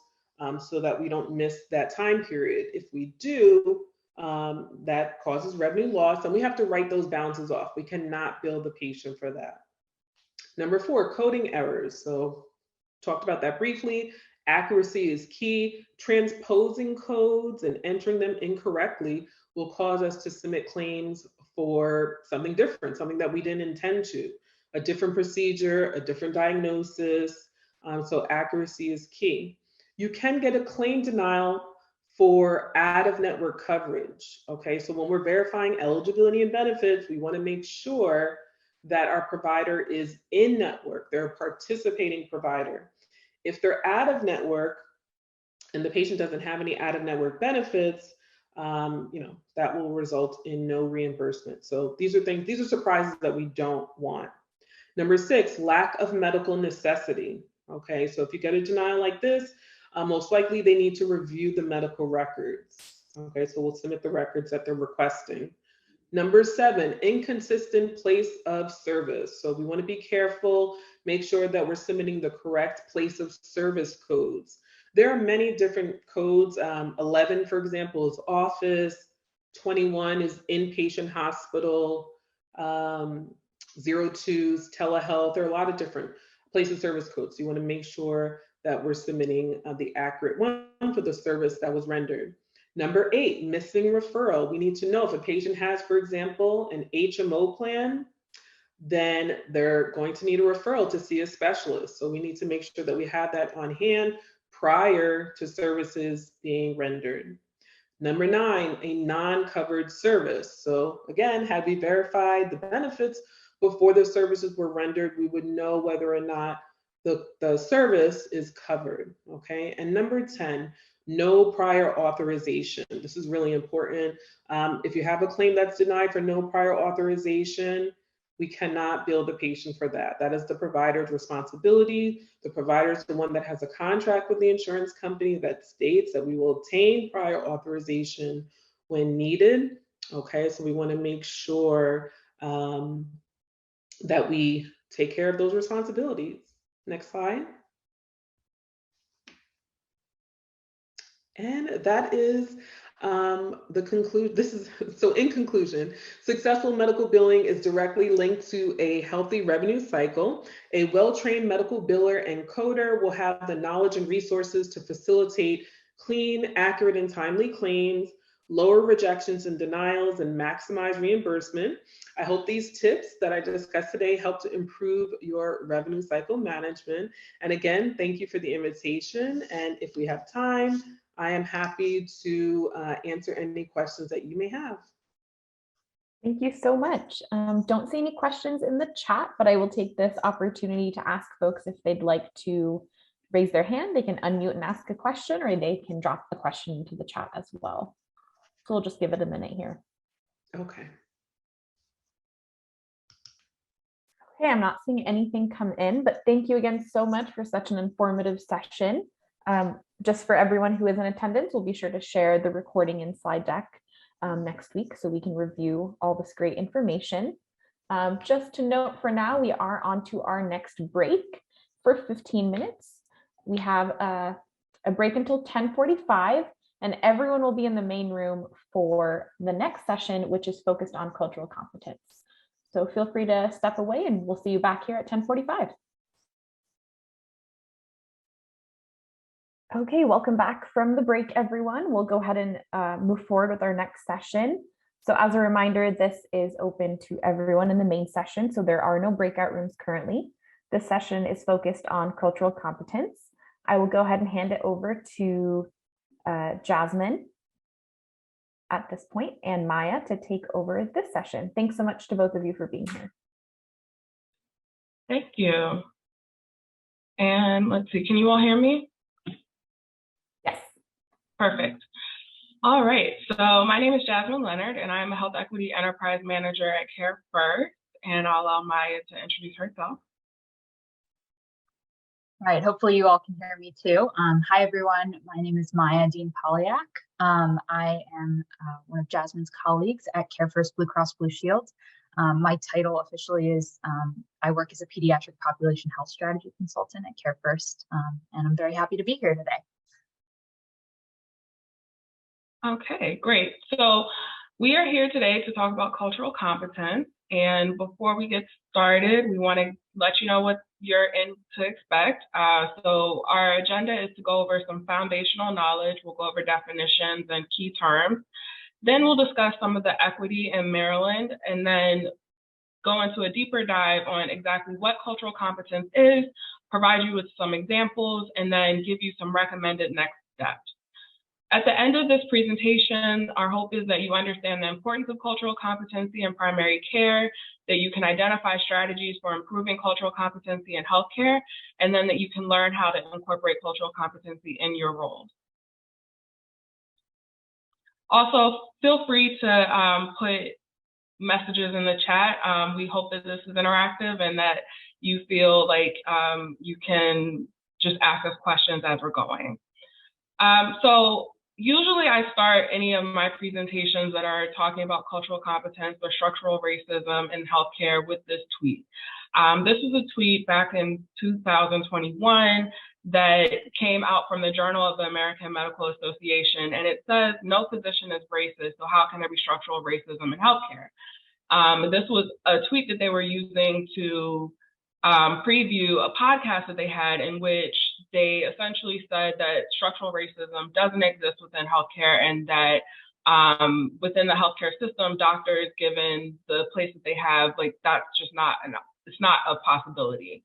so that we don't miss that time period. If we do, that causes revenue loss, and we have to write those balances off. We cannot bill the patient for that. Number 4, coding errors. So talked about that briefly. Accuracy is key. Transposing codes and entering them incorrectly will cause us to submit claims for something different, something that we didn't intend to, a different procedure, a different diagnosis. So accuracy is key. You can get a claim denial for out-of-network coverage. Okay, so when we're verifying eligibility and benefits, we want to make sure that our provider is in network, they're a participating provider. If they're out of network and the patient doesn't have any out-of-network benefits, that will result in no reimbursement. So these are surprises that we don't want. Number 6, lack of medical necessity. Okay, so if you get a denial like this, most likely they need to review the medical records. Okay, so we'll submit the records that they're requesting. Number 7, inconsistent place of service. So we want to be careful, make sure that we're submitting the correct place of service codes. There are many different codes. 11, for example, is office. 21 is inpatient hospital. 02 is telehealth. There are a lot of different place of service codes. So you want to make sure that we're submitting the accurate one for the service that was rendered. Number 8, missing referral. We need to know if a patient has, for example, an HMO plan, then they're going to need a referral to see a specialist. So we need to make sure that we have that on hand prior to services being rendered. Number 9, a non-covered service. So again, had we verified the benefits before the services were rendered, we would know whether or not the service is covered, okay? And number 10, no prior authorization. This is really important. If you have a claim that's denied for no prior authorization, we cannot bill the patient for that. That is the provider's responsibility. The provider is the one that has a contract with the insurance company that states that we will obtain prior authorization when needed, okay? So we want to make sure that we take care of those responsibilities. Next slide. And that is the conclusion. So in conclusion, successful medical billing is directly linked to a healthy revenue cycle. A well-trained medical biller and coder will have the knowledge and resources to facilitate clean, accurate, and timely claims, lower rejections and denials, and maximize reimbursement. I hope these tips that I discussed today help to improve your revenue cycle management. And again, thank you for the invitation. And if we have time, I am happy to answer any questions that you may have. Thank you so much. Don't see any questions in the chat, but I will take this opportunity to ask folks if they'd like to raise their hand. They can unmute and ask a question, or they can drop the question into the chat as well. So we'll just give it a minute here. Okay. Okay, I'm not seeing anything come in, but thank you again so much for such an informative session. Just for everyone who is in attendance, we'll be sure to share the recording and slide deck next week so we can review all this great information. Just to note for now, we are on to our next break for 15 minutes. We have a break until 10:45, and everyone will be in the main room for the next session, which is focused on cultural competence. So feel free to step away, and we'll see you back here at 10:45. Okay, welcome back from the break, everyone. We'll go ahead and move forward with our next session. So as a reminder, this is open to everyone in the main session, so there are no breakout rooms currently. This session is focused on cultural competence. I will go ahead and hand it over to Jasmine at this point and Maya to take over this session. Thanks so much to both of you for being here. Thank you. And let's see, can you all hear me? Yes. Perfect. All right, so my name is Jasmine Leonard, and I'm a Health Equity Enterprise Manager at Care First, and I'll allow Maya to introduce herself. All right, hopefully you all can hear me too. Hi, everyone. My name is Maya Dean Polyak. I am one of Jasmine's colleagues at Care First Blue Cross Blue Shield. My title officially is I work as a pediatric population health strategy consultant at Care First, and I'm very happy to be here today. Okay, great. So we are here today to talk about cultural competence. And before we get started, we want to let you know what you're in to expect. So our agenda is to go over some foundational knowledge. We'll go over definitions and key terms. Then we'll discuss some of the equity in Maryland, and then go into a deeper dive on exactly what cultural competence is, provide you with some examples, and then give you some recommended next steps. At the end of this presentation, our hope is that you understand the importance of cultural competency in primary care, that you can identify strategies for improving cultural competency in healthcare, and then that you can learn how to incorporate cultural competency in your roles. Also, feel free to put messages in the chat. We hope that this is interactive and that you feel like you can just ask us questions as we're going. So usually I start any of my presentations that are talking about cultural competence or structural racism in healthcare with this tweet. This was a tweet back in 2021 that came out from the Journal of the American Medical Association, and it says, "No physician is racist, so how can there be structural racism in healthcare?" This was a tweet that they were using to preview a podcast that they had, in which they essentially said that structural racism doesn't exist within healthcare, and that within the healthcare system, doctors, given the place that they have, like, that's just not enough. It's not a possibility.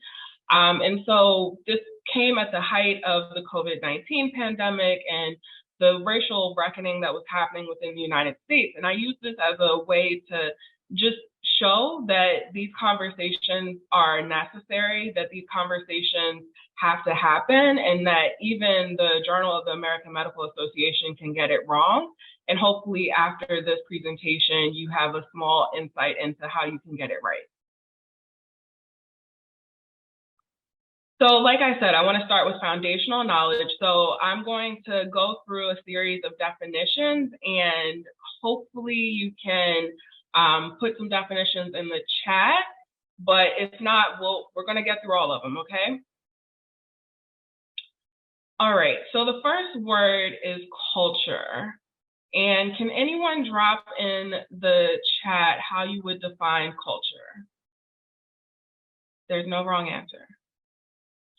And so this came at the height of the COVID-19 pandemic and the racial reckoning that was happening within the United States. And I use this as a way to just show that these conversations are necessary, that these conversations have to happen, and that even the Journal of the American Medical Association can get it wrong. And hopefully after this presentation, you have a small insight into how you can get it right. So like I said, I want to start with foundational knowledge. So I'm going to go through a series of definitions, and hopefully you can put some definitions in the chat, but if not, we're going to get through all of them, okay? All right, so the first word is culture. And can anyone drop in the chat how you would define culture? There's no wrong answer.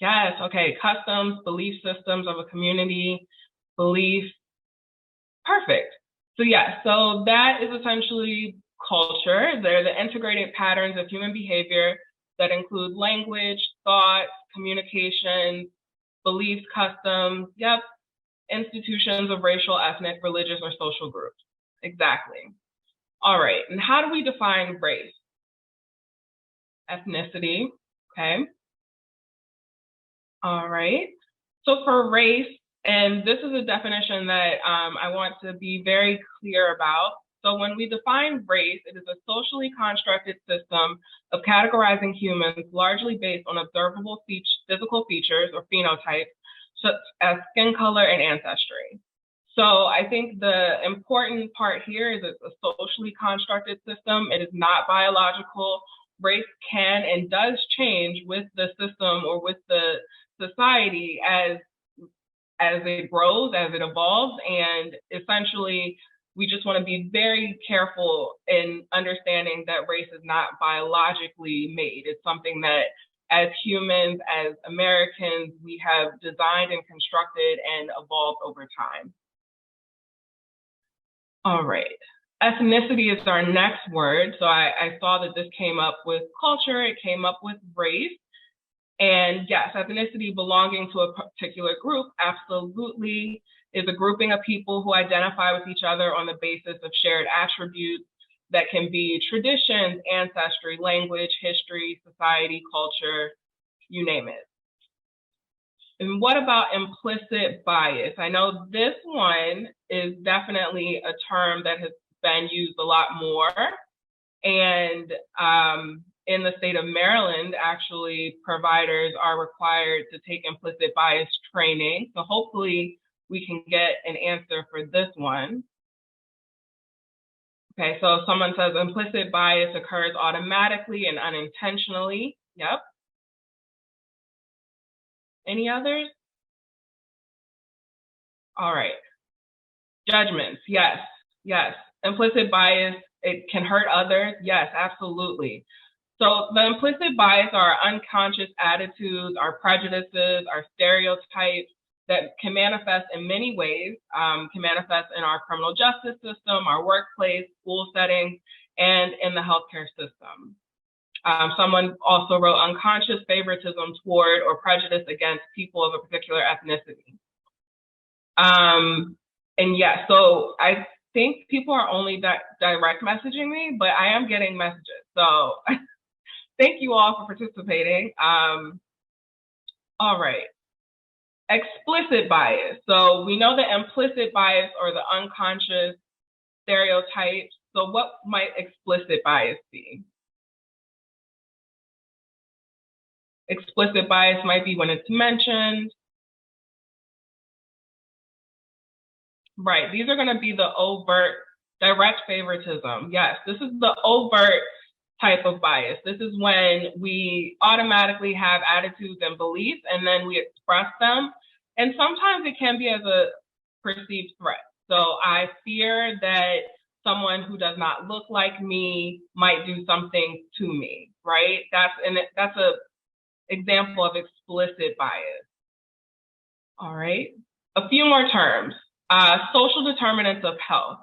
Yes, okay, customs, belief systems of a community, belief. Perfect. So yeah, so that is essentially culture. They're the integrated patterns of human behavior that include language, thought, communication, beliefs, customs, yep, institutions of racial, ethnic, religious, or social groups. Exactly. All right, and how do we define race? Ethnicity, okay. All right, so for race, and this is a definition that I want to be very clear about. So when we define race, it is a socially constructed system of categorizing humans largely based on observable physical features or phenotypes, such as skin color and ancestry. So I think the important part here is it's a socially constructed system. It is not biological. Race can and does change with the system or with the society as it grows, as it evolves, and essentially we just want to be very careful in understanding that race is not biologically made. It's something that as humans, as Americans, we have designed and constructed and evolved over time. All right. Ethnicity is our next word. So I saw that this came up with culture, it came up with race. And yes, ethnicity belonging to a particular group absolutely is a grouping of people who identify with each other on the basis of shared attributes that can be traditions, ancestry, language, history, society, culture, you name it. And what about implicit bias? I know this one is definitely a term that has been used a lot more. And in the state of Maryland, actually, providers are required to take implicit bias training. So hopefully we can get an answer for this one. Okay, so someone says implicit bias occurs automatically and unintentionally. Yep. Any others? All right. Judgments, yes, yes. Implicit bias, it can hurt others. Yes, absolutely. So the implicit bias are our unconscious attitudes, our prejudices, our stereotypes that can manifest in many ways, can manifest in our criminal justice system, our workplace, school settings, and in the healthcare system. Someone also wrote unconscious favoritism toward or prejudice against people of a particular ethnicity. And yeah, so I think people are only direct messaging me, but I am getting messages. So thank you all for participating. All right. Explicit bias. So we know the implicit bias or the unconscious stereotypes. So what might explicit bias be? Explicit bias might be when it's mentioned. Right, these are going to be the overt direct favoritism. Yes, this is the overt type of bias. This is when we automatically have attitudes and beliefs and then we express them. And sometimes it can be as a perceived threat. So I fear that someone who does not look like me might do something to me, right? That's a example of explicit bias. All right, a few more terms. Social determinants of health.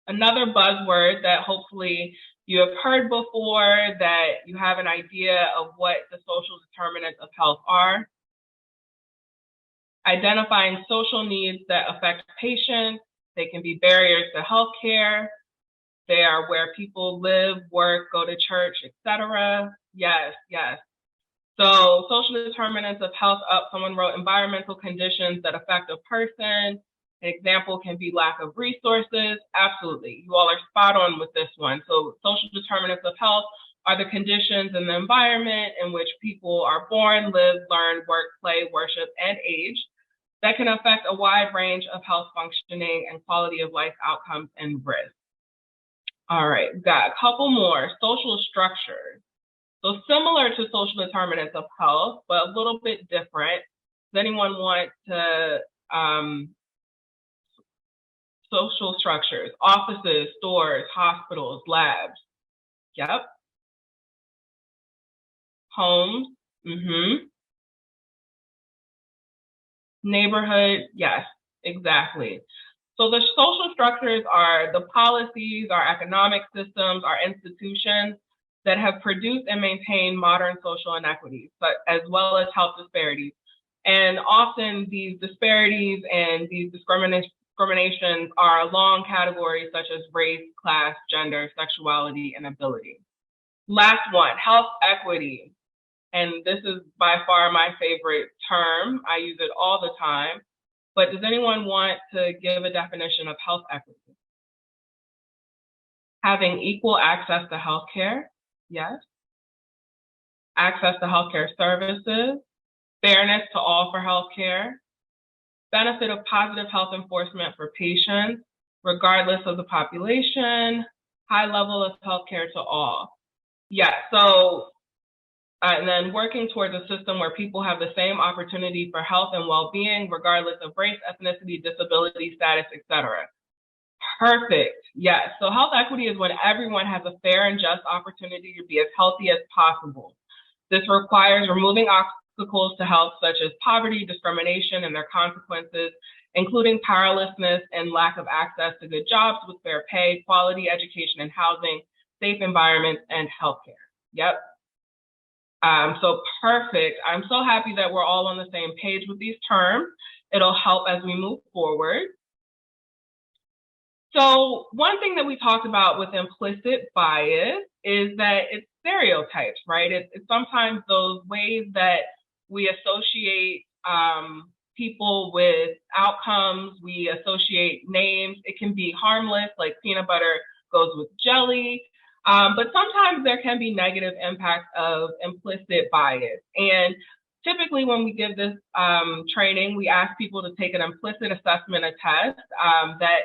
Another buzzword that hopefully you have heard before, that you have an idea of what the social determinants of health are. Identifying social needs that affect patients. They can be barriers to healthcare. They are where people live, work, go to church, etc. Yes, yes. So social determinants of health someone wrote environmental conditions that affect a person. An example can be lack of resources. Absolutely, you all are spot on with this one. So social determinants of health are the conditions in the environment in which people are born, live, learn, work, play, worship, and age that can affect a wide range of health functioning and quality of life outcomes and risks. All right, we've got a couple more. Social structures. So similar to social determinants of health, but a little bit different. Does anyone want to social structures, offices, stores, hospitals, labs. Yep. Homes. Neighborhood. Yes, exactly. So the social structures are the policies, our economic systems, our institutions that have produced and maintained modern social inequities, but as well as health disparities. And often these disparities and these discriminations are along categories such as race, class, gender, sexuality, and ability. Last one, health equity. And this is by far my favorite term. I use it all the time. But does anyone want to give a definition of health equity? Having equal access to healthcare, yes. Access to healthcare services, fairness to all for healthcare, benefit of positive health enforcement for patients, regardless of the population, high level of healthcare to all. Yeah, so, and then working towards a system where people have the same opportunity for health and well-being, regardless of race, ethnicity, disability status, etc. Perfect, yes. So health equity is when everyone has a fair and just opportunity to be as healthy as possible. This requires removing obstacles to health such as poverty, discrimination, and their consequences, including powerlessness and lack of access to good jobs with fair pay, quality education and housing, safe environments, and healthcare. Yep. So perfect. I'm so happy that we're all on the same page with these terms. It'll help as we move forward. So one thing that we talked about with implicit bias is that it's stereotypes, right? It's sometimes those ways that we associate people with outcomes, we associate names. It can be harmless, like peanut butter goes with jelly, but sometimes there can be negative impacts of implicit bias. And typically when we give this training, we ask people to take an implicit assessment, a test that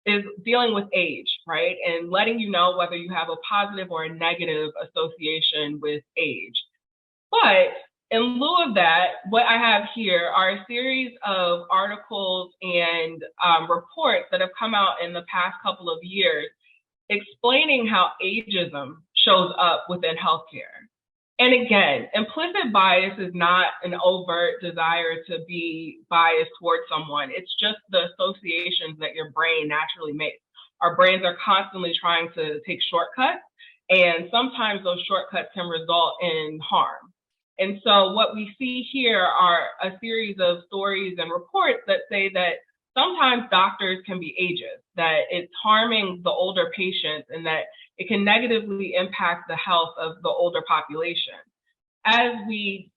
is dealing with age, right? And letting you know whether you have a positive or a negative association with age. But in lieu of that, what I have here are a series of articles and reports that have come out in the past couple of years explaining how ageism shows up within healthcare. And again, implicit bias is not an overt desire to be biased towards someone. It's just the associations that your brain naturally makes. Our brains are constantly trying to take shortcuts, and sometimes those shortcuts can result in harm. And so what we see here are a series of stories and reports that say that sometimes doctors can be ageist, that it's harming the older patients and that it can negatively impact the health of the older population. As we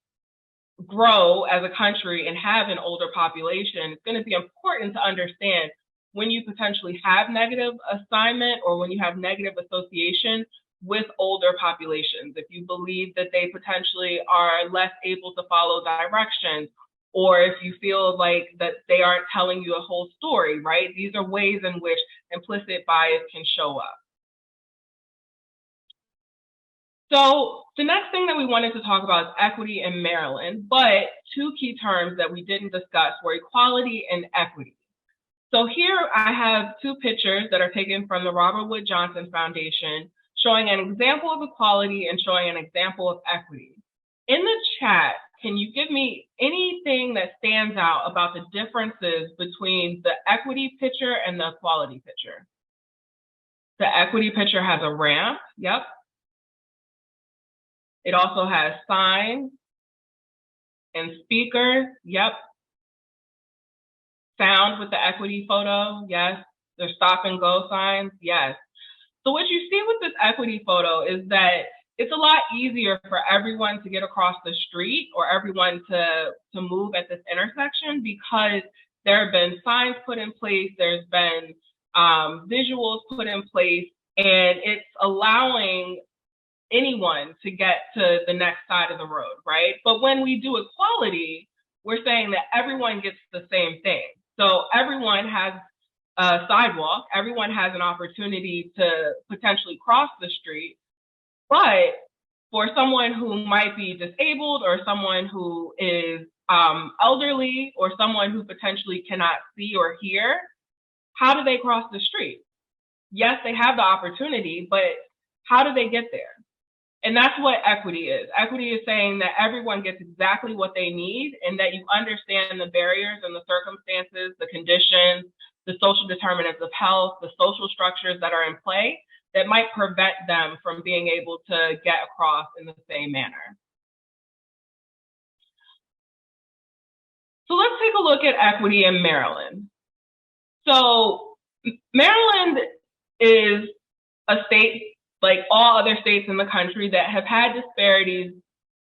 grow as a country and have an older population, it's going to be important to understand when you potentially have negative assignment or when you have negative association with older populations. If you believe that they potentially are less able to follow directions, or if you feel like that they aren't telling you a whole story, right? These are ways in which implicit bias can show up. So the next thing that we wanted to talk about is equity in Maryland, but two key terms that we didn't discuss were equality and equity. So here I have two pictures that are taken from the Robert Wood Johnson Foundation showing an example of equality and showing an example of equity. In the chat, can you give me anything that stands out about the differences between the equity picture and the equality picture? The equity picture has a ramp, yep. It also has signs and speakers, yep. Sound with the equity photo, yes. There's stop and go signs, yes. So what you see with this equity photo is that it's a lot easier for everyone to get across the street or everyone to move at this intersection because there have been signs put in place, there's been visuals put in place, and it's allowing anyone to get to the next side of the road, right? But when we do equality, we're saying that everyone gets the same thing. So everyone has a sidewalk, everyone has an opportunity to potentially cross the street, but for someone who might be disabled or someone who is elderly or someone who potentially cannot see or hear, how do they cross the street? Yes, they have the opportunity, but how do they get there? And that's what equity is. Equity is saying that everyone gets exactly what they need and that you understand the barriers and the circumstances, the conditions, the social determinants of health, the social structures that are in play that might prevent them from being able to get across in the same manner. So let's take a look at equity in Maryland. So Maryland is a state like all other states in the country that have had disparities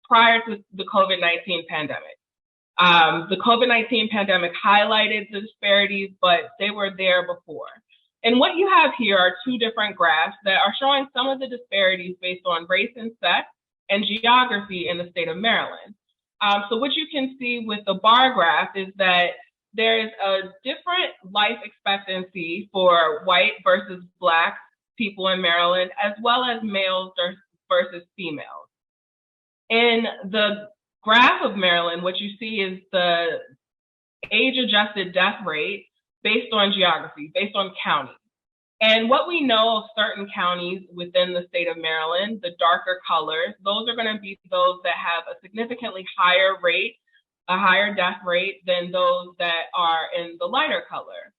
prior to the COVID-19 pandemic. The COVID-19 pandemic highlighted the disparities, but they were there before. And what you have here are two different graphs that are showing some of the disparities based on race and sex and geography in the state of Maryland. So what you can see with the bar graph is that there is a different life expectancy for white versus Black people in Maryland, as well as males versus females. In the graph of Maryland, what you see is the age-adjusted death rate based on geography, based on county. And what we know of certain counties within the state of Maryland, the darker colors, those are going to be those that have a significantly higher rate, a higher death rate than those that are in the lighter color.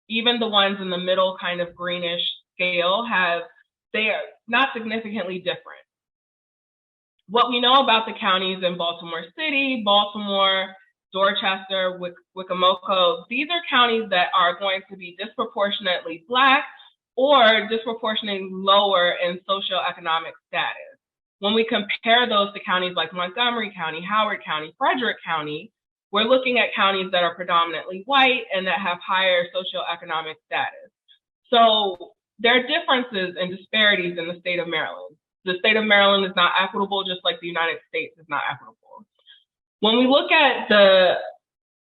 Even the ones in the middle kind of greenish scale they are not significantly different. What we know about the counties in Baltimore City, Baltimore, Dorchester, Wicomico, these are counties that are going to be disproportionately Black or disproportionately lower in socioeconomic status. When we compare those to counties like Montgomery County, Howard County, Frederick County, we're looking at counties that are predominantly white and that have higher socioeconomic status. So there are differences and disparities in the state of Maryland. The state of Maryland is not equitable, just like the United States is not equitable. When we look at the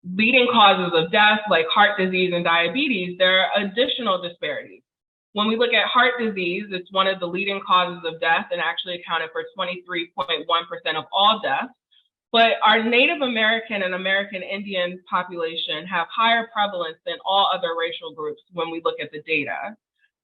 leading causes of death, like heart disease and diabetes, there are additional disparities. When we look at heart disease, it's one of the leading causes of death and actually accounted for 23.1% of all deaths. But our Native American and American Indian population have higher prevalence than all other racial groups when we look at the data.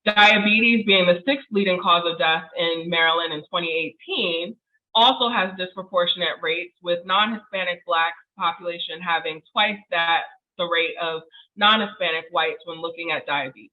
Diabetes, being the 6th leading cause of death in Maryland in 2018, also has disproportionate rates, with non-Hispanic Black population having twice the rate of non-Hispanic whites when looking at diabetes.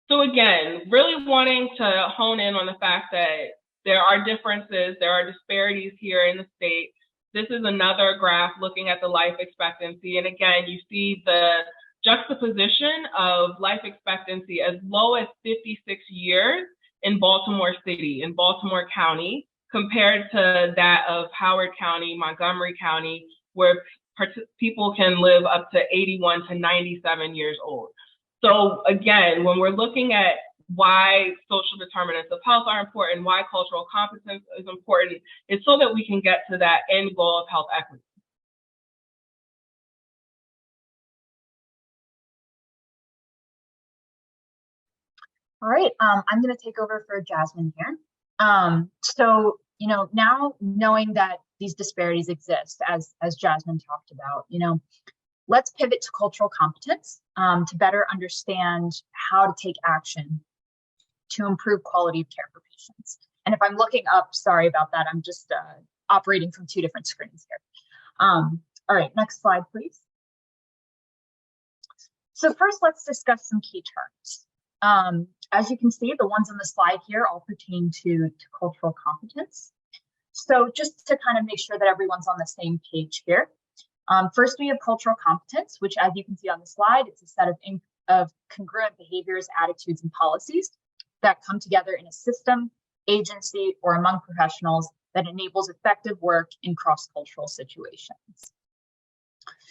So again, really wanting to hone in on the fact that there are differences, there are disparities here in the state. This is another graph looking at the life expectancy. And again, you see the juxtaposition of life expectancy as low as 56 years in Baltimore City, in Baltimore County, compared to that of Howard County, Montgomery County, where people can live up to 81 to 97 years old. So again, when we're looking at why social determinants of health are important, why cultural competence is important, it's so that we can get to that end goal of health equity. All right, I'm going to take over for Jasmine here. So, now knowing that these disparities exist, as Jasmine talked about, let's pivot to cultural competence to better understand how to take action to improve quality of care for patients. And if I'm looking up, sorry about that, I'm just operating from 2 different screens here. All right, next slide, please. So first, let's discuss some key terms. As you can see, the ones on the slide here all pertain to cultural competence. So just to kind of make sure that everyone's on the same page here. First, we have cultural competence, which, as you can see on the slide, it's a set of congruent behaviors, attitudes, and policies that come together in a system, agency, or among professionals that enables effective work in cross-cultural situations.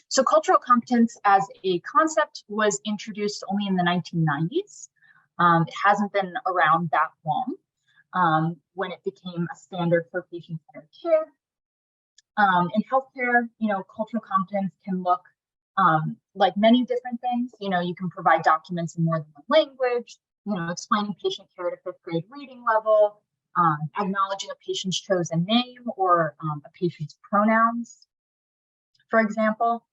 So cultural competence as a concept was introduced only in the 1990s. It hasn't been around that long when it became a standard for patient-centered care. In healthcare, cultural competence can look like many different things. You can provide documents in more than one language, explaining patient care at a 5th grade reading level, acknowledging a patient's chosen name or a patient's pronouns, for example.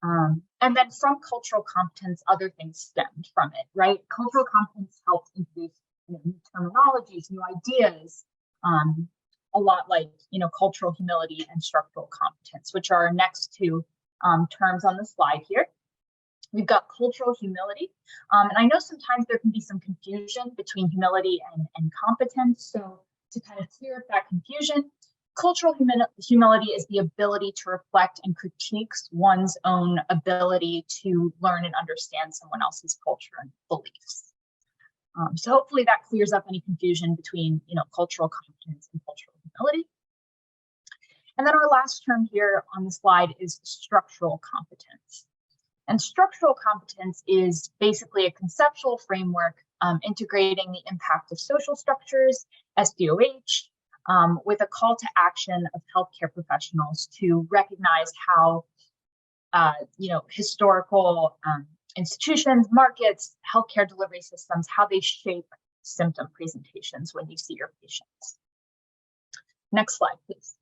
And then from cultural competence, other things stemmed from it, right? Cultural competence helps introduce new terminologies, new ideas, a lot like, cultural humility and structural competence, which are our next 2 terms on the slide here. We've got cultural humility. And I know sometimes there can be some confusion between humility and competence. So to kind of clear up that confusion, cultural humility is the ability to reflect and critique one's own ability to learn and understand someone else's culture and beliefs. So hopefully that clears up any confusion between, cultural competence and cultural humility. And then our last term here on the slide is structural competence. And structural competence is basically a conceptual framework integrating the impact of social structures, SDOH, with a call to action of healthcare professionals to recognize how, historical institutions, markets, healthcare delivery systems, how they shape symptom presentations when you see your patients. Next slide, please.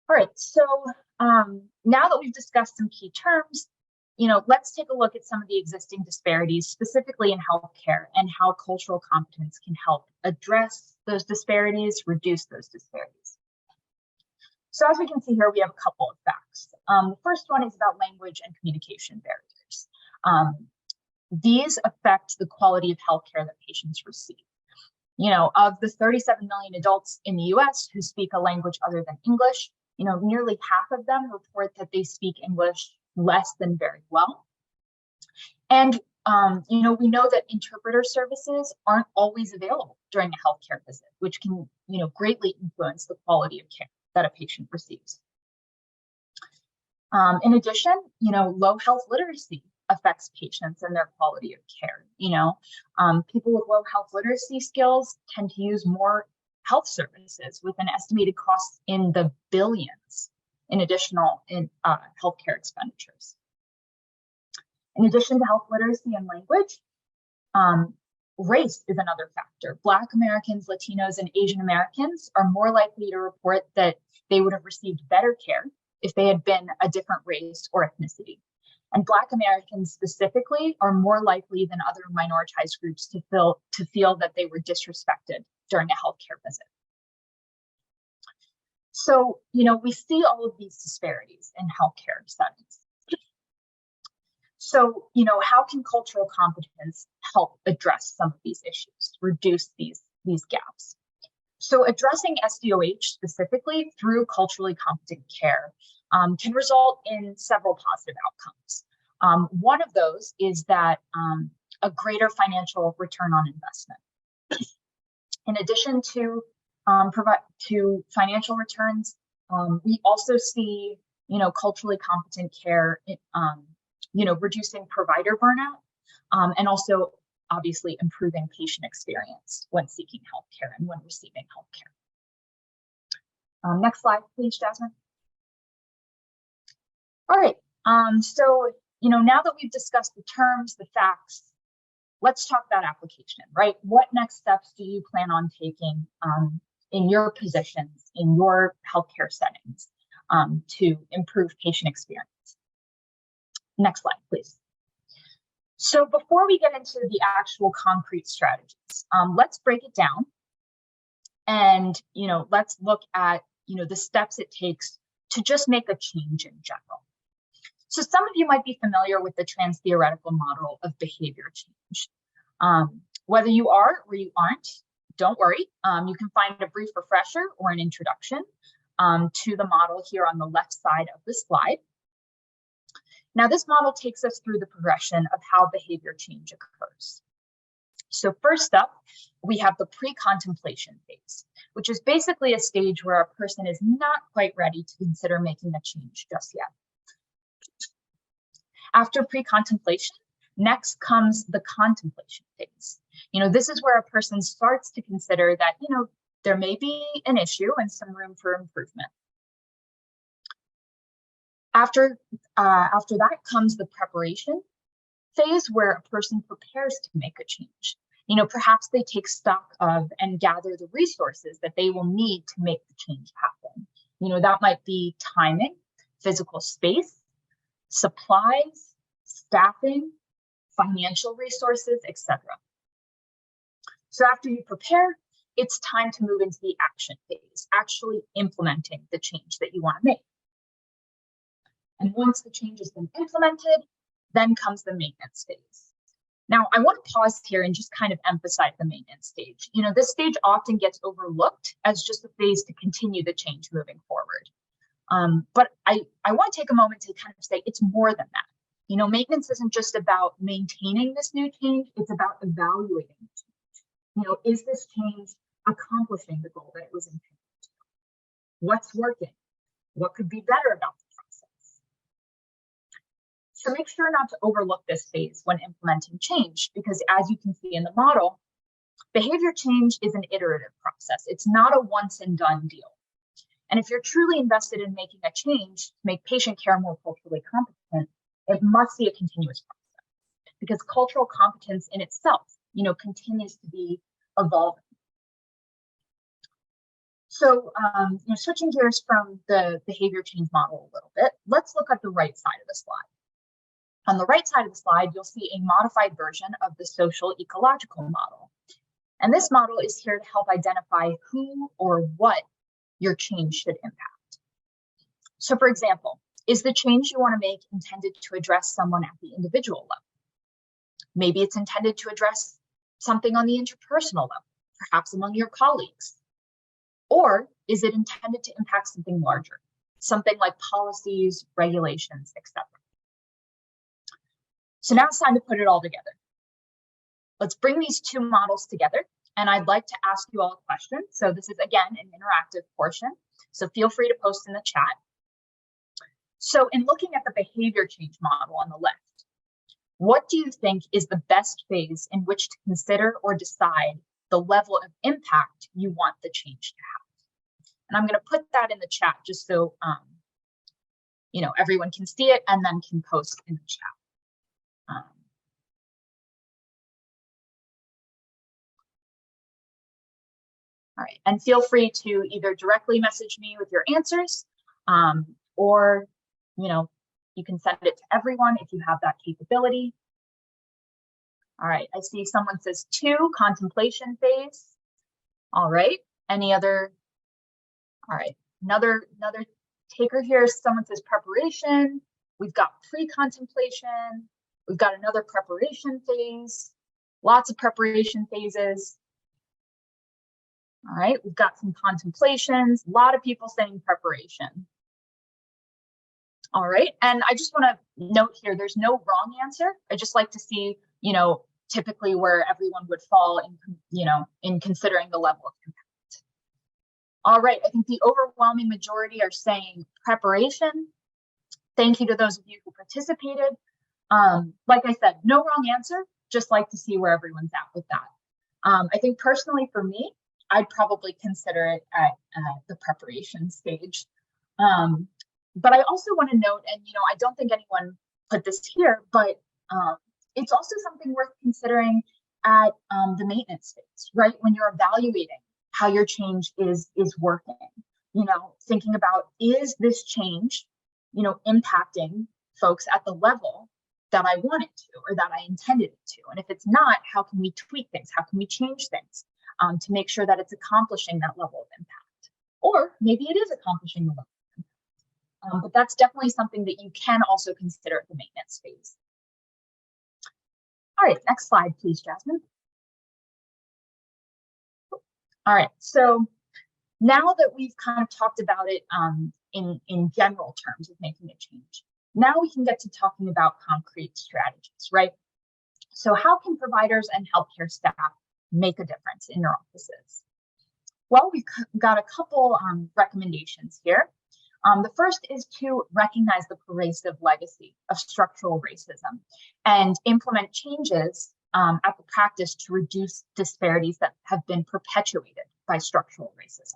All right, so Now that we've discussed some key terms, let's take a look at some of the existing disparities, specifically in healthcare, and how cultural competence can help address those disparities, reduce those disparities. So as we can see here, we have a couple of facts. The first one is about language and communication barriers. These affect the quality of healthcare that patients receive. Of the 37 million adults in the US who speak a language other than English, nearly half of them report that they speak English less than very well. And, we know that interpreter services aren't always available during a healthcare visit, which can, greatly influence the quality of care that a patient receives. In addition, low health literacy affects patients and their quality of care. People with low health literacy skills tend to use more health services with an estimated cost in the billions in additional healthcare expenditures. In addition to health literacy and language, race is another factor. Black Americans, Latinos, and Asian Americans are more likely to report that they would have received better care if they had been a different race or ethnicity. And Black Americans specifically are more likely than other minoritized groups to feel that they were disrespected during a healthcare visit. So, we see all of these disparities in healthcare settings. So, how can cultural competence help address some of these issues, reduce these gaps? So addressing SDOH specifically through culturally competent care can result in several positive outcomes. One of those is that a greater financial return on investment. In addition to financial returns, we also see, culturally competent care, reducing provider burnout, and also obviously improving patient experience when seeking healthcare and when receiving healthcare. Next slide, please, Jasmine. All right, so, now that we've discussed the terms, the facts, let's talk about application, right? What next steps do you plan on taking in your positions, in your healthcare settings, to improve patient experience? Next slide, please. So before we get into the actual concrete strategies, let's break it down and, let's look at, the steps it takes to just make a change in general. So some of you might be familiar with the trans-theoretical model of behavior change. Whether you are or you aren't, don't worry. You can find a brief refresher or an introduction to the model here on the left side of the slide. Now, this model takes us through the progression of how behavior change occurs. So first up, we have the pre-contemplation phase, which is basically a stage where a person is not quite ready to consider making a change just yet. After pre-contemplation, next comes the contemplation phase. This is where a person starts to consider that, there may be an issue and some room for improvement. After that comes the preparation phase, where a person prepares to make a change. Perhaps they take stock of and gather the resources that they will need to make the change happen. That might be timing, physical space, supplies, staffing, financial resources, etc. So after you prepare, it's time to move into the action phase, actually implementing the change that you want to make. And once the change has been implemented, then comes the maintenance phase. Now, I want to pause here and just kind of emphasize the maintenance stage. This stage often gets overlooked as just a phase to continue the change moving forward. But I want to take a moment to kind of say it's more than that. Maintenance isn't just about maintaining this new change, it's about evaluating the change. Is this change accomplishing the goal that it was intended to? What's working? What could be better about the process? So make sure not to overlook this phase when implementing change, because as you can see in the model, behavior change is an iterative process. It's not a once and done deal. And if you're truly invested in making a change to make patient care more culturally competent, it must be a continuous process, because cultural competence in itself, continues to be evolving. So, switching gears from the behavior change model a little bit, let's look at the right side of the slide. On the right side of the slide, you'll see a modified version of the social ecological model. And this model is here to help identify who or what your change should impact. So for example, is the change you want to make intended to address someone at the individual level? Maybe it's intended to address something on the interpersonal level, perhaps among your colleagues. Or is it intended to impact something larger, something like policies, regulations, etc.? So now it's time to put it all together. Let's bring these two models together, and I'd like to ask you all a question. So this is, again, an interactive portion, so feel free to post in the chat. So in looking at the behavior change model on the left, what do you think is the best phase in which to consider or decide the level of impact you want the change to have? And I'm going to put that in the chat just so everyone can see it and then can post in the chat. All right, and feel free to either directly message me with your answers, or you can send it to everyone if you have that capability. All right, I see someone says 2, contemplation phase. All right, any other? All right, another taker here. Someone says preparation. We've got pre-contemplation. We've got another preparation phase. Lots of preparation phases. All right, we've got some contemplations. A lot of people saying preparation. All right, and I just want to note here, there's no wrong answer. I just like to see, typically where everyone would fall in considering the level of impact. All right, I think the overwhelming majority are saying preparation. Thank you to those of you who participated. Like I said, no wrong answer, just like to see where everyone's at with that. I think personally for me, I'd probably consider it at the preparation stage. But I also want to note, and I don't think anyone put this here, but it's also something worth considering at the maintenance phase, right? When you're evaluating how your change is working, thinking about, is this change, impacting folks at the level that I want it to or that I intended it to? And if it's not, how can we tweak things? How can we change things to make sure that it's accomplishing that level of impact? Or maybe it is accomplishing the level of impact. But that's definitely something that you can also consider at the maintenance phase. All right, next slide, please, Jasmine. All right, so now that we've kind of talked about it in general terms of making a change, now we can get to talking about concrete strategies, right? So how can providers and healthcare staff make a difference in your offices? Well, we've got a couple recommendations here. The first is to recognize the pervasive legacy of structural racism and implement changes at the practice to reduce disparities that have been perpetuated by structural racism.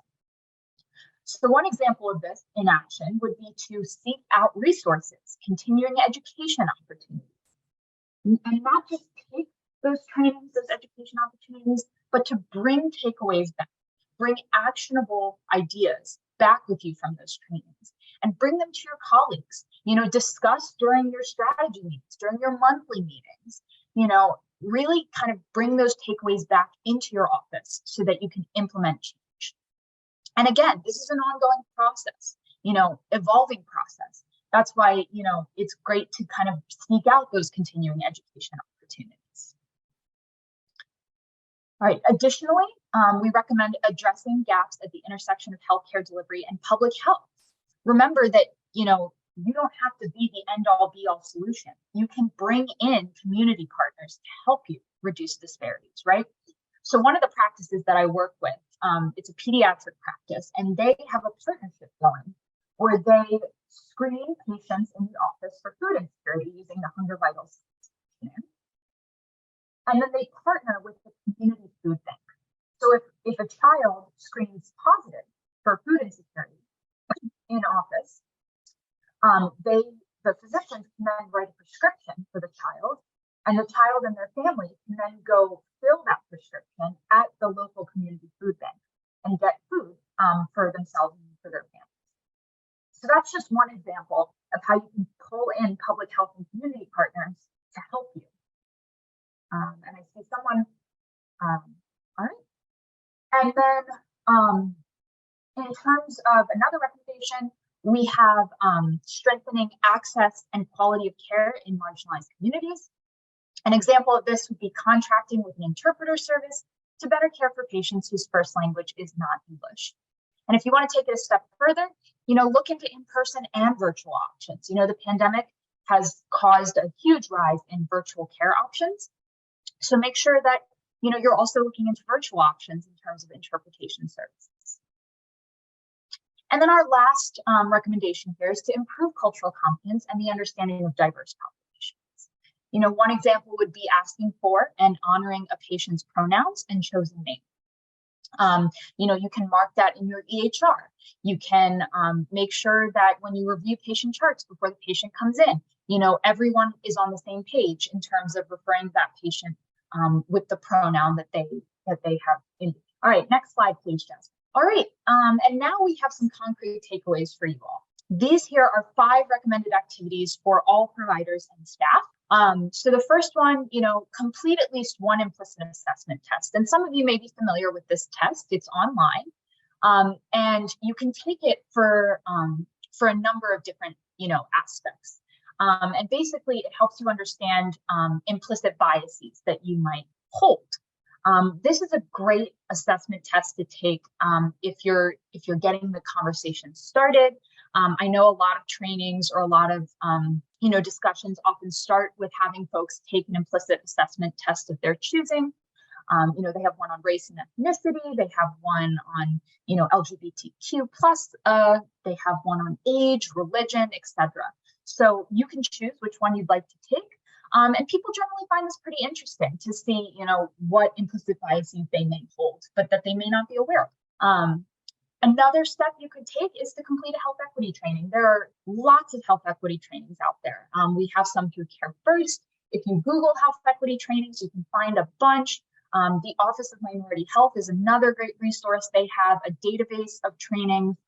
So one example of this in action would be to seek out resources, continuing education opportunities, and not just take those trainings, those education opportunities, but to bring takeaways back, bring actionable ideas back with you from those trainings and bring them to your colleagues, discuss during your strategy meetings, during your monthly meetings, really kind of bring those takeaways back into your office so that you can implement change. And again, this is an ongoing process, evolving process. That's why, it's great to kind of seek out those continuing education opportunities. All right, additionally, we recommend addressing gaps at the intersection of healthcare delivery and public health. Remember that, you don't have to be the end-all be-all solution. You can bring in community partners to help you reduce disparities, right? So one of the practices that I work with, it's a pediatric practice, and they have a partnership going where they screen patients in the office for food insecurity using the Hunger Vitals. And then they partner with the community food bank. So if a child screens positive for food insecurity in office, the physicians can then write a prescription for the child, and the child and their family can then go fill that prescription at the local community food bank and get food themselves and for their families. So that's just one example of how you can pull in public health and community partners to help you. And I see someone, all right. And then in terms of another recommendation, we have strengthening access and quality of care in marginalized communities. An example of this would be contracting with an interpreter service to better care for patients whose first language is not English. And if you want to take it a step further, look into in-person and virtual options. The pandemic has caused a huge rise in virtual care options. So make sure that, you're also looking into virtual options in terms of interpretation services. And then our last recommendation here is to improve cultural competence and the understanding of diverse populations. One example would be asking for and honoring a patient's pronouns and chosen name. You can mark that in your EHR. You can make sure that when you review patient charts before the patient comes in, everyone is on the same page in terms of referring to that patient with the pronoun that they have. All right, next slide, please, Jess. All right, and now we have some concrete takeaways for you all. These here are 5 recommended activities for all providers and staff. So the first one, complete at least one implicit assessment test. And some of you may be familiar with this test. It's online, and you can take it for a number of different, aspects. And basically, it helps you understand implicit biases that you might hold. This is a great assessment test to take if you're getting the conversation started. I know a lot of trainings or a lot of discussions often start with having folks take an implicit assessment test of their choosing. They have one on race and ethnicity. They have one on LGBTQ plus. They have one on age, religion, etc. So you can choose which one you'd like to take. And people generally find this pretty interesting to see, what implicit biases they may hold, but that they may not be aware of. Another step you could take is to complete a health equity training. There are lots of health equity trainings out there. We have some through Care First. If you Google health equity trainings, you can find a bunch. The Office of Minority Health is another great resource. They have a database of training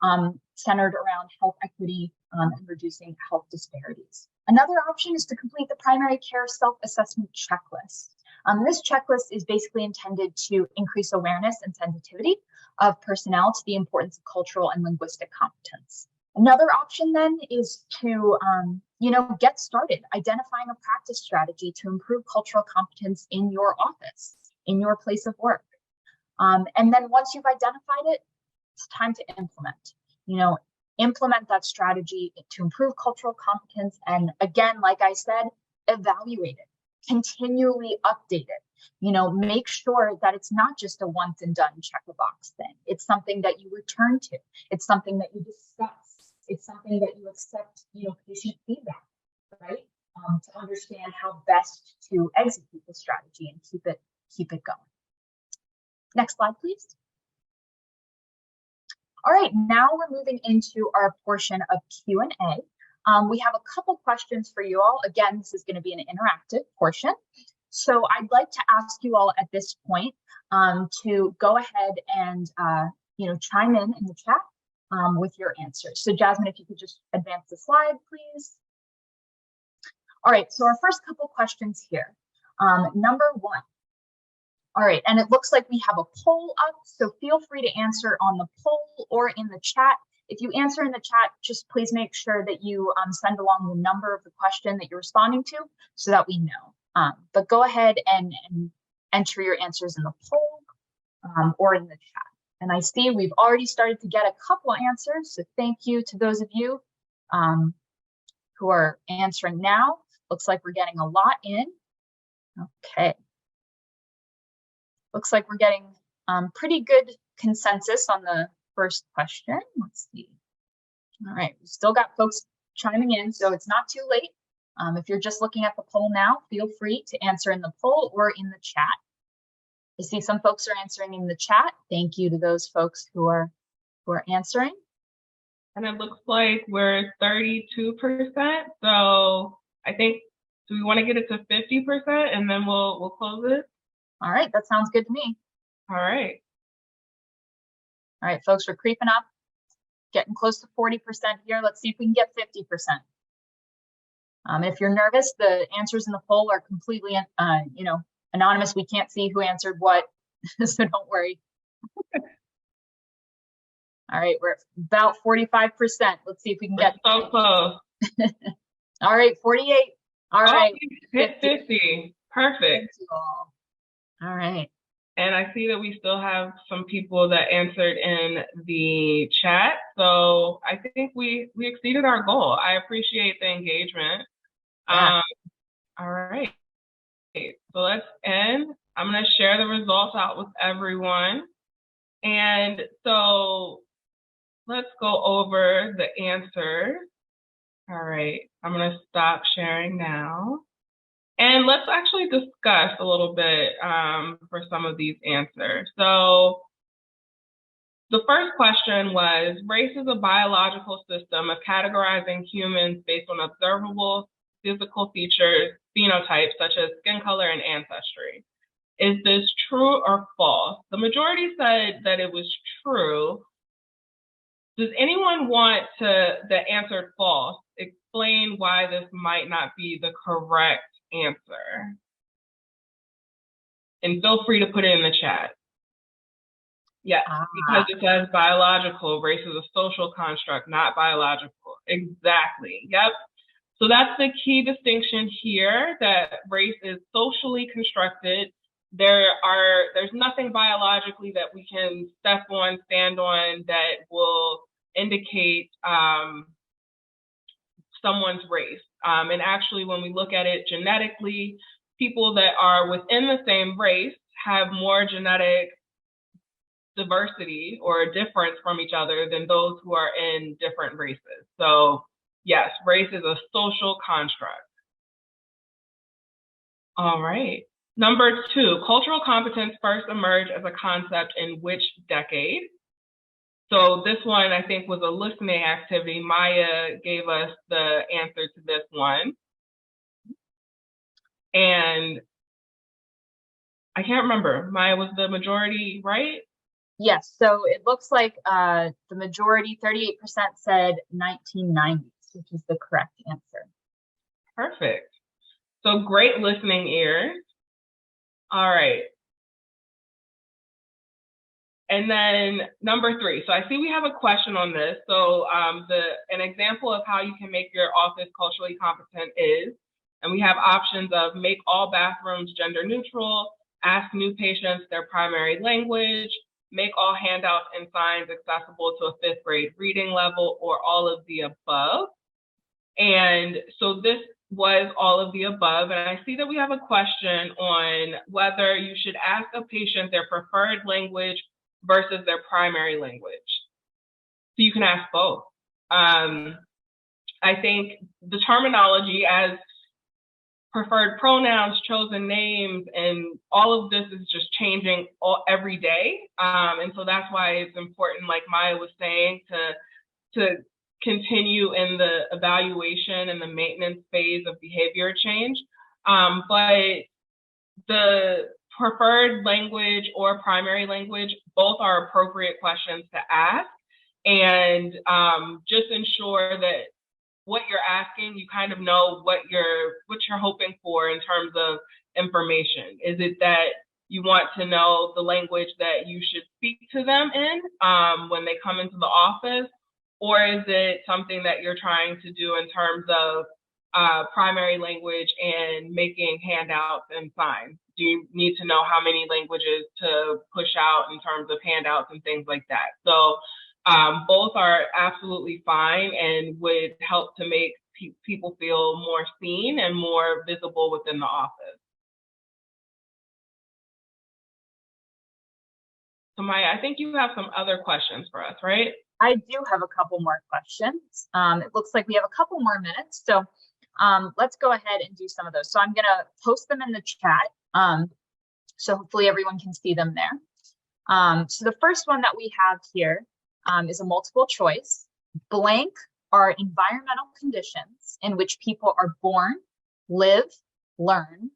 centered around health equity and reducing health disparities. Another option is to complete the primary care self-assessment checklist. This checklist is basically intended to increase awareness and sensitivity of personnel to the importance of cultural and linguistic competence. Another option then is to, get started identifying a practice strategy to improve cultural competence in your office, in your place of work. And then once you've identified it, it's time to implement. Implement that strategy to improve cultural competence. And again, like I said, evaluate it, continually update it. Make sure that it's not just a once and done check a box thing. It's something that you return to. It's something that you discuss. It's something that you accept, patient feedback, right? To understand how best to execute the strategy and keep it going. Next slide, please. All right, now we're moving into our portion of Q&A. We have a couple questions for you all. Again, this is going to be an interactive portion. So I'd like to ask you all at this point to go ahead and chime in the chat with your answers. So Jasmine, if you could just advance the slide, please. All right, so our first couple questions here. Number 1. All right, and it looks like we have a poll up, so feel free to answer on the poll or in the chat. If you answer in the chat, just please make sure that you send along the number of the question that you're responding to so that we know. But go ahead and enter your answers in the poll or in the chat. And I see we've already started to get a couple of answers, so thank you to those of you who are answering now. Looks like we're getting a lot in. Okay. Looks like we're getting pretty good consensus on the first question. Let's see. All right, we still got folks chiming in, so it's not too late. If you're just looking at the poll now, feel free to answer in the poll or in the chat. I see some folks are answering in the chat. Thank you to those folks who are answering. And it looks like we're 32%. So I think, do we want to get it to 50% and then we'll close it? All right, that sounds good to me. All right. All right, folks, we're creeping up. getting close to 40% here. Let's see if we can get 50%. If you're nervous, the answers in the poll are completely, anonymous. We can't see who answered what, so don't worry. All right, we're about 45%. Let's see if we can get so close. All right, 48. All right. Hit 50. Perfect. All right. And I see that we still have some people that answered in the chat. So I think we exceeded our goal. I appreciate the engagement. Yeah. All right. So let's end. I'm going to share the results out with everyone. And so let's go over the answers. All right. I'm going to stop sharing now. And let's actually discuss a little bit for some of these answers. So the first question was, race is a biological system of categorizing humans based on observable physical features, phenotypes such as skin color and ancestry. Is this true or false? The majority said that it was true. Does anyone want that answered false, explain why this might not be the correct answer? And feel free to put it in the chat. Yeah, because it says biological, race is a social construct, not biological. Exactly, yep. So that's the key distinction here, that race is socially constructed. There's nothing biologically that we can step on, stand on, that will indicate someone's race. And actually, when we look at it genetically, people that are within the same race have more genetic diversity or difference from each other than those who are in different races. So yes, race is a social construct. All right. Number 2, cultural competence first emerged as a concept in which decade? So this one, I think, was a listening activity. Maya gave us the answer to this one. And I can't remember. Maya, was the majority right? Yes, so it looks like the majority, 38%, said 1990s, which is the correct answer. Perfect. So great listening ears. All right. And then number 3. So I see we have a question on this. So an example of how you can make your office culturally competent is, and we have options of make all bathrooms gender neutral, ask new patients their primary language, make all handouts and signs accessible to a 5th grade reading level, or all of the above. And so this was all of the above. And I see that we have a question on whether you should ask a patient their preferred language versus their primary language. So you can ask both. I think the terminology as preferred pronouns, chosen names, and all of this is just changing every day. And so that's why it's important, like Maya was saying, to continue in the evaluation and the maintenance phase of behavior change. But the preferred language or primary language, both are appropriate questions to ask. And just ensure that what you're asking, you kind of know what you're hoping for in terms of information. Is it that you want to know the language that you should speak to them in when they come into the office? Or is it something that you're trying to do in terms of primary language and making handouts and signs? Do you need to know how many languages to push out in terms of handouts and things like that? So both are absolutely fine and would help to make people feel more seen and more visible within the office. So Maya, I think you have some other questions for us, right? I do have a couple more questions. It looks like we have a couple more minutes. So let's go ahead and do some of those. So I'm gonna post them in the chat. So hopefully everyone can see them there. So the first one that we have here is a multiple choice. Blank are environmental conditions in which people are born, live, learn,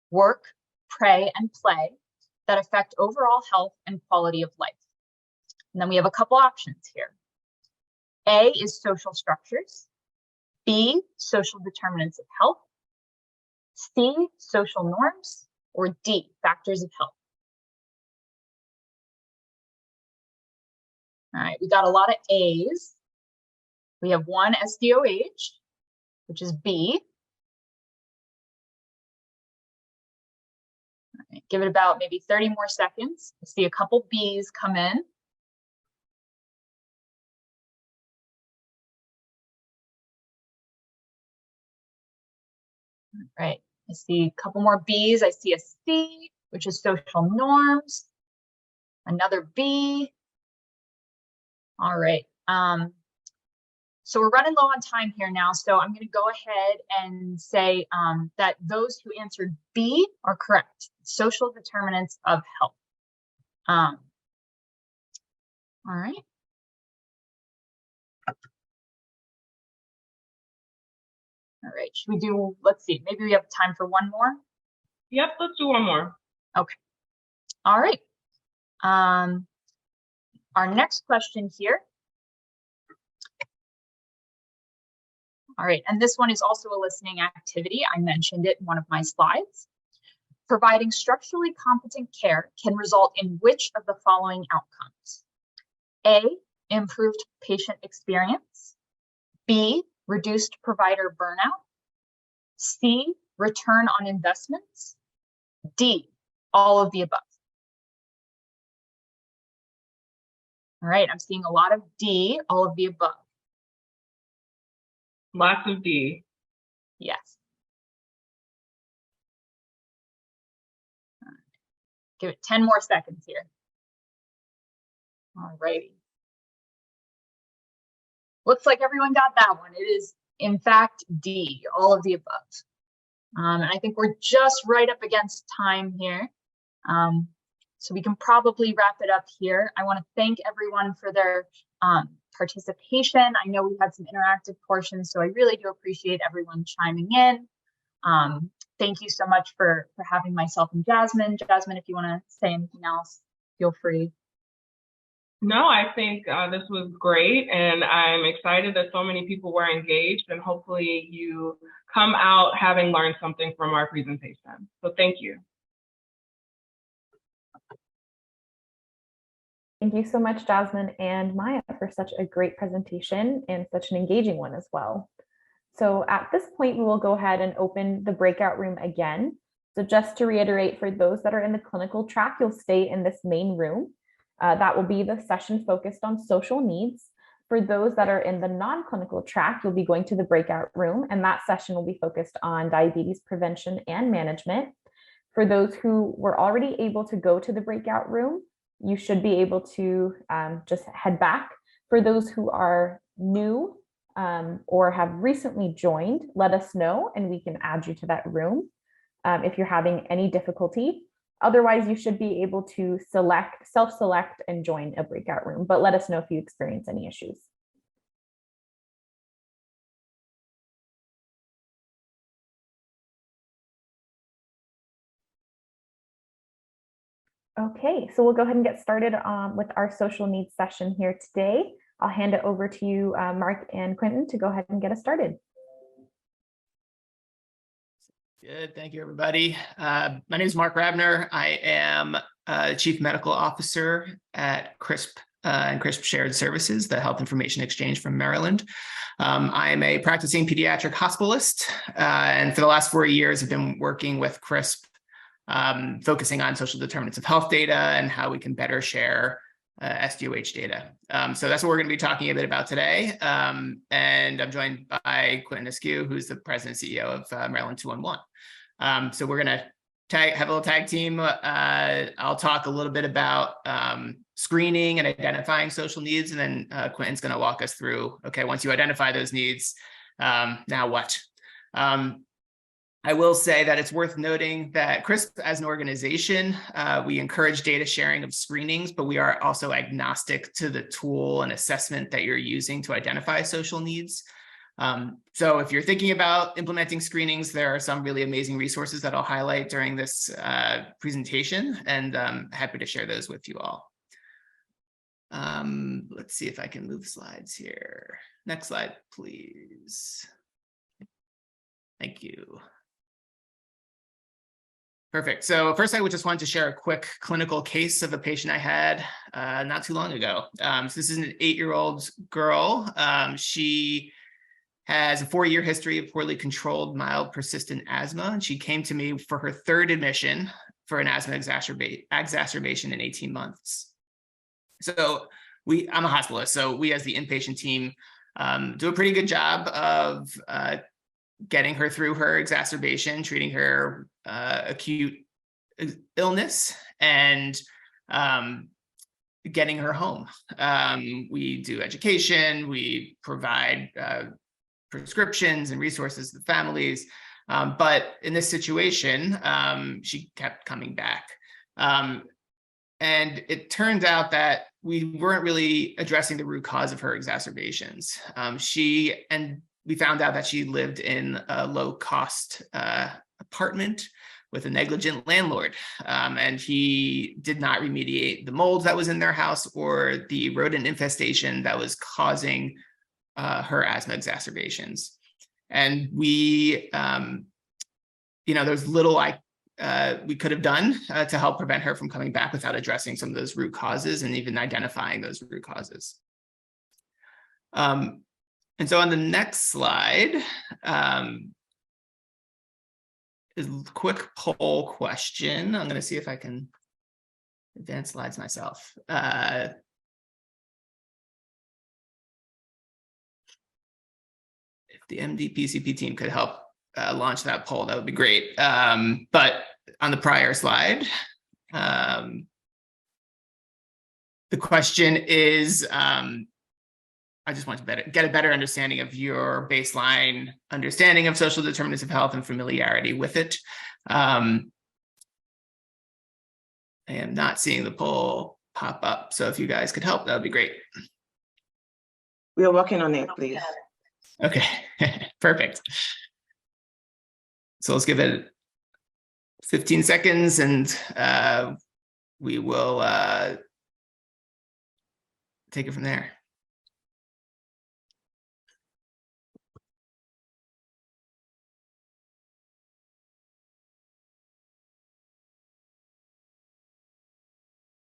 work, pray, and play that affect overall health and quality of life. And then we have a couple options here. A is social structures, B, social determinants of health, C, social norms, or D, factors of health. All right, we got a lot of A's. We have one SDOH, which is B. All right, give it about maybe 30 more seconds. I see a couple B's come in. All right, I see a couple more B's. I see a C, which is social norms. Another B. All right. So we're running low on time here now, so I'm going to go ahead and say that those who answered B are correct. Social determinants of health. All right. All right, should we do, let's see, maybe we have time for one more? Yep, let's do one more. Okay. All right. Our next question here. All right, and this one is also a listening activity. I mentioned it in one of my slides. Providing structurally competent care can result in which of the following outcomes? A, improved patient experience. B, reduced provider burnout. C, return on investments. D, all of the above. All right, I'm seeing a lot of D, all of the above. Lots of D. Yes. Give it 10 more seconds here. All righty. Looks like everyone got that one. It is, in fact, D, all of the above. And I think we're just right up against time here. So we can probably wrap it up here. I want to thank everyone for their participation. I know we had some interactive portions, so I really do appreciate everyone chiming in. Thank you so much for having myself and Jasmine. Jasmine, if you want to say anything else, feel free. No, I think this was great, and I'm excited that so many people were engaged, and hopefully you come out having learned something from our presentation. So thank you. Thank you so much, Jasmine and Maya, for such a great presentation and such an engaging one as well. So at this point, we will go ahead and open the breakout room again. So just to reiterate, for those that are in the clinical track, you'll stay in this main room. That will be the session focused on social needs. For those that are in the non-clinical track, you'll be going to the breakout room, and that session will be focused on diabetes prevention and management. For those who were already able to go to the breakout room, you should be able to just head back. For those who are new or have recently joined, let us know and we can add you to that room if you're having any difficulty. Otherwise, you should be able to self-select and join a breakout room, but let us know if you experience any issues. Okay, so we'll go ahead and get started with our social needs session here today. I'll hand it over to you, Mark and Quentin, to go ahead and get us started. Good, thank you, everybody. My name is Mark Rabner. I am Chief Medical Officer at CRISP and CRISP Shared Services, the Health Information Exchange from Maryland. I am a practicing pediatric hospitalist, and for the last 4 years, I've been working with CRISP, focusing on social determinants of health data and how we can better share SDOH data. So that's what we're going to be talking a bit about today. And I'm joined by Quentin Askew, who's the president and CEO of Maryland 211. So we're going to have a little tag team. I'll talk a little bit about screening and identifying social needs, and then Quentin's going to walk us through, okay, once you identify those needs, now what? I will say that it's worth noting that CRISP as an organization, we encourage data sharing of screenings, but we are also agnostic to the tool and assessment that you're using to identify social needs. So if you're thinking about implementing screenings, there are some really amazing resources that I'll highlight during this presentation, and I'm happy to share those with you all. Let's see if I can move slides here. Next slide, please. Thank you. Perfect. So first, I would just want to share a quick clinical case of a patient I had not too long ago. So this is an 8-year-old girl. She has a 4-year history of poorly controlled mild persistent asthma. And she came to me for her 3rd admission for an asthma exacerbation in 18 months. So I'm a hospitalist, so we as the inpatient team do a pretty good job of getting her through her exacerbation, treating her acute illness, and getting her home. We do education, we provide prescriptions and resources to the families. But in this situation, she kept coming back. And it turned out that we weren't really addressing the root cause of her exacerbations. We found out that she lived in a low-cost apartment with a negligent landlord, and he did not remediate the mold that was in their house or the rodent infestation that was causing her asthma exacerbations. And we, there's little we could have done to help prevent her from coming back without addressing some of those root causes and even identifying those root causes. And so on the next slide is a quick poll question. I'm going to see if I can advance slides myself. If the MDPCP team could help launch that poll, that would be great. But on the prior slide, the question is, I just want to get a better understanding of your baseline understanding of social determinants of health and familiarity with it. I am not seeing the poll pop up, so if you guys could help, that would be great. We are working on it, please. Okay, perfect. So let's give it 15 seconds and we will take it from there.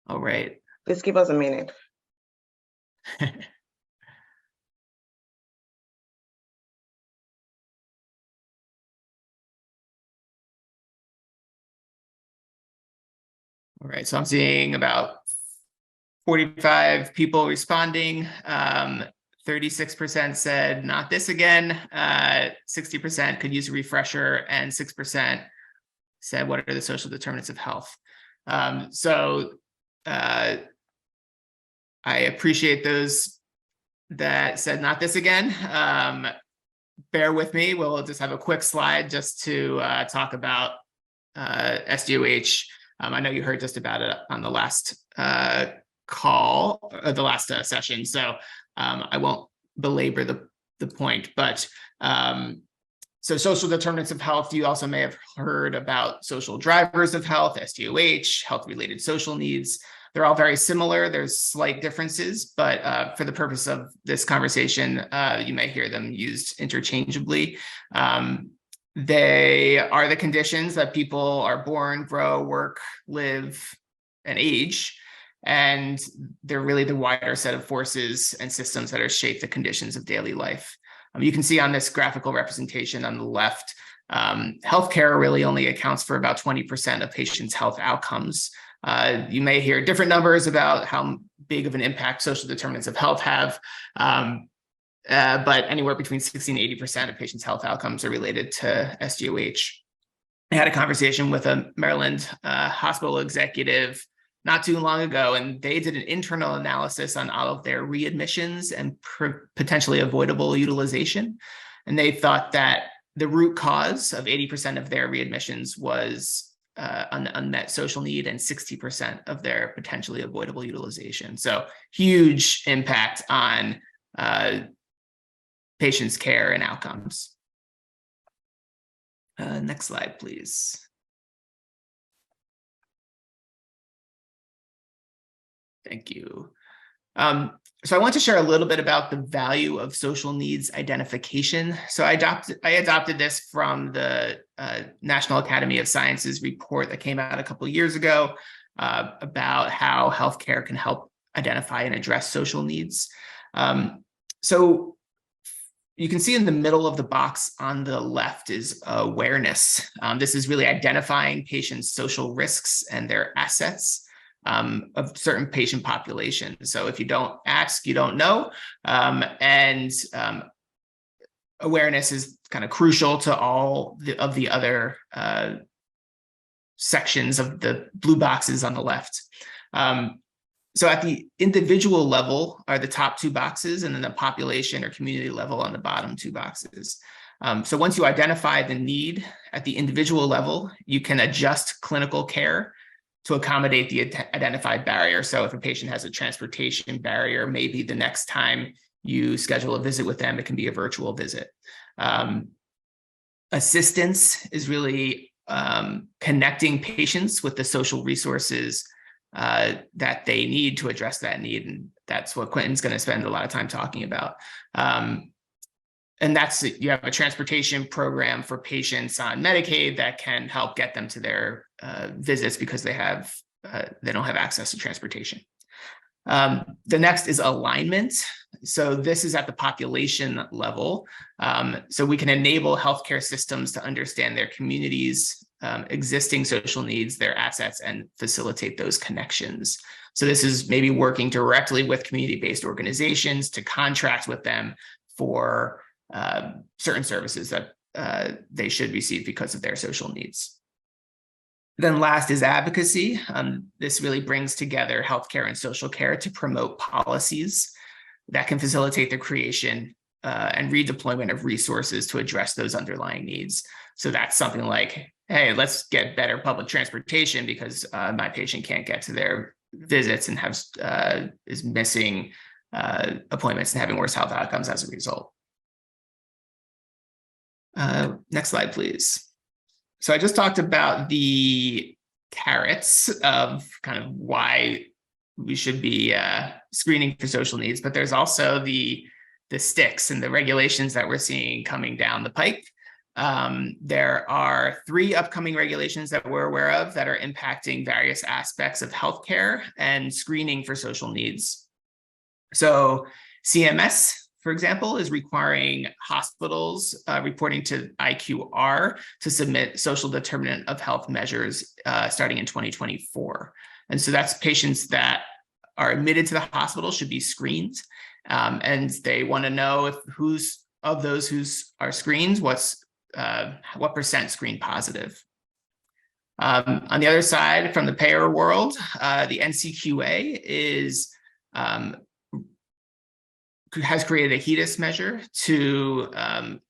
All right. Please give us a minute. All right, so I'm seeing about 45 people responding. 36% said not this again. 60% could use a refresher, and 6% said what are the social determinants of health. I appreciate those that said not this again. Bear with me. We'll just have a quick slide just to talk about SDOH. I know you heard just about it on the last call, the last session, so I won't belabor the point, but so social determinants of health, you also may have heard about social drivers of health, SDOH, health-related social needs. They're all very similar. There's slight differences, but for the purpose of this conversation, you may hear them used interchangeably. They are the conditions that people are born, grow, work, live, and age. And they're really the wider set of forces and systems that are shape the conditions of daily life. You can see on this graphical representation on the left, healthcare really only accounts for about 20% of patients' health outcomes. You may hear different numbers about how big of an impact social determinants of health have, but anywhere between 60 and 80% of patients' health outcomes are related to SDOH. I had a conversation with a Maryland hospital executive not too long ago, and they did an internal analysis on all of their readmissions and potentially avoidable utilization. And they thought that the root cause of 80% of their readmissions was an unmet social need and 60% of their potentially avoidable utilization. So huge impact on patients' care and outcomes. Next slide, please. Thank you. So I want to share a little bit about the value of social needs identification. So I adopted this from the National Academy of Sciences report that came out a couple of years ago about how healthcare can help identify and address social needs. So you can see in the middle of the box on the left is awareness. This is really identifying patients' social risks and their assets of certain patient populations. So if you don't ask, you don't know. Awareness is kind of crucial to all of the other sections of the blue boxes on the left. So at the individual level are the top two boxes, and then the population or community level on the bottom two boxes. So once you identify the need at the individual level, you can adjust clinical care to accommodate the identified barrier. So if a patient has a transportation barrier, maybe the next time you schedule a visit with them, it can be a virtual visit. Assistance is really connecting patients with the social resources that they need to address that need. And that's what Quentin's going to spend a lot of time talking about. And that's, you have a transportation program for patients on Medicaid that can help get them to their visits because they don't have access to transportation. The next is alignment. So this is at the population level. So we can enable healthcare systems to understand their communities' existing social needs, their assets, and facilitate those connections. So this is maybe working directly with community-based organizations to contract with them for certain services that they should receive because of their social needs. Then last is advocacy. This really brings together healthcare and social care to promote policies that can facilitate the creation and redeployment of resources to address those underlying needs. So that's something like, hey, let's get better public transportation because my patient can't get to their visits and is missing appointments and having worse health outcomes as a result. Next slide, please. So I just talked about the carrots of kind of why we should be screening for social needs, but there's also the sticks and the regulations that we're seeing coming down the pike. There are 3 upcoming regulations that we're aware of that are impacting various aspects of healthcare and screening for social needs. So CMS, for example, is requiring hospitals reporting to IQR to submit social determinant of health measures starting in 2024. And so that's patients that are admitted to the hospital should be screened. And they want to know if who's of those who are screened, what percent screen positive. On the other side, from the payer world, the NCQA has created a HEDIS measure to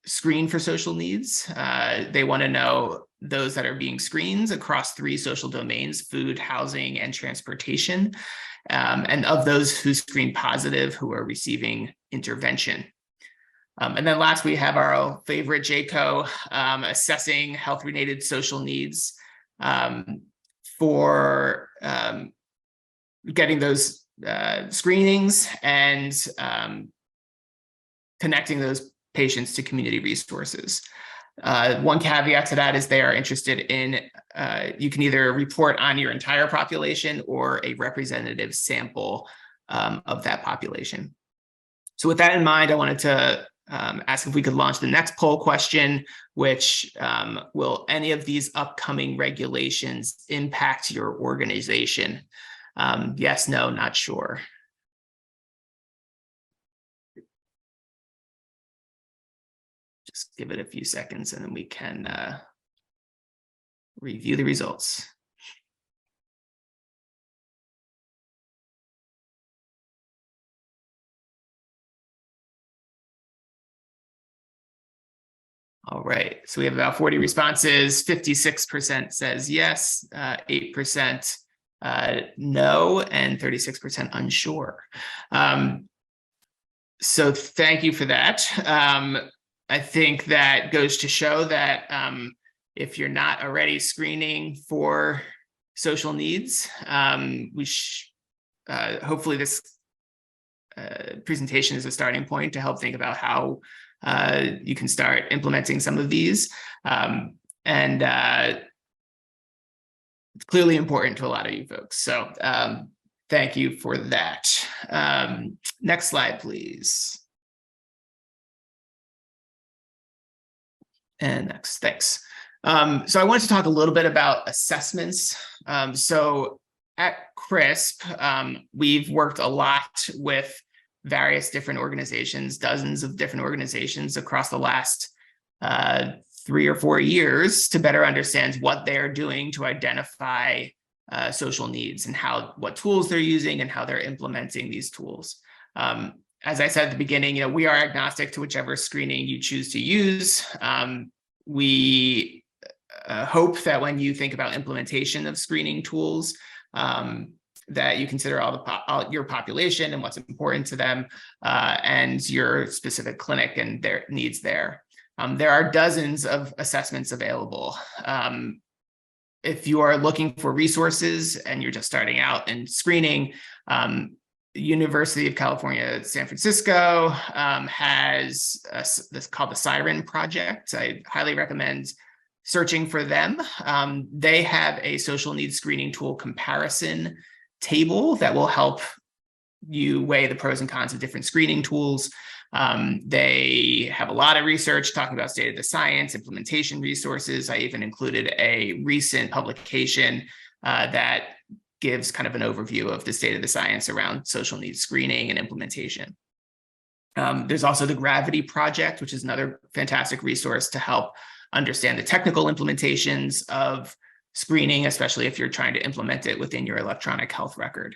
screen for social needs. They want to know those that are being screened across 3 social domains: food, housing, and transportation. And of those who screen positive, who are receiving intervention. And then last, we have our favorite JCO, assessing health-related social needs for getting those screenings and connecting those patients to community resources. One caveat to that is they are interested in, you can either report on your entire population or a representative sample of that population. So with that in mind, I wanted to ask if we could launch the next poll question, which will any of these upcoming regulations impact your organization? Yes, no, not sure. Just give it a few seconds and then we can review the results. All right, so we have about 40 responses. 56% says yes, 8% no, and 36% unsure. So thank you for that. I think that goes to show that if you're not already screening for social needs, hopefully this presentation as a starting point to help think about how you can start implementing some of these. It's clearly important to a lot of you folks. So thank you for that. Next slide, please. And next, thanks. So I wanted to talk a little bit about assessments. So at CRISP, we've worked a lot with various different organizations, dozens of different organizations across the last 3 or 4 years to better understand what they're doing to identify social needs and what tools they're using and how they're implementing these tools. As I said at the beginning, we are agnostic to whichever screening you choose to use. We hope that when you think about implementation of screening tools, that you consider all your population and what's important to them, and your specific clinic and their needs there. There are dozens of assessments available. If you are looking for resources and you're just starting out in screening, University of California, San Francisco has this called the Siren Project. I highly recommend searching for them. They have a social needs screening tool comparison table that will help you weigh the pros and cons of different screening tools. They have a lot of research talking about state of the science, implementation resources. I even included a recent publication that gives kind of an overview of the state of the science around social needs screening and implementation. There's also the Gravity Project, which is another fantastic resource to help understand the technical implementations of screening, especially if you're trying to implement it within your electronic health record.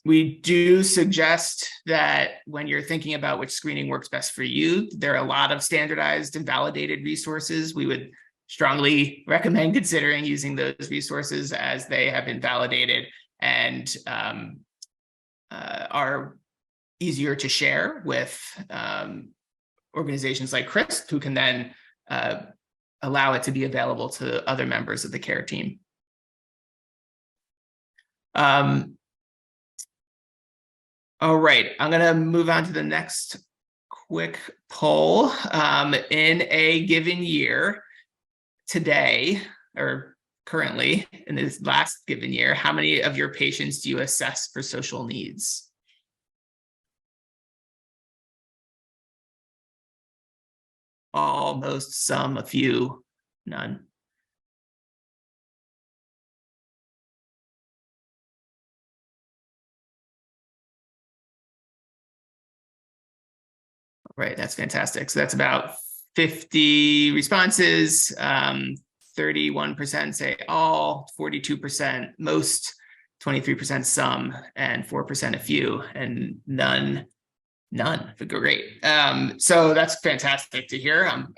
We do suggest that when you're thinking about which screening works best for you, there are a lot of standardized and validated resources. We would strongly recommend considering using those resources as they have been validated and are easier to share with organizations like CRISP, who can then allow it to be available to other members of the care team. All right, I'm going to move on to the next quick poll. In a given year, today, or currently in this last given year, how many of your patients do you assess for social needs? All, most, some, a few, none. Right, that's fantastic. So that's about 50 responses. 31% say all, 42% most, 23% some, and 4% a few, and none. Great. So that's fantastic to hear. I'm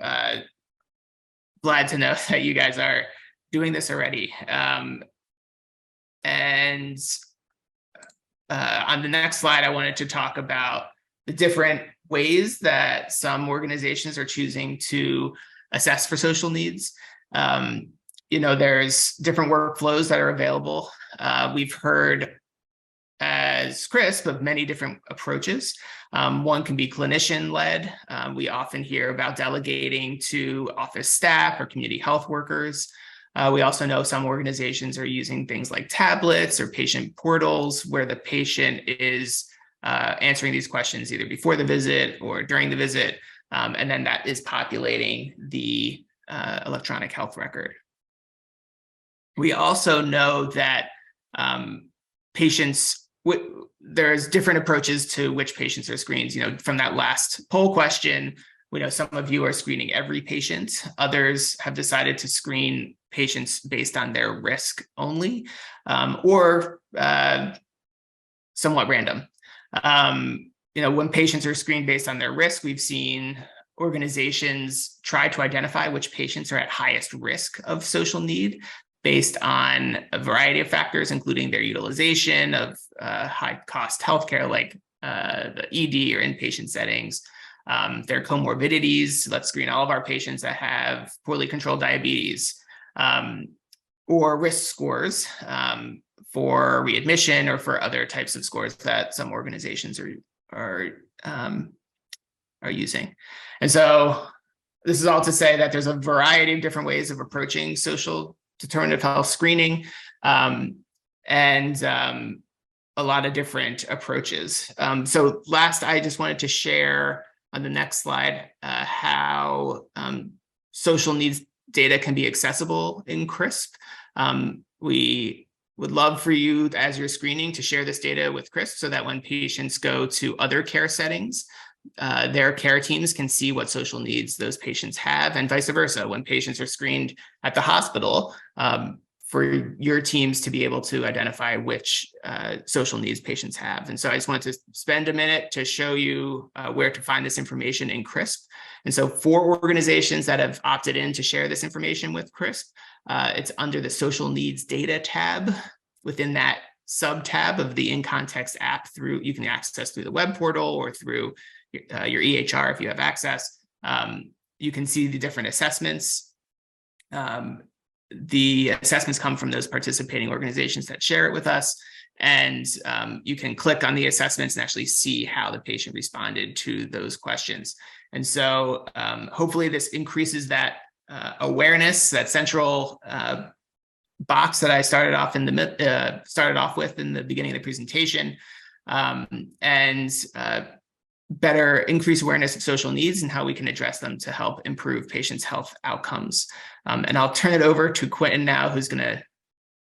glad to know that you guys are doing this already. And on the next slide, I wanted to talk about the different ways that some organizations are choosing to assess for social needs. There's different workflows that are available. We've heard as CRISP of many different approaches. One can be clinician-led. We often hear about delegating to office staff or community health workers. We also know some organizations are using things like tablets or patient portals where the patient is answering these questions either before the visit or during the visit, and then that is populating the electronic health record. We also know that there's different approaches to which patients are screened. From that last poll question, we know some of you are screening every patient. Others have decided to screen patients based on their risk only, or somewhat random. When patients are screened based on their risk, we've seen organizations try to identify which patients are at highest risk of social need based on a variety of factors, including their utilization of high-cost healthcare like the ED or inpatient settings, their comorbidities. Let's screen all of our patients that have poorly controlled diabetes, or risk scores. for readmission or for other types of scores that some organizations are using. And so this is all to say that there's a variety of different ways of approaching social determinant of health screening, and a lot of different approaches. So last, I just wanted to share on the next slide how social needs data can be accessible in CRISP. We would love for you, as you're screening, to share this data with CRISP so that when patients go to other care settings, their care teams can see what social needs those patients have, and vice versa. When patients are screened at the hospital, for your teams to be able to identify which social needs patients have. And so I just wanted to spend a minute to show you where to find this information in CRISP. And so for organizations that have opted in to share this information with CRISP, it's under the social needs data tab. Within that sub-tab of the in-context app, you can access through the web portal or through your EHR if you have access. You can see the different assessments. The assessments come from those participating organizations that share it with us. And you can click on the assessments and actually see how the patient responded to those questions. And so hopefully this increases that awareness, that central box that I started off with in the beginning of the presentation, and better increase awareness of social needs and how we can address them to help improve patients' health outcomes. And I'll turn it over to Quentin now, who's going to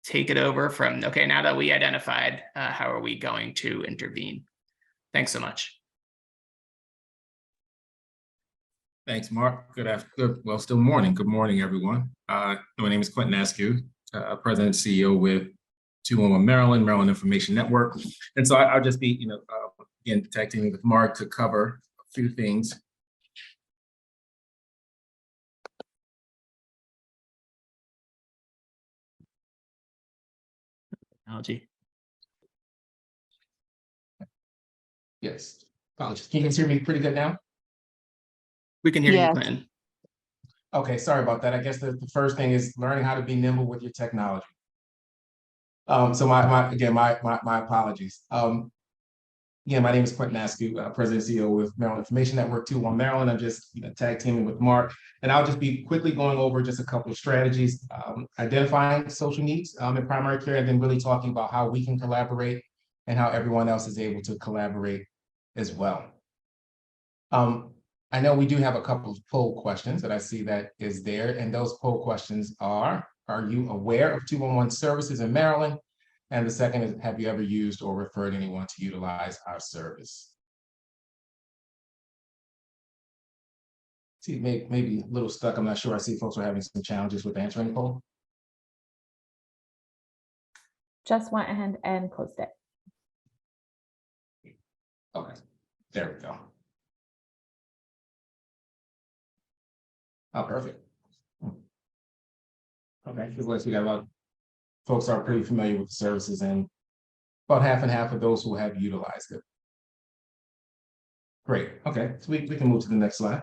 take it over from, okay, now that we identified, how are we going to intervene? Thanks so much. Thanks, Mark. Good afternoon. Well, still morning. Good morning, everyone. My name is Quentin Askew, President and CEO with 211 Maryland Information Network. And so I'll just be, again, connecting with Mark to cover a few things. Technology. Yes. Apologies. Can you guys hear me pretty good now? We can hear you, Quentin. Okay, sorry about that. I guess the first thing is learning how to be nimble with your technology. So my apologies. Again, my name is Quentin Askew, President and CEO with Maryland Information Network 211 Maryland. I'm just tag teaming with Mark, and I'll just be quickly going over just a couple of strategies, identifying social needs in primary care, and then really talking about how we can collaborate and how everyone else is able to collaborate as well. I know we do have a couple of poll questions that I see that is there, and those poll questions are you aware of 211 services in Maryland? And the second is, have you ever used or referred anyone to utilize our service? See, maybe a little stuck. I'm not sure. I see folks are having some challenges with answering the poll. Just went ahead and closed it. Okay, there we go. Oh, perfect. Okay, feels like we got a lot of folks are pretty familiar with the services, and about half and half of those who have utilized it. Great. Okay, so we can move to the next slide.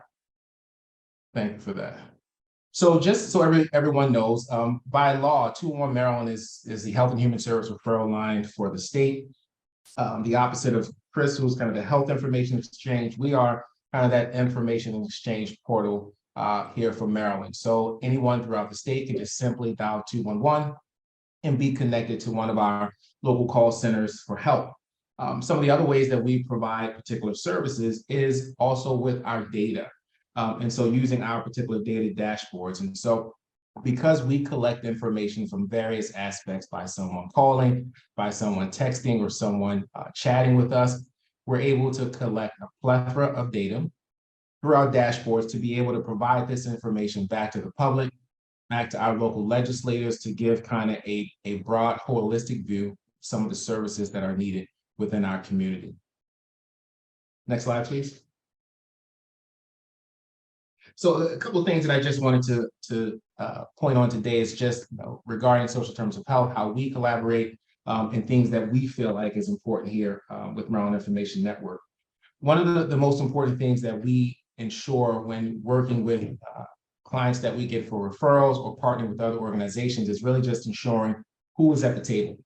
Thank you for that. So just so everyone knows, by law, 211 Maryland is the Health and Human Service referral line for the state. The opposite of CRISP, who's kind of the Health Information Exchange. We are kind of that information exchange portal here for Maryland. So anyone throughout the state can just simply dial 211 and be connected to one of our local call centers for help. Some of the other ways that we provide particular services is also with our data. And so using our particular data dashboards. And so because we collect information from various aspects by someone calling, by someone texting, or someone chatting with us, we're able to collect a plethora of data through our dashboards to be able to provide this information back to the public, back to our local legislators, to give kind of a broad, holistic view of some of the services that are needed within our community. Next slide, please. So a couple of things that I just wanted to point on today is just regarding social terms of health, how we collaborate, and things that we feel like is important here with Maryland Information Network. One of the most important things that we ensure when working with clients that we get for referrals or partnering with other organizations is really just ensuring who is at the table.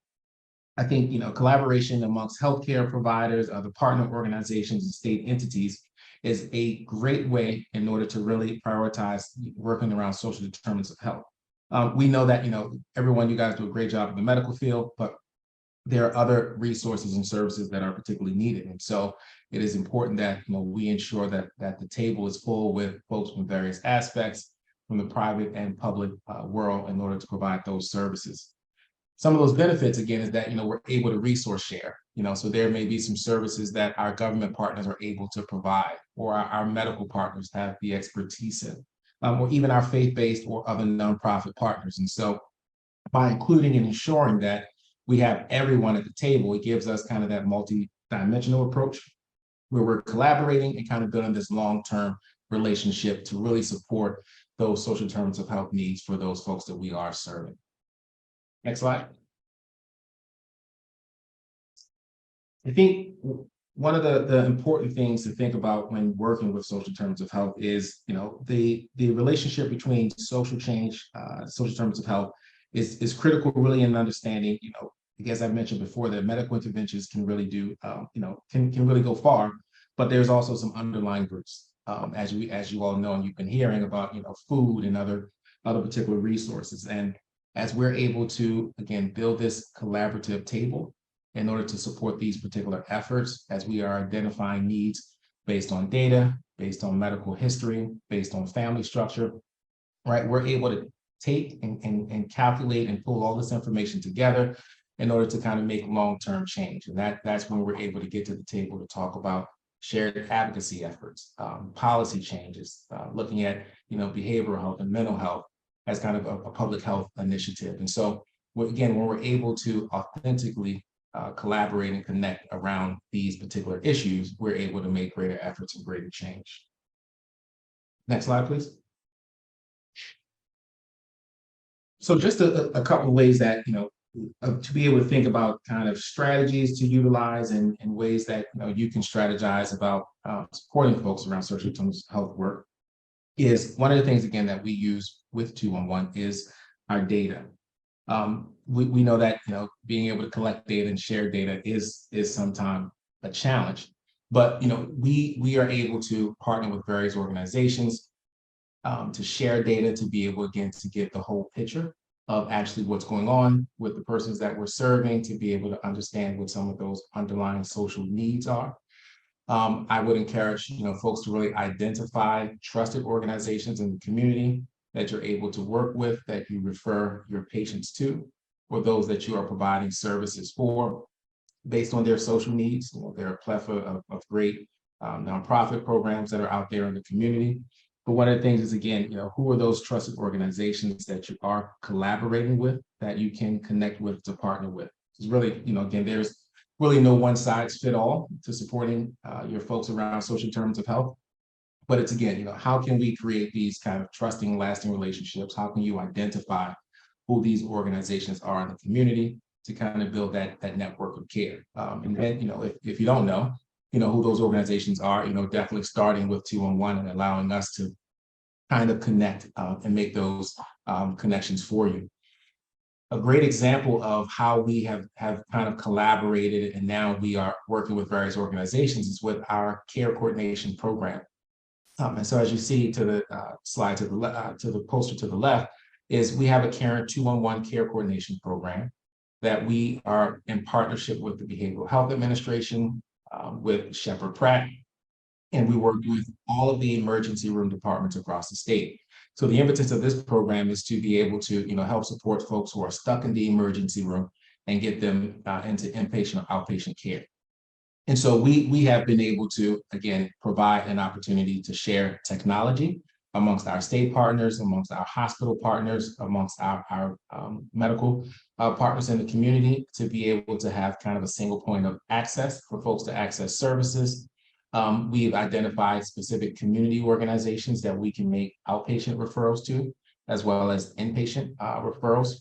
I think, collaboration amongst healthcare providers, other partner organizations, and state entities is a great way in order to really prioritize working around social determinants of health. We know that, everyone, you guys do a great job in the medical field, but there are other resources and services that are particularly needed. And so it is important that, we ensure that the table is full with folks from various aspects from the private and public world in order to provide those services. Some of those benefits, again, is that, we're able to resource share, so there may be some services that our government partners are able to provide, or our medical partners have the expertise in, or even our faith-based or other nonprofit partners. And so by including and ensuring that we have everyone at the table, it gives us kind of that multi-dimensional approach where we're collaborating and kind of building this long-term relationship to really support those social determinants of health needs for those folks that we are serving. Next slide. I think one of the important things to think about when working with social determinants of health is, the relationship between social change, social determinants of health is critical really in understanding, as I mentioned before, that medical interventions can really do, can really go far, but there's also some underlying roots, as you all know, and you've been hearing about, food and other particular resources. And as we're able to, again, build this collaborative table in order to support these particular efforts, as we are identifying needs based on data, based on medical history, based on family structure, right? We're able to take and calculate and pull all this information together in order to kind of make long-term change. And that's when we're able to get to the table to talk about shared advocacy efforts, policy changes, looking at, behavioral health and mental health as kind of a public health initiative. And so, again, when we're able to authentically collaborate and connect around these particular issues, we're able to make greater efforts and greater change. Next slide, please. So just a couple of ways that, to be able to think about kind of strategies to utilize and ways that, you can strategize about supporting folks around social determinants of health work is one of the things, again, that we use with 211 is our data. We know that, being able to collect data and share data is sometimes a challenge, but, we are able to partner with various organizations to share data, to be able, again, to get the whole picture of actually what's going on with the persons that we're serving, to be able to understand what some of those underlying social needs are. I would encourage, folks to really identify trusted organizations in the community that you're able to work with, that you refer your patients to, or those that you are providing services for based on their social needs. There are a plethora of great nonprofit programs that are out there in the community. But one of the things is, again, who are those trusted organizations that you are collaborating with, that you can connect with, to partner with? It's really, again, there's really no one size fit all to supporting your folks around social determinants of health. But it's, again, how can we create these kind of trusting, lasting relationships? How can you identify who these organizations are in the community to kind of build that network of care? And then, if you don't know, who those organizations are, definitely starting with 211 and allowing us to kind of connect and make those connections for you. A great example of how we have kind of collaborated and now we are working with various organizations is with our care coordination program. And so, as you see to the slide to the poster to the left, is we have a Care 211 care coordination program that we are in partnership with the Behavioral Health Administration, with Shepherd Pratt, and we work with all of the emergency room departments across the state. So the impetus of this program is to be able to, help support folks who are stuck in the emergency room and get them into inpatient or outpatient care. And so we have been able to, again, provide an opportunity to share technology amongst our state partners, amongst our hospital partners, amongst our medical partners in the community, to be able to have kind of a single point of access for folks to access services. We've identified specific community organizations that we can make outpatient referrals to, as well as inpatient referrals.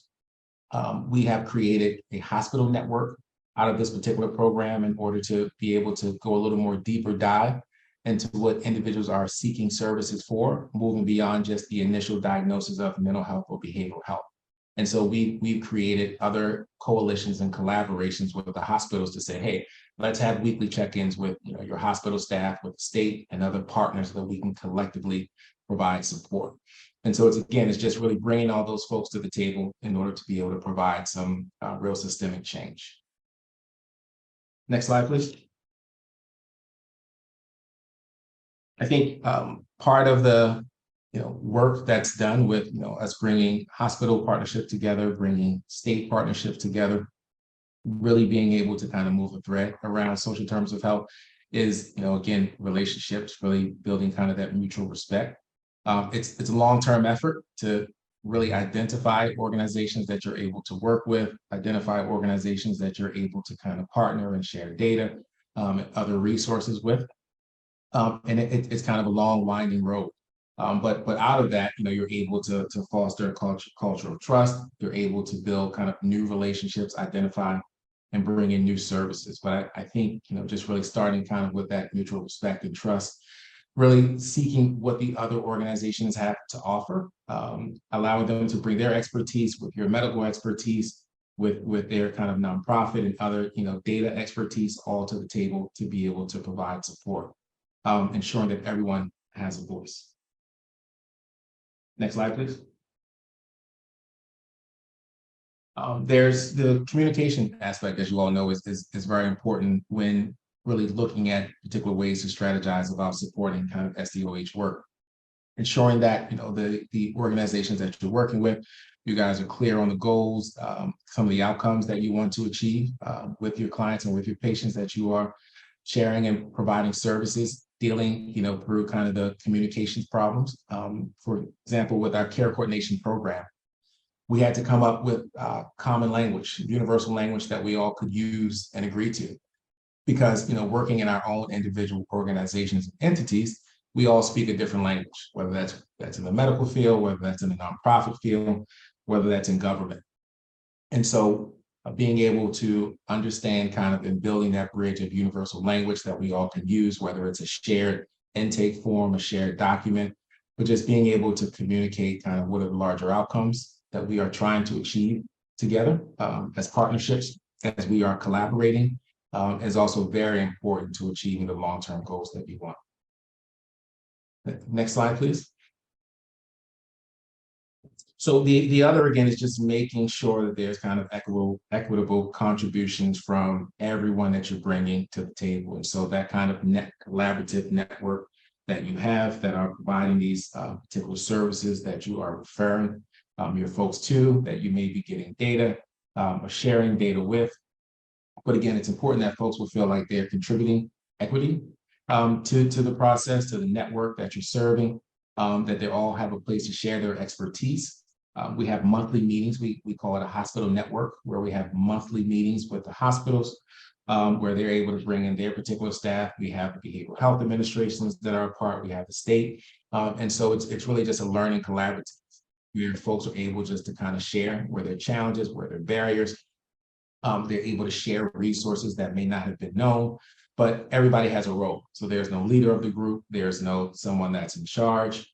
We have created a hospital network out of this particular program in order to be able to go a little more deeper dive into what individuals are seeking services for, moving beyond just the initial diagnosis of mental health or behavioral health. And so we've created other coalitions and collaborations with the hospitals to say, hey, let's have weekly check-ins with your hospital staff, with the state and other partners so that we can collectively provide support. And so it's just really bringing all those folks to the table in order to be able to provide some real systemic change. Next slide, please. I think part of the work that's done with us bringing hospital partnership together, bringing state partnerships together, really being able to kind of move a thread around social terms of health is, again, relationships, really building kind of that mutual respect. It's a long-term effort to really identify organizations that you're able to work with, identify organizations that you're able to kind of partner and share data and other resources with. And it's kind of a long, winding road. But out of that, you're able to foster a culture of trust. You're able to build kind of new relationships, identify and bring in new services. But I think, just really starting kind of with that mutual respect and trust, really seeking what the other organizations have to offer, allowing them to bring their expertise with your medical expertise, with their kind of nonprofit and other, data expertise all to the table to be able to provide support, ensuring that everyone has a voice. Next slide, please. There's the communication aspect, as you all know, is very important when really looking at particular ways to strategize about supporting kind of SDOH work. Ensuring that, the organizations that you're working with, you guys are clear on the goals, some of the outcomes that you want to achieve with your clients and with your patients that you are sharing and providing services, dealing, through kind of the communications problems. For example, with our care coordination program, we had to come up with common language, universal language that we all could use and agree to. Because, working in our own individual organizations and entities, we all speak a different language, whether that's in the medical field, whether that's in the nonprofit field, whether that's in government. And so being able to understand kind of in building that bridge of universal language that we all can use, whether it's a shared intake form, a shared document, but just being able to communicate kind of what are the larger outcomes that we are trying to achieve together as partnerships, as we are collaborating, is also very important to achieving the long-term goals that we want. Next slide, please. So the other, again, is just making sure that there's kind of equitable contributions from everyone that you're bringing to the table. And so that kind of collaborative network that you have that are providing these particular services that you are referring your folks to, that you may be getting data or sharing data with. But again, it's important that folks will feel like they're contributing equity to the process, to the network that you're serving, that they all have a place to share their expertise. We have monthly meetings. We call it a hospital network, where we have monthly meetings with the hospitals, where they're able to bring in their particular staff. We have the behavioral health administrations that are a part. We have the state. And so it's really just a learning collaborative where folks are able just to kind of share where their challenges, where their barriers. They're able to share resources that may not have been known, but everybody has a role. So there's no leader of the group. There's no someone that's in charge.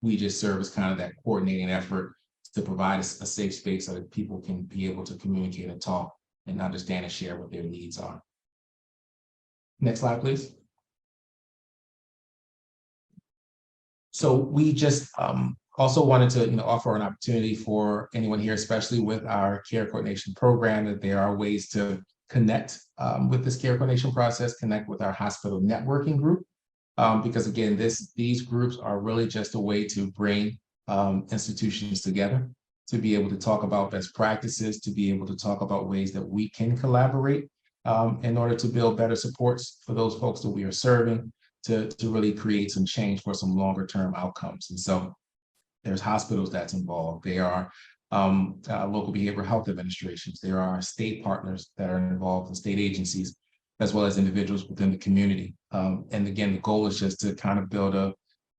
We just serve as kind of that coordinating effort to provide a safe space so that people can be able to communicate and talk and understand and share what their needs are. Next slide, please. So we just also wanted to offer an opportunity for anyone here, especially with our care coordination program, that there are ways to connect with this care coordination process, connect with our hospital networking group. Because again, these groups are really just a way to bring institutions together, to be able to talk about best practices, to be able to talk about ways that we can collaborate in order to build better supports for those folks that we are serving, to really create some change for some longer term outcomes. And so there's hospitals that's involved. There are local behavioral health administrations. There are state partners that are involved in state agencies, as well as individuals within the community. And again, the goal is just to kind of build a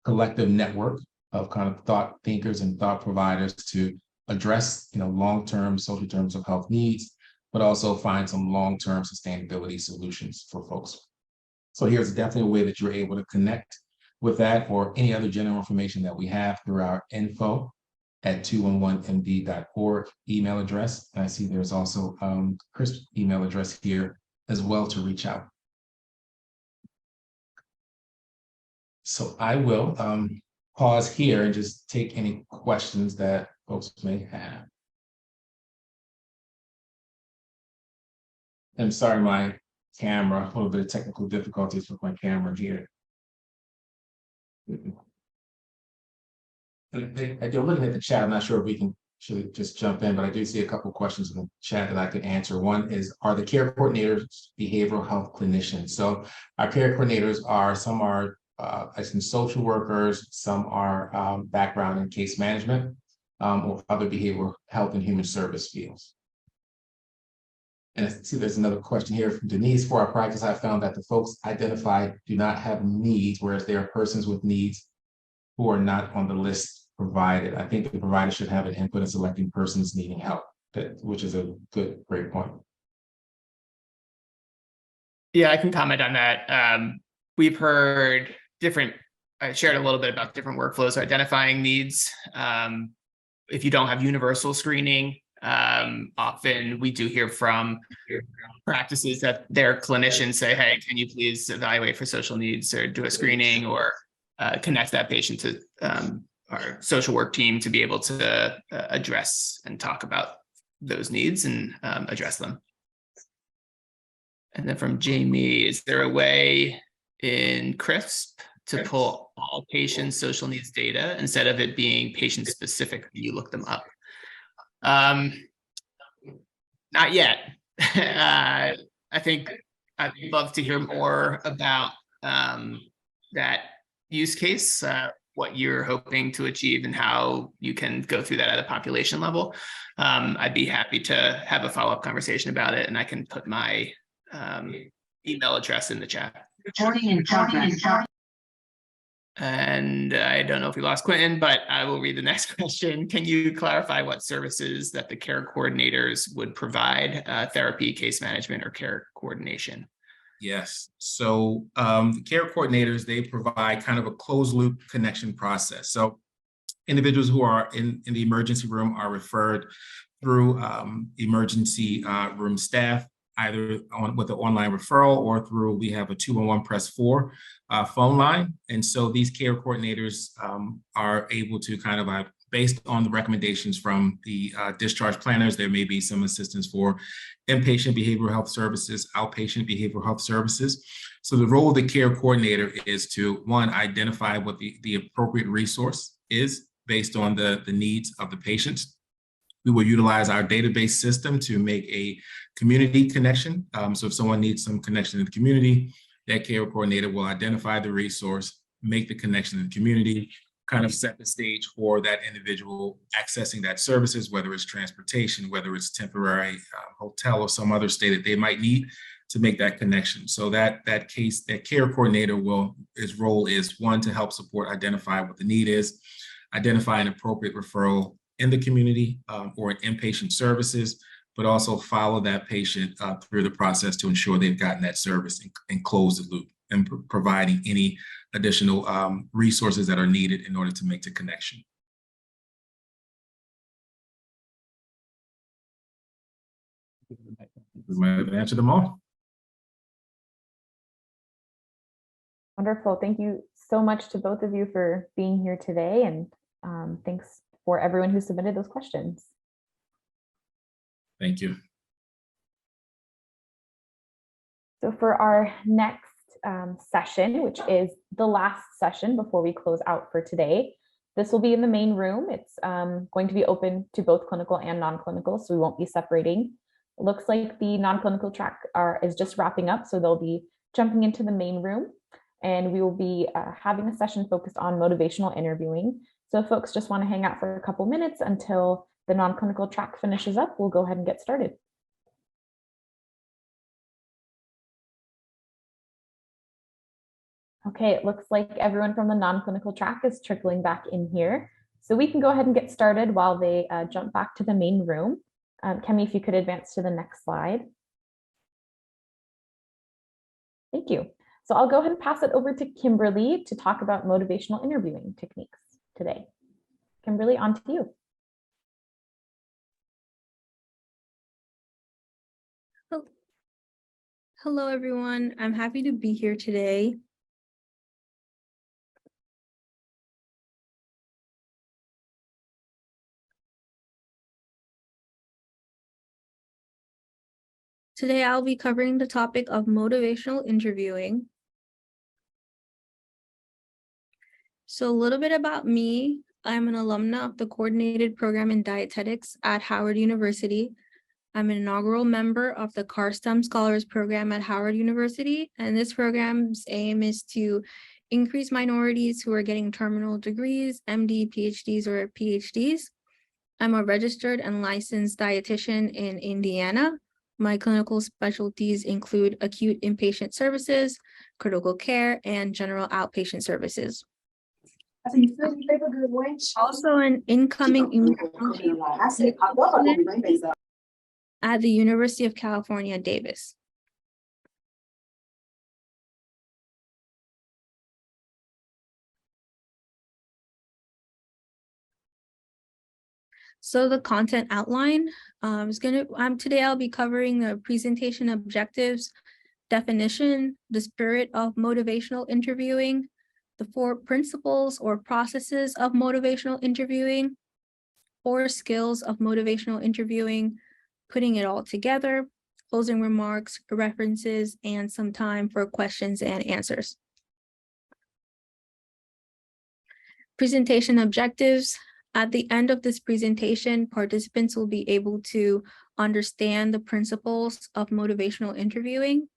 collective network of kind of thought thinkers and thought providers to address, long-term social terms of health needs, but also find some long-term sustainability solutions for folks. So here's definitely a way that you're able to connect with that or any other general information that we have through our info @211md.org email address. And I see there's also Chris' email address here as well to reach out. So I will pause here and just take any questions that folks may have. I'm sorry, my camera, a little bit of technical difficulties with my camera here. I do looking at the chat. I'm not sure if we should just jump in, but I do see a couple of questions in the chat that I could answer. One is, are the care coordinators behavioral health clinicians? So our care coordinators some are social workers, some are background in case management or other behavioral health and human service fields. And I see there's another question here from Denise. For our practice, I found that the folks identified do not have needs, whereas there are persons with needs who are not on the list provided. I think the provider should have an input in selecting persons needing help, which is a great point. Yeah, I can comment on that. We've heard I shared a little bit about different workflows identifying needs. If you don't have universal screening, often we do hear from practices that their clinicians say, hey, can you please evaluate for social needs or do a screening or connect that patient to our social work team to be able to address and talk about those needs and address them. And then from Jamie, is there a way in CRISP to pull all patients' social needs data instead of it being patient specific when you look them up? Not yet. I think I'd love to hear more about that use case, what you're hoping to achieve and how you can go through that at a population level. I'd be happy to have a follow-up conversation about it, and I can put my email address in the chat. And I don't know if we lost Quentin, but I will read the next question. Can you clarify what services that the care coordinators would provide, therapy, case management, or care coordination? Yes. So the care coordinators, they provide kind of a closed loop connection process. So individuals who are in the emergency room are referred through emergency room staff, either with an online referral or through, we have a 211 press 4 phone line. And so these care coordinators are able to kind of, based on the recommendations from the discharge planners, there may be some assistance for inpatient behavioral health services, outpatient behavioral health services. So the role of the care coordinator is to, one, identify what the appropriate resource is based on the needs of the patients. We will utilize our database system to make a community connection. So if someone needs some connection in the community, that care coordinator will identify the resource, make the connection in the community, kind of set the stage for that individual accessing that services, whether it's transportation, whether it's temporary hotel or some other stay that they might need to make that connection. So that care coordinator his role is, one, to help support, identify what the need is, identify an appropriate referral in the community or in inpatient services, but also follow that patient through the process to ensure they've gotten that service and close the loop, and providing any additional resources that are needed in order to make the connection. We might have answered them all. Wonderful. Thank you so much to both of you for being here today, and thanks for everyone who submitted those questions. Thank you. So for our next session, which is the last session before we close out for today, this will be in the main room. It's going to be open to both clinical and non-clinical, so we won't be separating. It looks like the non-clinical track is just wrapping up, so they'll be jumping into the main room, and we will be having a session focused on motivational interviewing. So if folks just want to hang out for a couple minutes until the non-clinical track finishes up, we'll go ahead and get started. Okay, it looks like everyone from the non-clinical track is trickling back in here. So we can go ahead and get started while they jump back to the main room. Kemi, if you could advance to the next slide. Thank you. So I'll go ahead and pass it over to Kimberly to talk about motivational interviewing techniques today. Kimberly, on to you. Hello, everyone. I'm happy to be here today. Today, I'll be covering the topic of motivational interviewing. So a little bit about me. I'm an alumna of the Coordinated Program in Dietetics at Howard University. I'm an inaugural member of the CARSTEM Scholars Program at Howard University, and this program's aim is to increase minorities who are getting terminal degrees, MD, PhDs, or PhDs. I'm a registered and licensed dietitian in Indiana. My clinical specialties include acute inpatient services, critical care, and general outpatient services. Also an incoming immunology at the University of California, Davis. So the content outline today I'll be covering the presentation objectives, definition, the spirit of motivational interviewing, the 4 principles or processes of motivational interviewing, 4 skills of motivational interviewing, putting it all together, closing remarks, references, and some time for questions and answers. Presentation objectives. At the end of this presentation, participants will be able to understand the principles of motivational interviewing,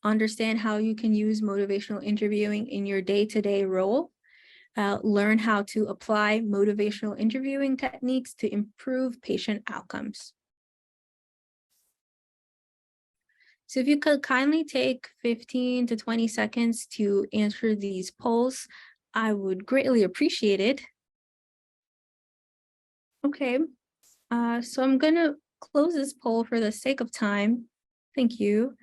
understand how you can use motivational interviewing in your day-to-day role, learn how to apply motivational interviewing techniques to improve patient outcomes. So if you could kindly take 15 to 20 seconds to answer these polls, I would greatly appreciate it. Okay, so I'm gonna close this poll for the sake of time. Thank you.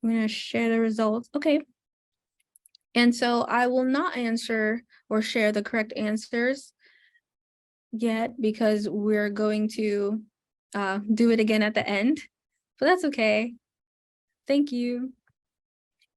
I'm gonna share the results. Okay. And so I will not answer or share the correct answers yet because we're going to do it again at the end, but that's okay. Thank you.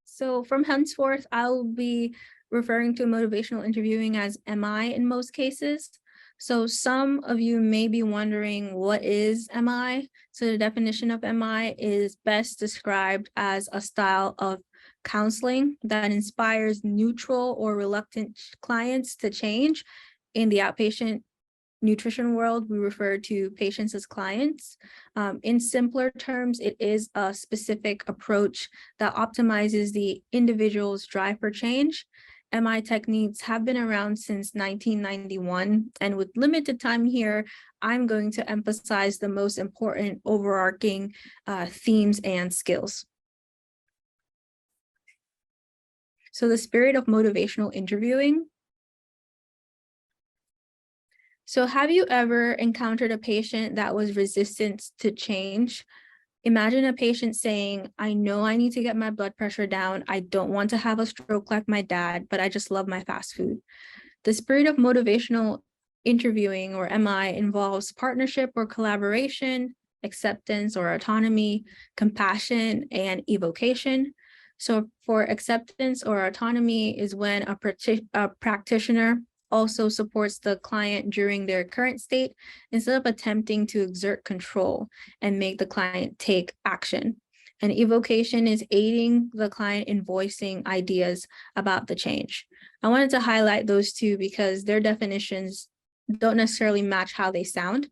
So from henceforth, I'll be referring to motivational interviewing as MI in most cases. So some of you may be wondering, what is MI? So the definition of MI is best described as a style of counseling that inspires neutral or reluctant clients to change. In the outpatient nutrition world, we refer to patients as clients. In simpler terms, it is a specific approach that optimizes the individual's drive for change. MI techniques have been around since 1991, and with limited time here, I'm going to emphasize the most important overarching themes and skills. So the spirit of motivational interviewing. So have you ever encountered a patient that was resistant to change? Imagine a patient saying, I know I need to get my blood pressure down. I don't want to have a stroke like my dad, but I just love my fast food. The spirit of motivational interviewing, or MI, involves partnership or collaboration, acceptance or autonomy, compassion, and evocation. So for acceptance or autonomy is when a practitioner also supports the client during their current state instead of attempting to exert control and make the client take action. And evocation is aiding the client in voicing ideas about the change. I wanted to highlight those two because their definitions don't necessarily match how they sound.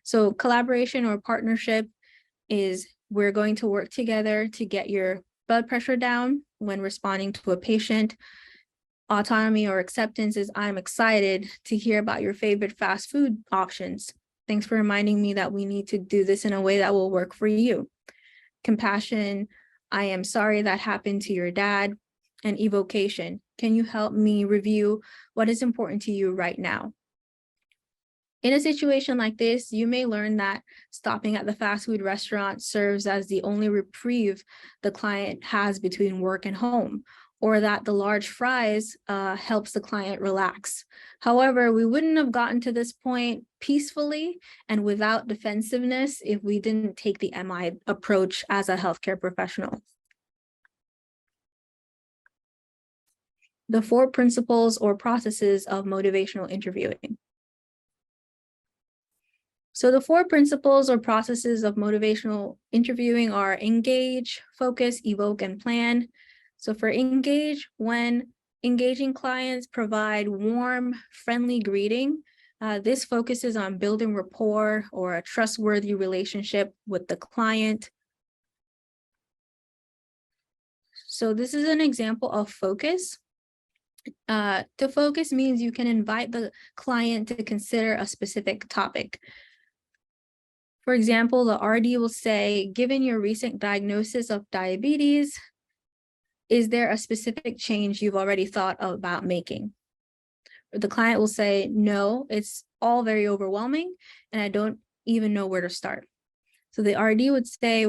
So collaboration or partnership is we're going to work together to get your blood pressure down when responding to a patient. Autonomy or acceptance is I'm excited to hear about your favorite fast food options. Thanks for reminding me that we need to do this in a way that will work for you. Compassion, I am sorry that happened to your dad. And evocation, can you help me review what is important to you right now? In a situation like this, you may learn that stopping at the fast food restaurant serves as the only reprieve the client has between work and home, or that the large fries helps the client relax. However, we wouldn't have gotten to this point peacefully and without defensiveness if we didn't take the MI approach as a healthcare professional. the 4 principles or processes of motivational interviewing. So the 4 principles or processes of motivational interviewing are engage, focus, evoke, and plan. So for engage, when engaging clients provide warm, friendly greeting, this focuses on building rapport or a trustworthy relationship with the client. So this is an example of focus. To focus means you can invite the client to consider a specific topic. For example, the RD will say, given your recent diagnosis of diabetes, is there a specific change you've already thought about making? The client will say, no, it's all very overwhelming and I don't even know where to start. So the RD would say,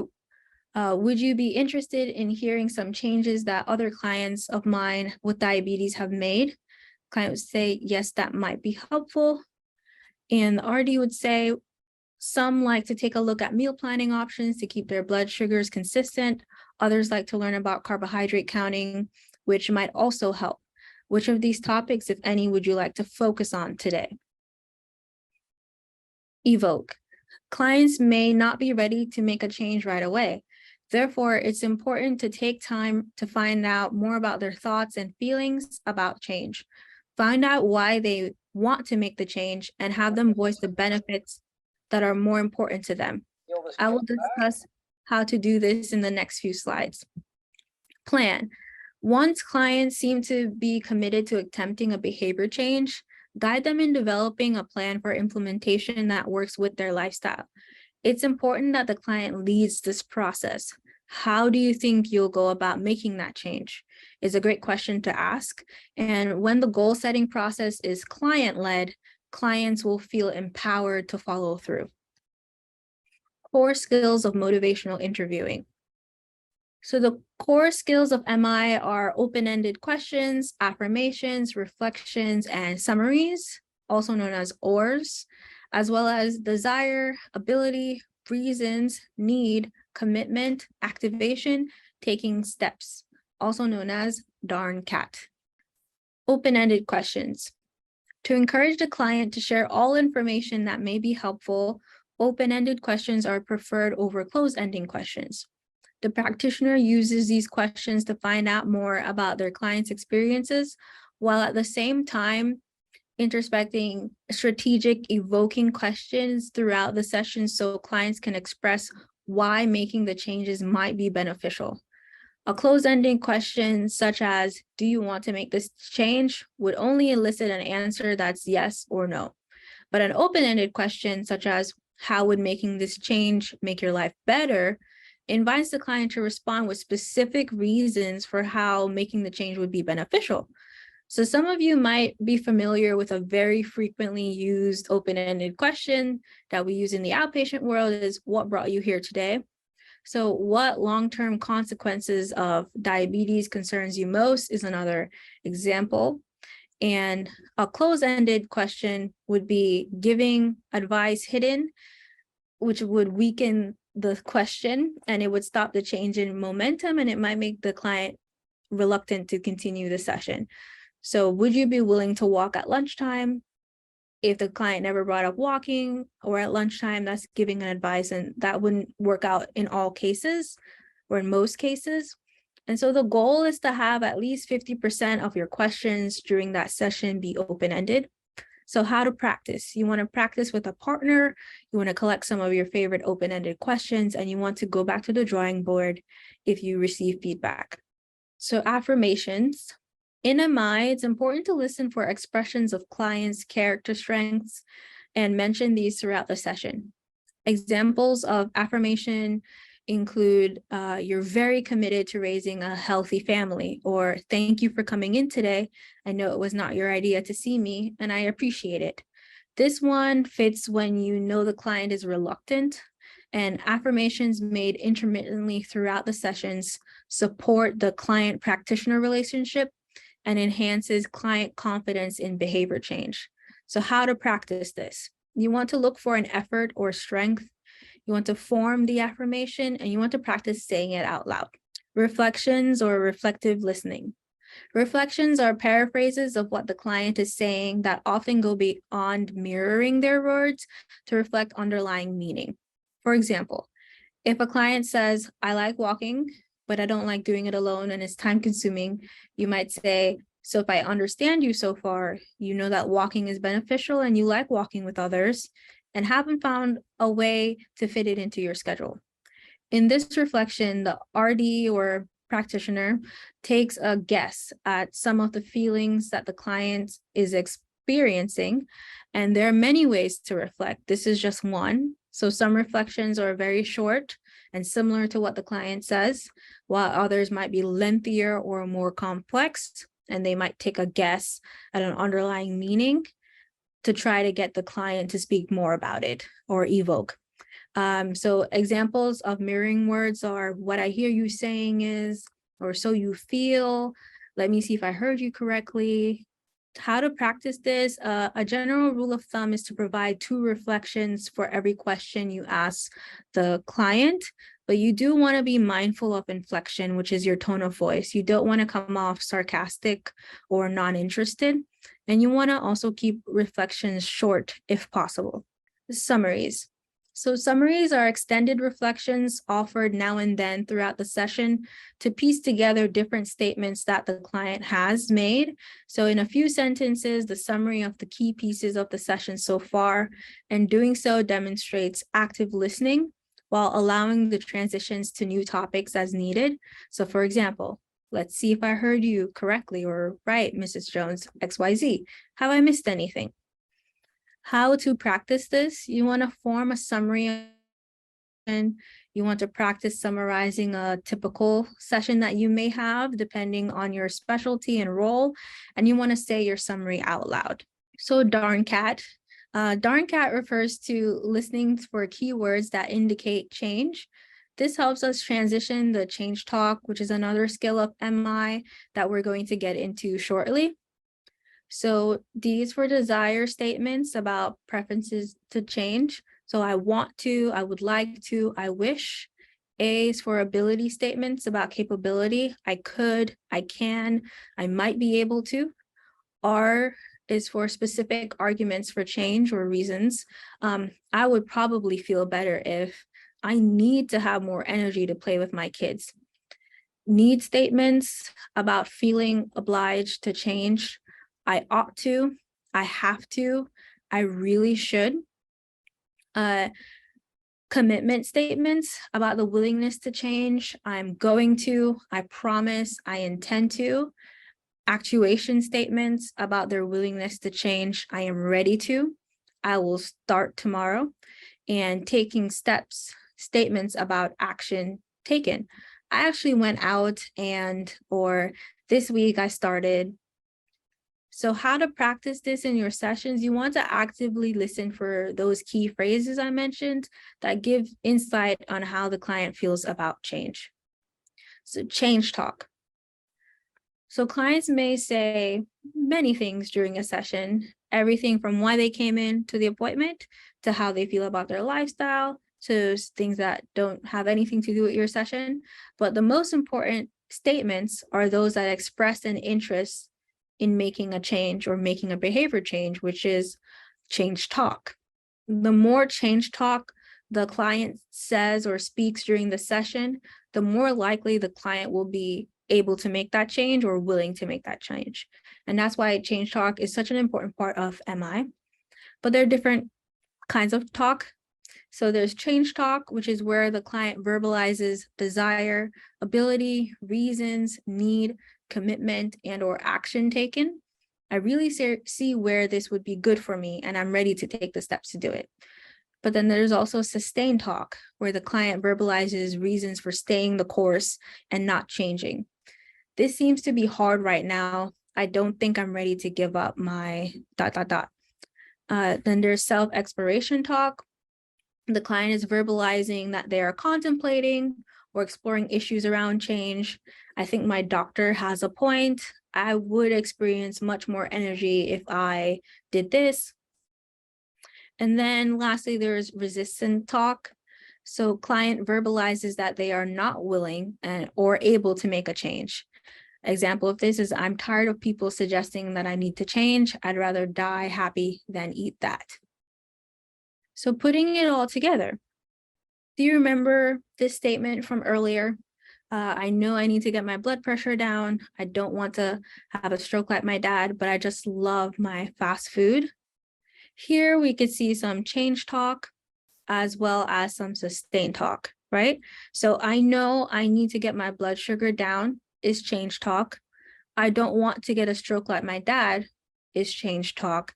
would you be interested in hearing some changes that other clients of mine with diabetes have made? Client would say, yes, that might be helpful. And the RD would say, some like to take a look at meal planning options to keep their blood sugars consistent. Others like to learn about carbohydrate counting, which might also help. Which of these topics, if any, would you like to focus on today? Evoke. Clients may not be ready to make a change right away. Therefore, it's important to take time to find out more about their thoughts and feelings about change. Find out why they want to make the change and have them voice the benefits that are more important to them. I will discuss how to do this in the next few slides. Plan. Once clients seem to be committed to attempting a behavior change, guide them in developing a plan for implementation that works with their lifestyle. It's important that the client leads this process. How do you think you'll go about making that change? Is a great question to ask. And when the goal setting process is client-led, clients will feel empowered to follow through. Core skills of motivational interviewing. So the core skills of MI are open-ended questions, affirmations, reflections, and summaries, also known as ORs, as well as desire, ability, reasons, need, commitment, activation, taking steps, also known as darn cat. Open-ended questions. To encourage the client to share all information that may be helpful, open-ended questions are preferred over closed-ending questions. The practitioner uses these questions to find out more about their client's experiences, while at the same time introspecting strategic, evoking questions throughout the session so clients can express why making the changes might be beneficial. A closed-ended question such as, do you want to make this change, would only elicit an answer that's yes or no. But an open-ended question such as, how would making this change make your life better, invites the client to respond with specific reasons for how making the change would be beneficial. So some of you might be familiar with a very frequently used open-ended question that we use in the outpatient world is, what brought you here today? So what long-term consequences of diabetes concerns you most is another example. And a close-ended question would be giving advice hidden, which would weaken the question and it would stop the change in momentum and it might make the client reluctant to continue the session. So would you be willing to walk at lunchtime? If the client never brought up walking, or at lunchtime, that's giving an advice, and that wouldn't work out in all cases or in most cases. And so the goal is to have at least 50% of your questions during that session be open-ended. So how to practice? You want to practice with a partner, you want to collect some of your favorite open-ended questions, and you want to go back to the drawing board if you receive feedback. So affirmations. In MI, it's important to listen for expressions of clients' character strengths and mention these throughout the session. Examples of affirmation include, you're very committed to raising a healthy family, or thank you for coming in today. I know it was not your idea to see me, and I appreciate it. This one fits when you know the client is reluctant, and affirmations made intermittently throughout the sessions support the client-practitioner relationship and enhances client confidence in behavior change. So how to practice this? You want to look for an effort or strength. You want to form the affirmation and you want to practice saying it out loud. Reflections or reflective listening. Reflections are paraphrases of what the client is saying that often go beyond mirroring their words to reflect underlying meaning. For example, if a client says, I like walking, but I don't like doing it alone and it's time consuming, you might say, so if I understand you so far, you know that walking is beneficial and you like walking with others and haven't found a way to fit it into your schedule. In this reflection, the RD or practitioner takes a guess at some of the feelings that the client is experiencing, and there are many ways to reflect. This is just one. So some reflections are very short and similar to what the client says, while others might be lengthier or more complex, and they might take a guess at an underlying meaning to try to get the client to speak more about it or evoke. So examples of mirroring words are what I hear you saying is, or so you feel, let me see if I heard you correctly. How to practice this, a general rule of thumb is to provide 2 reflections for every question you ask the client, but you do want to be mindful of inflection, which is your tone of voice. You don't want to come off sarcastic or non-interested, and you want to also keep reflections short if possible. Summaries. So summaries are extended reflections offered now and then throughout the session to piece together different statements that the client has made. So in a few sentences, the summary of the key pieces of the session so far, and doing so demonstrates active listening while allowing the transitions to new topics as needed. So for example, let's see if I heard you correctly or right, Mrs. Jones, XYZ. Have I missed anything? How to practice this? You want to form a summary and you want to practice summarizing a typical session that you may have depending on your specialty and role, and you want to say your summary out loud. So darn cat. Darn cat refers to listening for keywords that indicate change. This helps us transition the change talk, which is another skill of MI that we're going to get into shortly. So these were desire statements about preferences to change. So I want to, I would like to, I wish. A is for ability statements about capability. I could, I can, I might be able to. R is for specific arguments for change or reasons. I would probably feel better if. I need to have more energy to play with my kids. Need statements about feeling obliged to change. I ought to, I have to, I really should. Commitment statements about the willingness to change. I'm going to, I promise, I intend to. Actuation statements about their willingness to change. I am ready to, I will start tomorrow. And taking steps, statements about action taken. I actually went out or this week I started. So how to practice this in your sessions, you want to actively listen for those key phrases I mentioned that give insight on how the client feels about change. So change talk. So clients may say many things during a session, everything from why they came in to the appointment, to how they feel about their lifestyle, to things that don't have anything to do with your session. But the most important statements are those that express an interest in making a change or making a behavior change, which is change talk. The more change talk the client says or speaks during the session, the more likely the client will be able to make that change or willing to make that change. And that's why change talk is such an important part of MI. But there are different kinds of talk. So there's change talk, which is where the client verbalizes desire, ability, reasons, need, commitment, and or action taken. I really see where this would be good for me, and I'm ready to take the steps to do it. But then there's also sustained talk, where the client verbalizes reasons for staying the course and not changing. This seems to be hard right now. I don't think I'm ready to give up my ... Then there's self-exploration talk. The client is verbalizing that they are contemplating or exploring issues around change. I think my doctor has a point. I would experience much more energy if I did this. And then lastly, there's resistant talk. So client verbalizes that they are not willing or able to make a change. Example of this is, I'm tired of people suggesting that I need to change. I'd rather die happy than eat that. So putting it all together, do you remember this statement from earlier? I know I need to get my blood pressure down. I don't want to have a stroke like my dad, but I just love my fast food. Here we could see some change talk as well as some sustained talk, right? So I know I need to get my blood sugar down is change talk. I don't want to get a stroke like my dad is change talk,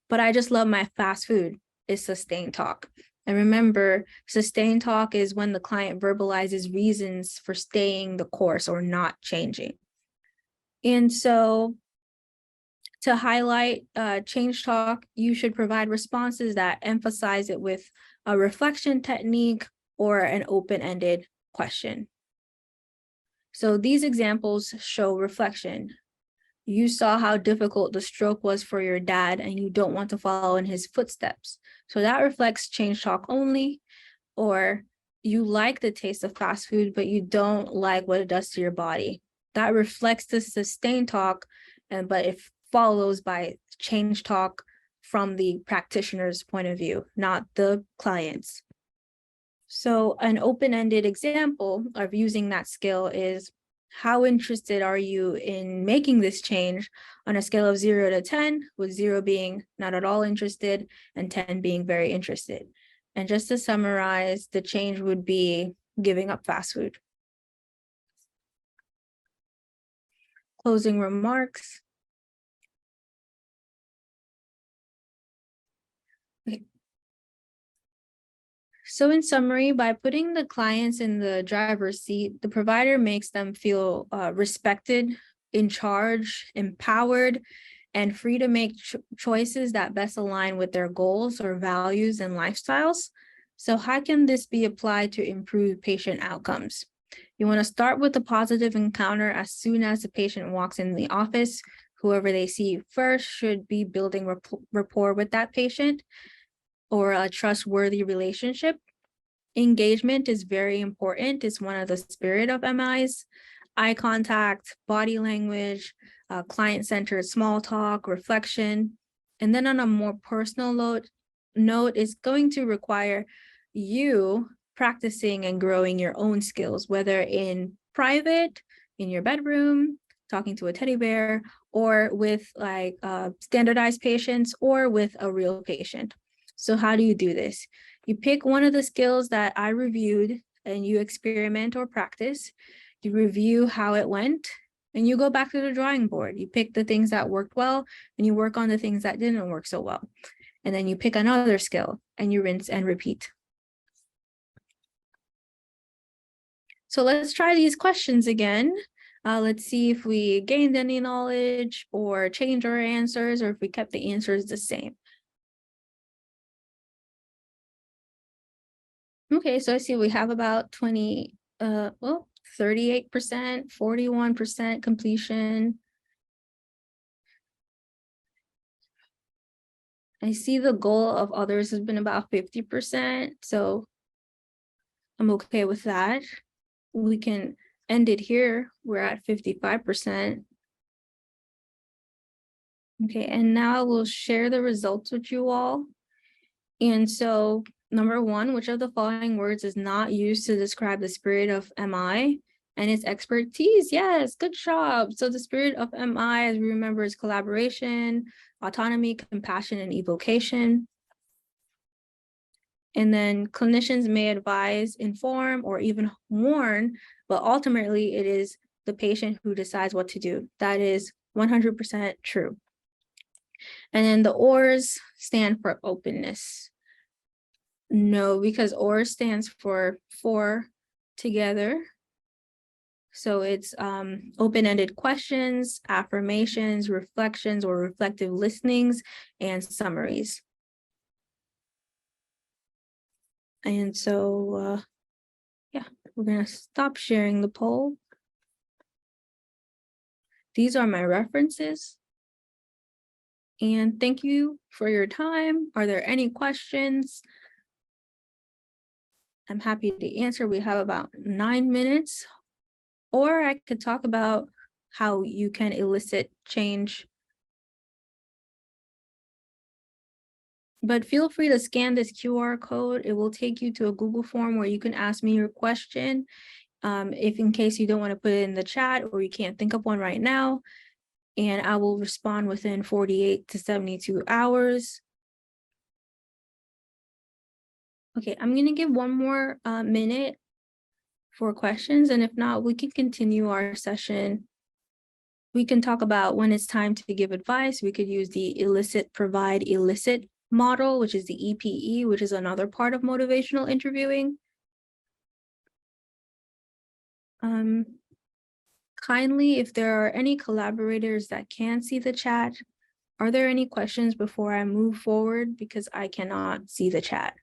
but I just love my fast food is sustained talk. And remember, sustained talk is when the client verbalizes reasons for staying the course or not changing. And so to highlight change talk, you should provide responses that emphasize it with a reflection technique or an open-ended question. So these examples show reflection. You saw how difficult the stroke was for your dad and you don't want to follow in his footsteps. So that reflects change talk only. Or you like the taste of fast food, but you don't like what it does to your body. That reflects the sustained talk, but it follows by change talk from the practitioner's point of view, not the client's. So an open-ended example of using that skill is, how interested are you in making this change on a scale of 0 to 10, with 0 being not at all interested and 10 being very interested? And just to summarize, the change would be giving up fast food. Closing remarks. Okay. So in summary, by putting the clients in the driver's seat, the provider makes them feel respected, in charge, empowered, and free to make choices that best align with their goals or values and lifestyles. So how can this be applied to improve patient outcomes? You want to start with a positive encounter as soon as the patient walks in the office. Whoever they see first should be building rapport with that patient or a trustworthy relationship. Engagement is very important. It's one of the spirit of MIs. Eye contact, body language, client-centered small talk, reflection. And then on a more personal note, is going to require you practicing and growing your own skills, whether in private, in your bedroom, talking to a teddy bear, or with like standardized patients or with a real patient. So how do you do this? You pick one of the skills that I reviewed and you experiment or practice. You review how it went and you go back to the drawing board. You pick the things that worked well and you work on the things that didn't work so well. And then you pick another skill and you rinse and repeat. So let's try these questions again. Let's see if we gained any knowledge or changed our answers, or if we kept the answers the same. Okay, so I see we have about 38%, 41% completion. I see the goal of others has been about 50%, so I'm okay with that. We can end it here. We're at 55%. Okay, and now we'll share the results with you all. And so number one, which of the following words is not used to describe the spirit of MI? And its expertise? Yes, good job. So the spirit of MI, as we remember, is collaboration, autonomy, compassion, and evocation. And then clinicians may advise, inform, or even warn, but ultimately it is the patient who decides what to do. That is 100% true. And then the ORs stand for openness. No, because OR stands for together. So it's open-ended questions, affirmations, reflections, or reflective listenings, and summaries. And so, yeah, we're going to stop sharing the poll. These are my references. And thank you for your time. Are there any questions? I'm happy to answer. We have about 9 minutes. Or I could talk about how you can elicit change. But feel free to scan this QR code. It will take you to a Google form where you can ask me your question. If in case you don't want to put it in the chat or you can't think of one right now, and I will respond within 48 to 72 hours. Okay, I'm going to give one more minute for questions, and if not, we can continue our session. We can talk about when it's time to give advice. We could use the elicit, provide, elicit model, which is the EPE, which is another part of motivational interviewing. Kindly, if there are any collaborators that can see the chat, are there any questions before I move forward? Because I cannot see the chat.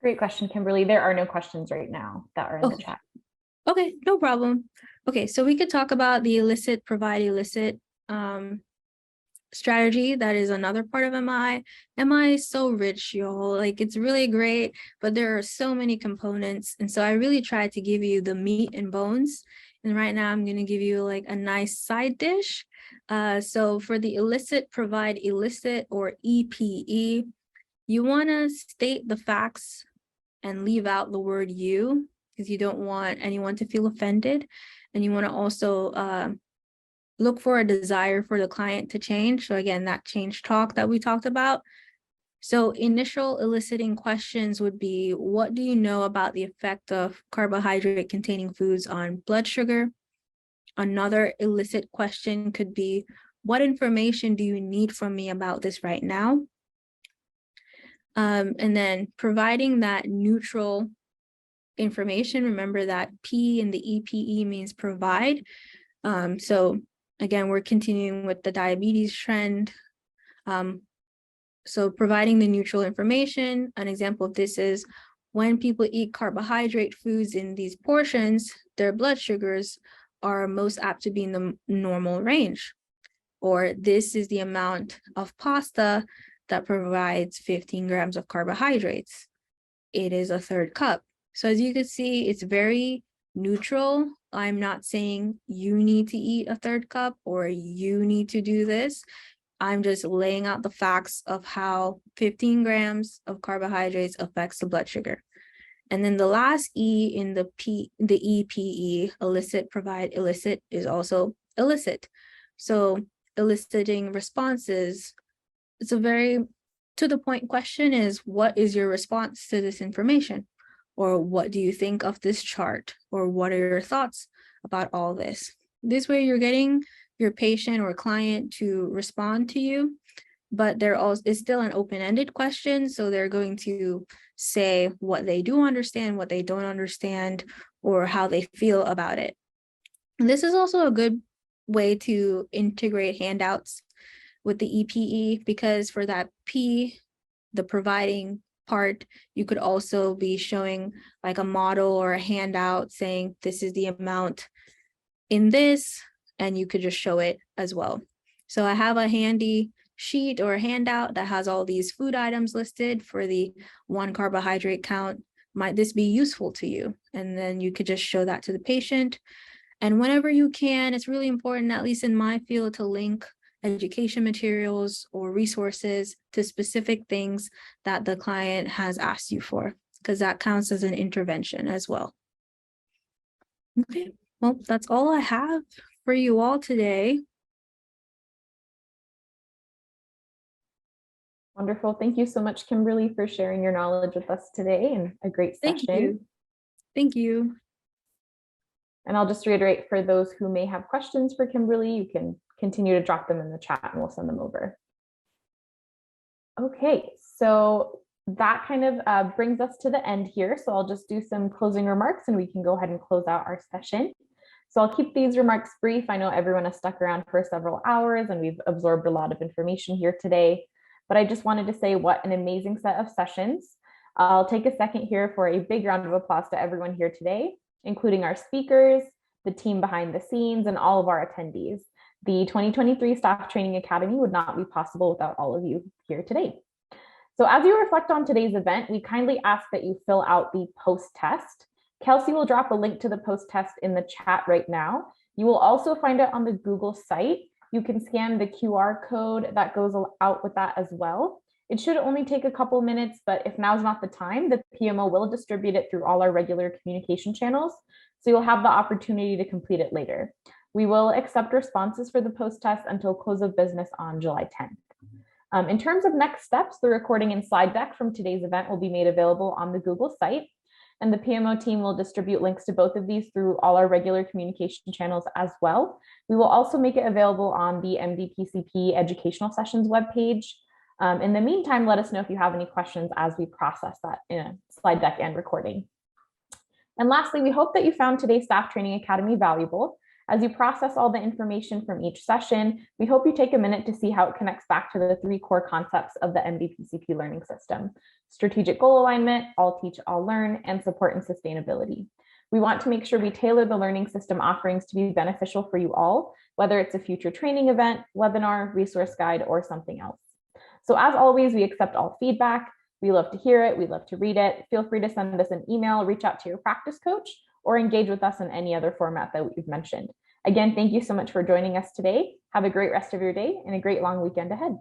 Great question, Kimberly. There are no questions right now that are in the chat. Okay, no problem. Okay, so we could talk about the elicit, provide, elicit strategy. That is another part of MI. MI is so rich, y'all. Like, it's really great, but there are so many components. And so I really tried to give you the meat and bones. And right now I'm going to give you like a nice side dish. So for the elicit, provide, elicit, or EPE, you want to state the facts and leave out the word you, because you don't want anyone to feel offended. And you want to also look for a desire for the client to change. So again, that change talk that we talked about. So initial eliciting questions would be, what do you know about the effect of carbohydrate-containing foods on blood sugar? Another elicit question could be, what information do you need from me about this right now? And then providing that neutral information. Remember that P in the EPE means provide. So again, we're continuing with the diabetes trend. So providing the neutral information, an example of this is when people eat carbohydrate foods in these portions, their blood sugars are most apt to be in the normal range. Or this is the amount of pasta that provides 15 grams of carbohydrates. It is a third cup. So as you can see, it's very neutral. I'm not saying you need to eat a third cup or you need to do this. I'm just laying out the facts of how 15 grams of carbohydrates affects the blood sugar. And then the last E in the EPE, elicit, provide, elicit, is also elicit. So eliciting responses, it's a very to the point question is, what is your response to this information? Or what do you think of this chart? Or what are your thoughts about all this? This way you're getting your patient or client to respond to you, but there is still an open-ended question. So they're going to say what they do understand, what they don't understand, or how they feel about it. And this is also a good way to integrate handouts with the EPE, because for that P, the providing part, you could also be showing like a model or a handout saying this is the amount in this, and you could just show it as well. So I have a handy sheet or a handout that has all these food items listed for the 1 carbohydrate count. Might this be useful to you? And then you could just show that to the patient. And whenever you can, it's really important, at least in my field, to link education materials or resources to specific things that the client has asked you for, because that counts as an intervention as well. Okay, well, that's all I have for you all today. Wonderful. Thank you so much, Kimberly, for sharing your knowledge with us today, and a great session. Thank you. Thank you. And I'll just reiterate, for those who may have questions for Kimberly, you can continue to drop them in the chat and we'll send them over. Okay, so that kind of brings us to the end here. So I'll just do some closing remarks and we can go ahead and close out our session. So I'll keep these remarks brief. I know everyone has stuck around for several hours and we've absorbed a lot of information here today, but I just wanted to say what an amazing set of sessions. I'll take a second here for a big round of applause to everyone here today, including our speakers, the team behind the scenes, and all of our attendees. The 2023 Staff Training Academy would not be possible without all of you here today. So as you reflect on today's event, we kindly ask that you fill out the post-test. Kelsey will drop a link to the post-test in the chat right now. You will also find it on the Google site. You can scan the QR code that goes out with that as well. It should only take a couple minutes, but if now's not the time, the PMO will distribute it through all our regular communication channels. So you'll have the opportunity to complete it later. We will accept responses for the post-test until close of business on July 10th. In terms of next steps, the recording and slide deck from today's event will be made available on the Google site, and the PMO team will distribute links to both of these through all our regular communication channels as well. We will also make it available on the MDPCP educational sessions webpage. In the meantime, let us know if you have any questions as we process that in a slide deck and recording. And lastly, we hope that you found today's Staff Training Academy valuable. As you process all the information from each session, we hope you take a minute to see how it connects back to the 3 core concepts of the MDPCP learning system: strategic goal alignment, all teach, all learn, and support and sustainability. We want to make sure we tailor the learning system offerings to be beneficial for you all, whether it's a future training event, webinar, resource guide, or something else. So as always, we accept all feedback. We love to hear it. We love to read it. Feel free to send us an email, reach out to your practice coach, or engage with us in any other format that we've mentioned. Again, thank you so much for joining us today. Have a great rest of your day and a great long weekend ahead.